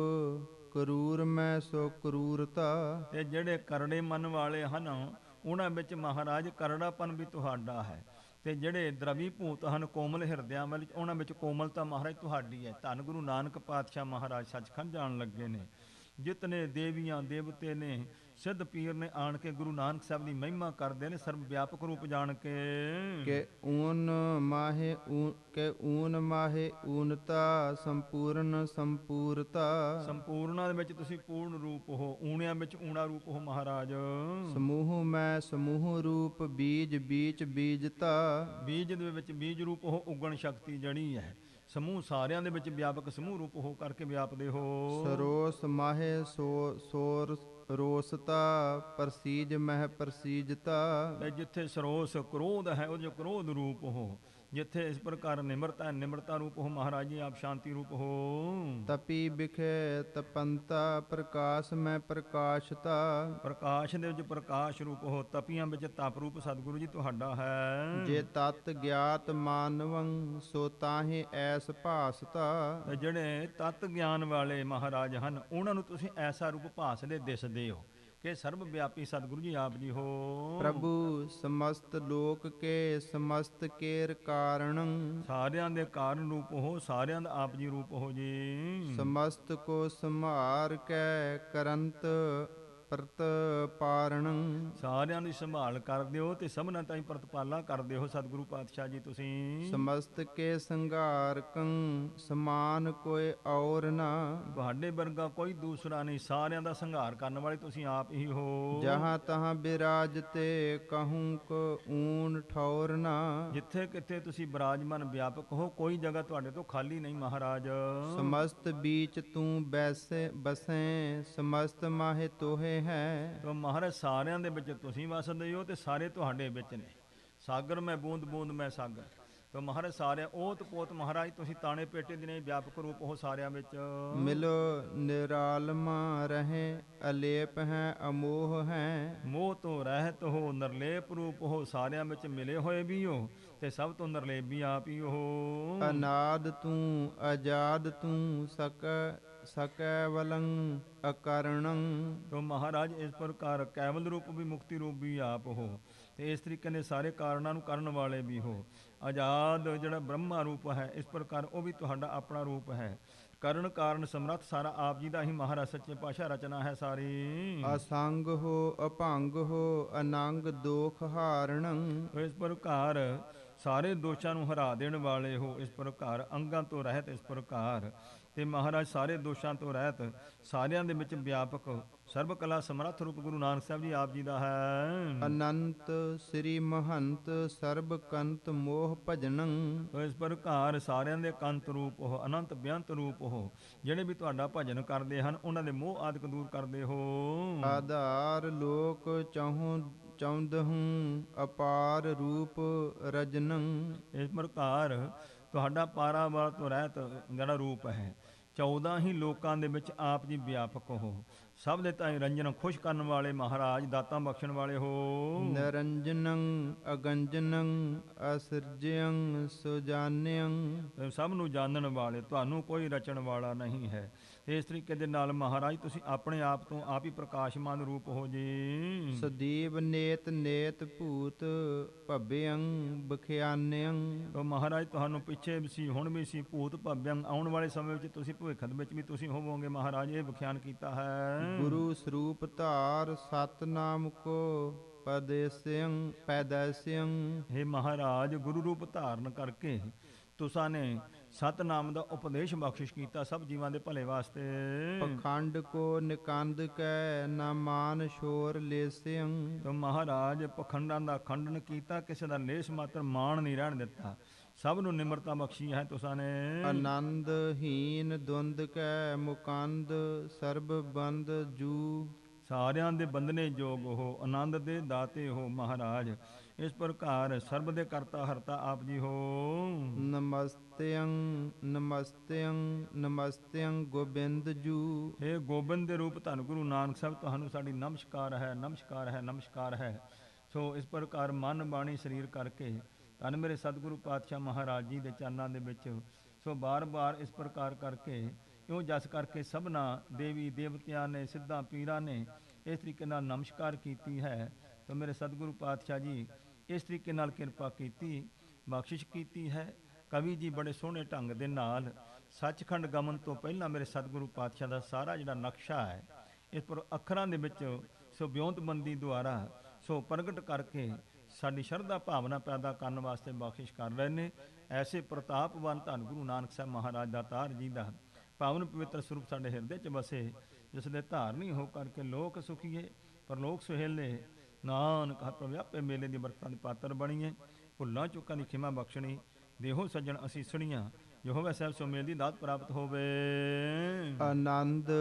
ਕਰੂਰ ਮੈਂ ਸੋ ਕਰੂਰਤਾ। ਤੇ ਜਿਹੜੇ ਕਰੜੇ ਮਨ ਵਾਲੇ ਹਨ ਉਹਨਾਂ ਵਿੱਚ ਮਹਾਰਾਜ ਕਰੜਾਪਨ ਵੀ ਤੁਹਾਡਾ ਹੈ, ਤੇ ਜਿਹੜੇ ਦਰਵੀ ਭੂਤ ਹਨ ਕੋਮਲ ਹਿਰਦਿਆਂ ਵਾਲੇ ਉਹਨਾਂ ਵਿੱਚ ਕੋਮਲਤਾ ਮਹਾਰਾਜ ਤੁਹਾਡੀ ਹੈ। ਧੰਨ ਗੁਰੂ ਨਾਨਕ ਪਾਤਸ਼ਾਹ ਮਹਾਰਾਜ ਸੱਚਖੰਡ ਜਾਣ ਲੱਗੇ ਨੇ, ਜਿਤਨੇ ਦੇਵੀਆਂ ਦੇਵਤੇ ਨੇ ਸਿੱਧ ਪੀਰ ਨੇ ਆਣ ਕੇ ਗੁਰੂ ਨਾਨਕ ਸਾਹਿਬ ਦੀ ਮਹਿਮਾ ਕਰਦੇ ਨੇ ਸਰਬ ਵਿਆਪਕ ਰੂਪ ਜਾਣ ਕੇ। ਕੇ ਊਨ ਮਾਹੇ ਊਨਤਾ ਸੰਪੂਰਨ ਸੰਪੂਰਤਾ। ਸੰਪੂਰਨਾਂ ਦੇ ਵਿੱਚ ਤੁਸੀਂ ਪੂਰਨ ਰੂਪ ਹੋ, ਊਣਿਆਂ ਵਿੱਚ ਊਣਾ ਰੂਪ ਹੋ ਮਹਾਰਾਜ। ਸਮੂਹ ਮੈਂ ਸਮੂਹ ਰੂਪ ਬੀਜ ਬੀਚ ਬੀਜਤਾ। ਬੀਜ ਦੇ ਵਿੱਚ ਬੀਜ ਰੂਪ ਹੋ, ਉਗਣ ਸ਼ਕਤੀ ਜੜੀ ਹੈ। ਸਮੂਹ ਸਾਰਿਆਂ ਦੇ ਵਿੱਚ ਵਿਆਪਕ ਸਮੂਹ ਰੂਪ ਹੋ ਕਰਕੇ ਵਿਆਪਦੇ ਹੋ। ਸਰੋਸ ਮਾਹੇ ਸੋਰ ਰੋਸਤਾ ਪ੍ਰਸੀਜ ਮਹਿ ਪ੍ਰਸੀਜਤਾ। ਤੇ ਜਿੱਥੇ ਸਰੋਸ ਕ੍ਰੋਧ ਹੈ ਉਹ ਜੋ ਕ੍ਰੋਧ ਰੂਪ ਹੋ, ਜਿੱਥੇ ਇਸ ਪ੍ਰਕਾਰ ਨਿਮਰਤਾ ਹੈ ਨਿਮਰਤਾ ਰੂਪ ਹੋ ਮਹਾਰਾਜ ਜੀ ਆਪ ਸ਼ਾਂਤੀ ਰੂਪ ਹੋ। ਤਪੀ ਬਿਖੇ ਤਪੰਤਾ ਪ੍ਰਕਾਸ਼ ਮੈਂ ਪ੍ਰਕਾਸ਼ਤਾ। ਪ੍ਰਕਾਸ਼ ਦੇ ਵਿੱਚ ਪ੍ਰਕਾਸ਼ ਰੂਪ ਹੋ, ਤਪੀਆਂ ਵਿੱਚ ਤਪ ਰੂਪ ਸਤਿਗੁਰੂ ਜੀ ਤੁਹਾਡਾ ਹੈ। ਜੇ ਤਤ ਗਿਆਤ ਮਾਨਵੰ ਸੋ ਤਾਹੇ ਐਸ ਭਾਸਤਾ। ਤੇ ਜਿਹੜੇ ਤਤ ਗਿਆਨ ਵਾਲੇ ਮਹਾਰਾਜ ਹਨ ਉਹਨਾਂ ਨੂੰ ਤੁਸੀਂ ਐਸਾ ਰੂਪ ਭਾਸਦੇ ਦਿਸਦੇ ਹੋ ਕਿ ਸਰਬ ਵਿਆਪੀ ਸਤਿਗੁਰੂ ਜੀ ਆਪ ਜੀ ਹੋ। ਪ੍ਰਭੂ ਸਮਸਤ ਲੋਕ ਕੇ ਸਮਸਤ ਕੇਰ ਕਾਰਣੰ। ਸਾਰਿਆਂ ਦੇ ਕਾਰਨ ਰੂਪ ਹੋ, ਸਾਰਿਆਂ ਦਾ ਆਪ ਜੀ ਰੂਪ ਹੋ ਜੀ। ਸਮਸਤ ਕੋ ਸੰਭਾਰ ਕੈ ਕਰੰਤ ਪ੍ਰਤ ਪਾਰਣੰ। ਸਾਰਿਆਂ ਦੀ ਸੰਭਾਲ ਕਰਦੇ ਹੋ ਤੇ ਸਭਨਾਂ ਤਾਈਂ ਪ੍ਰਤਪਾਲਾ ਕਰਦੇ ਹੋ ਸਤਿਗੁਰੂ ਪਾਤਸ਼ਾਹ ਜੀ ਤੁਸੀਂ। ਸਮਸਤ ਕੇ ਸੰਘਾਰਕੰ ਸਮਾਨ ਕੋਇ ਔਰ ਨਾ। ਤੁਹਾਡੇ ਵਰਗਾ ਕੋਈ ਦੂਸਰਾ ਨਹੀਂ, ਸਾਰਿਆਂ ਦਾ ਸੰਘਾਰ ਕਰਨ ਵਾਲੇ ਤੁਸੀਂ ਆਪ ਹੀ ਹੋ। ਜਹਾਂ ਤਹਾਂ ਬਿਰਾਜਤੇ ਕਹੂੰ ਕੋ ਊਨ ਠੌਰ ਨਾ। ਜਿੱਥੇ ਕਿਤੇ ਤੁਸੀਂ ਬਿਰਾਜਮਾਨ ਵਿਆਪਕ ਹੋ, ਕੋਈ ਜਗ੍ਹਾ ਤੁਹਾਡੇ ਤੋਂ ਖਾਲੀ ਨਹੀਂ ਮਹਾਰਾਜ। ਸਮਸਤ ਬੀਚ ਤੂੰ ਬਸੈ ਸਮਸਤ ਮਾਹੇ ਤੋਹੇ ਹੈ। ਤੋ ਮਹਾਰਾਜ ਸਾਰਿਆਂ ਦੇ ਵਿੱਚ ਤੁਸੀਂ ਵਸਦੇ ਹੋ ਤੇ ਸਾਰੇ ਤੁਹਾਡੇ ਵਿੱਚ ਨੇ। ਸਾਗਰ ਮੈਂ ਬੂੰਦ ਬੂੰਦ ਮੈਂ ਸਾਗਰ। ਤੋ ਮਹਾਰਾਜ ਸਾਰਿਆਂ ਓਤ ਪੋਤ ਮਹਾਰਾਜ ਤੁਸੀਂ ਤਾਣੇ ਪੇਟੇ ਦੇ ਨੇ ਵਿਆਪਕ ਰੂਪ ਹੋ ਸਾਰਿਆਂ ਵਿੱਚ। ਮਿਲੋ ਨਿਰਾਲਮਾ ਰਹੇ ਅਲੇਪ ਹੈ ਅਮੋਹ ਹੈ। ਮੋਹ ਤੋਂ ਰਹਿਤ ਹੋ ਨਿਰਲੇਪ ਰੂਪ ਹੋ, ਸਾਰਿਆਂ ਵਿੱਚ ਮਿਲੇ ਹੋਏ ਵੀ ਹੋ ਤੇ ਸਭ ਤੋਂ ਨਿਰਲੇਪ ਵੀ ਆਪ ਹੀ ਹੋ। ਅਨਾਦ ਤੂੰ ਆਜ਼ਾਦ ਤੂੰ ਸਕੈ ਵਲੰ ਅਕਰਣੰ। ਤੋ ਮਹਾਰਾਜ ਇਸ ਪ੍ਰਕਾਰ ਕੈਵਲ ਰੂਪ ਵੀ ਮੁਕਤੀ ਰੂਪ ਵੀ ਆਪ ਹੋ, ਤੇ ਇਸ ਤਰੀਕੇ ਦੇ ਸਾਰੇ ਕਾਰਨਾਂ ਨੂੰ ਕਰਨ ਵਾਲੇ ਵੀ ਹੋ। ਆਜ਼ਾਦ ਜਿਹੜਾ ਬ੍ਰਹਮਾ ਰੂਪ ਹੈ ਇਸ ਪ੍ਰਕਾਰ ਉਹ ਵੀ ਤੁਹਾਡਾ ਆਪਣਾ ਰੂਪ ਹੈ। ਕਰਨ ਕਾਰਨ ਸਮਰੱਥ ਸਾਰਾ ਆਪ ਜੀ ਦਾ ਹੀ ਮਹਾਰਾਜ ਸੱਚੇ ਪਾਤਸ਼ਾਹ ਰਚਨਾ ਹੈ ਸਾਰੀ। ਅਸੰਗ ਹੋ ਅਭੰਗ ਹੋ ਅਨੰਗ ਦੋਖ ਹਾਰਣੰ। ਇਸ ਪ੍ਰਕਾਰ ਸਾਰੇ ਦੋਸ਼ਾਂ ਨੂੰ ਹਰਾ ਦੇਣ ਵਾਲੇ ਹੋ, ਇਸ ਪ੍ਰਕਾਰ ਅੰਗਾਂ ਤੋਂ ਰਹਿਤ ਇਸ ਪ੍ਰਕਾਰ, ਤੇ ਮਹਾਰਾਜ ਸਾਰੇ ਦੋਸ਼ਾਂ ਤੋਂ ਰਹਿਤ ਸਾਰਿਆਂ ਦੇ ਵਿੱਚ ਵਿਆਪਕ ਸਰਬ ਕਲਾ ਸਮਰੱਥ ਰੂਪ ਗੁਰੂ ਨਾਨਕ ਸਾਹਿਬ ਜੀ ਆਪ ਜੀ ਦਾ ਹੈ। ਅਨੰਤ ਸ੍ਰੀ ਮਹੰਤ ਸਰਬ ਕੰਤ ਮੋਹ ਭਜਨੰ। ਇਸ ਪ੍ਰਕਾਰ ਸਾਰਿਆਂ ਦੇ ਕੰਤ ਰੂਪ ਹੋ, ਅਨੰਤ ਬੇਅੰਤ ਰੂਪ ਹੋ, ਜਿਹੜੇ ਵੀ ਤੁਹਾਡਾ ਭਜਨ ਕਰਦੇ ਹਨ ਉਹਨਾਂ ਦੇ ਮੋਹ ਆਦਿਕ ਦੂਰ ਕਰਦੇ ਹੋ। ਆਧਾਰ ਲੋਕ ਚਾਹੁੰਦਹੁ ਅਪਾਰ ਰੂਪ ਰਜਨੰ। ਇਸ ਪ੍ਰਕਾਰ ਤੁਹਾਡਾ ਪਾਰਾਵਾਰ ਤੋਂ ਰਹਿਤ ਜਿਹੜਾ ਰੂਪ ਹੈ, 14 ਹੀ ਲੋਕਾਂ ਦੇ ਵਿੱਚ ਆਪ ਜੀ ਵਿਆਪਕ ਹੋ। ਸਭ ਦੇ ਤਾਈਂ ਰੰਜਨ ਖੁਸ਼ ਕਰਨ ਵਾਲੇ ਮਹਾਰਾਜ, ਦਾਤਾਂ ਬਖਸ਼ਣ ਵਾਲੇ ਹੋ। ਨਿਰੰਜਨੰ ਅਗੰਜਨੰ ਅਸਿਰਜਯੰ ਸੁਜਾਨਯੰ। ਸਭ ਨੂੰ ਜਾਣਨ ਵਾਲੇ, ਤੁਹਾਨੂੰ ਕੋਈ ਰਚਣ ਵਾਲਾ ਨਹੀਂ ਹੈ। ਇਸ ਤਰੀਕੇ ਦੇ ਨਾਲ ਮਹਾਰਾਜ ਤੁਸੀਂ ਆਪਣੇ ਆਪ ਤੋਂ ਆਪ ਹੀ ਪ੍ਰਕਾਸ਼ਮਾਨ ਰੂਪ ਹੋ ਜੀ। ਸਦੀਵ ਨੇਤ ਨੇਤ ਭੂਤ ਭਵਯੰ ਬਖਿਆਨਯੰ। ਤੋ ਮਹਾਰਾਜ ਤੁਹਾਨੂੰ ਪਿੱਛੇ ਵੀ ਸੀ, ਹੁਣ ਵੀ ਸੀ, ਭੂਤ ਭਵਯੰ, ਆਉਣ ਵਾਲੇ ਸਮੇਂ ਵਿੱਚ ਤੁਸੀਂ ਭਵਿੱਖ ਵਿੱਚ ਵੀ ਤੁਸੀਂ ਹੋਵੋਗੇ ਮਹਾਰਾਜ, ਇਹ ਵਿਖਿਆਨ ਕੀਤਾ ਹੈ। ਗੁਰੂ ਸਰੂਪ ਧਾਰ ਸਤਨਾਮ ਕੋ ਪੈਦੈਸਯੰ। हे ਮਹਾਰਾਜ ਗੁਰੂ ਰੂਪ ਧਾਰਨ ਕਰਕੇ ਤੁਸਾਂ ਨੇ ਸਤਨਾਮ ਦਾ ਉਪਦੇਸ਼ ਬਖਸ਼ਿਸ਼ ਕੀਤਾ ਸਭ ਜੀਵਾਂ ਦੇ ਭਲੇ ਵਾਸਤੇ। ਪਖੰਡ ਕੋ ਨਿਕੰਦ ਕੈ ਨਾ ਮਾਨ ਸ਼ੋਰ ਲੇਸਿਯੰ। ਤੋ ਮਹਾਰਾਜ ਪਖੰਡਾਂ ਦਾ ਖੰਡਨ ਕੀਤਾ, ਕਿਸੇ ਦਾ ਲੇਸ ਮਾਤਰ ਮਾਣ ਨਹੀਂ ਰਹਿਣ ਦਿੱਤਾ, ਸਭ ਨੂੰ ਨਿਮਰਤਾ ਬਖਸ਼ੀ ਹੈ ਤੁਸਾਂ ਨੇ। ਆਨੰਦ ਹੀਨ ਦੁੰਦ ਕੈ ਮੁਕੰਦ ਸਰਬ ਬੰਦ ਜੂ। ਸਾਰਿਆਂ ਦੇ ਬੰਦਨੇ ਜੋਗ ਹੋ, ਆਨੰਦ ਦੇ ਦਾਤੇ ਹੋ ਮਹਾਰਾਜ। ਇਸ ਪ੍ਰਕਾਰ ਸਰਬ ਦੇ ਕਰਤਾ ਹਰਤਾ ਆਪ ਜੀ ਹੋ। ਨਮਸਤਿਅੰ ਨਮਸਤਿਅੰ ਨਮਸਤਿਅੰ ਗੋਬਿੰਦ ਜੂ। हे ਗੋਬਿੰਦ ਦੇ ਰੂਪ ਧੰਨ ਗੁਰੂ ਨਾਨਕ ਸਾਹਿਬ, ਤੁਹਾਨੂੰ ਸਾਡੀ ਨਮਸਕਾਰ ਹੈ, ਨਮਸਕਾਰ ਹੈ, ਨਮਸਕਾਰ ਹੈ। ਸੋ ਇਸ ਪ੍ਰਕਾਰ ਮਨ ਬਾਣੀ ਸਰੀਰ ਕਰਕੇ ਧੰਨ ਮੇਰੇ ਸਤਿਗੁਰੂ ਪਾਤਸ਼ਾਹ ਮਹਾਰਾਜ ਜੀ ਦੇ ਚਰਨਾਂ ਦੇ ਵਿੱਚ ਸੋ ਬਾਰ-ਬਾਰ ਇਸ ਪ੍ਰਕਾਰ ਕਰਕੇ ਇਉਂ ਜਸ ਕਰਕੇ ਸਭਨਾ ਦੇਵੀ ਦੇਵਤਿਆਂ ਨੇ, ਸਿੱਧਾਂ ਪੀਰਾਂ ਨੇ ਇਸ ਤਰੀਕੇ ਨਾਲ ਨਮਸਕਾਰ ਕੀਤੀ ਹੈ। ਤਾਂ ਮੇਰੇ ਸਤਿਗੁਰੂ ਪਾਤਸ਼ਾਹ ਜੀ ਇਸ ਤਰੀਕੇ ਨਾਲ ਕਿਰਪਾ ਕੀਤੀ, ਬਖਸ਼ਿਸ਼ ਕੀਤੀ ਹੈ। ਕਵੀ ਜੀ ਬੜੇ ਸੋਹਣੇ ਢੰਗ ਦੇ ਨਾਲ ਸੱਚਖੰਡ ਗਮਨ ਤੋਂ ਪਹਿਲਾਂ ਮੇਰੇ ਸਤਿਗੁਰੂ ਪਾਤਸ਼ਾਹ ਦਾ ਸਾਰਾ ਜਿਹੜਾ ਨਕਸ਼ਾ ਹੈ ਇਸ ਪਰ ਅੱਖਰਾਂ ਦੇ ਵਿੱਚ ਸੋ ਬਿਉਂਤਬੰਦੀ ਦੁਆਰਾ ਸੋ ਪ੍ਰਗਟ ਕਰਕੇ ਸਾਡੀ ਸ਼ਰਧਾ ਭਾਵਨਾ ਪੈਦਾ ਕਰਨ ਵਾਸਤੇ ਬਖਸ਼ਿਸ਼ ਕਰ ਰਹੇ ਨੇ। ਐਸੇ ਪ੍ਰਤਾਪਵਾਨ ਧੰਨ ਗੁਰੂ ਨਾਨਕ ਸਾਹਿਬ ਮਹਾਰਾਜ ਦਾ ਤਾਰ ਜੀ ਦਾ ਪਾਵਨ ਪਵਿੱਤਰ ਸਰੂਪ ਸਾਡੇ ਹਿਰਦੇ 'ਚ ਵਸੇ, ਜਿਸ ਦੇ ਧਾਰਨੀ ਹੋ ਕਰਕੇ ਲੋਕ ਸੁਖੀਏ ਪਰਲੋਕ ਸੁਹੇਲੇ। ਨਾਨਕ ਹੱਥ ਵਿਆਪੇ ਮੇਲੇ ਦੀ ਬਰਕਤਾਂ ਦੇ ਪਾਤਰ ਬਣੀਏ। ਭੁੱਲਾਂ ਚੁੱਕਾਂ ਦੀ ਖਿਮਾ ਬਖਸ਼ਣੀ, ਦੇਹੋ ਸੱਜਣ ਅਸੀਸਣੀਆਂ, ਯਹੋਵਾ ਸਾਹਿਬ ਸੋ ਮੇਲ ਦੀ ਦਾਤ ਪ੍ਰਾਪਤ ਹੋਵੇ। ਆਨੰਦ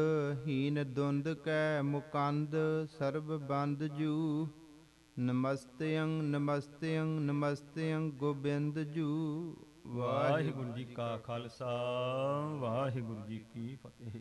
ਹੀਨ ਦੁੰਦ ਕੈ ਮੁਕੰਦ ਸਰਬ ਬੰਦ ਜੂ। ਨਮਸਤਿਅੰ ਨਮਸਤਿਅੰ ਨਮਸਤਿਅੰ ਗੋਬਿੰਦ ਜੂ। ਵਾਹਿਗੁਰੂ ਜੀ ਕਾ ਖਾਲਸਾ, ਵਾਹਿਗੁਰੂ ਜੀ ਕੀ ਫਤਿਹ।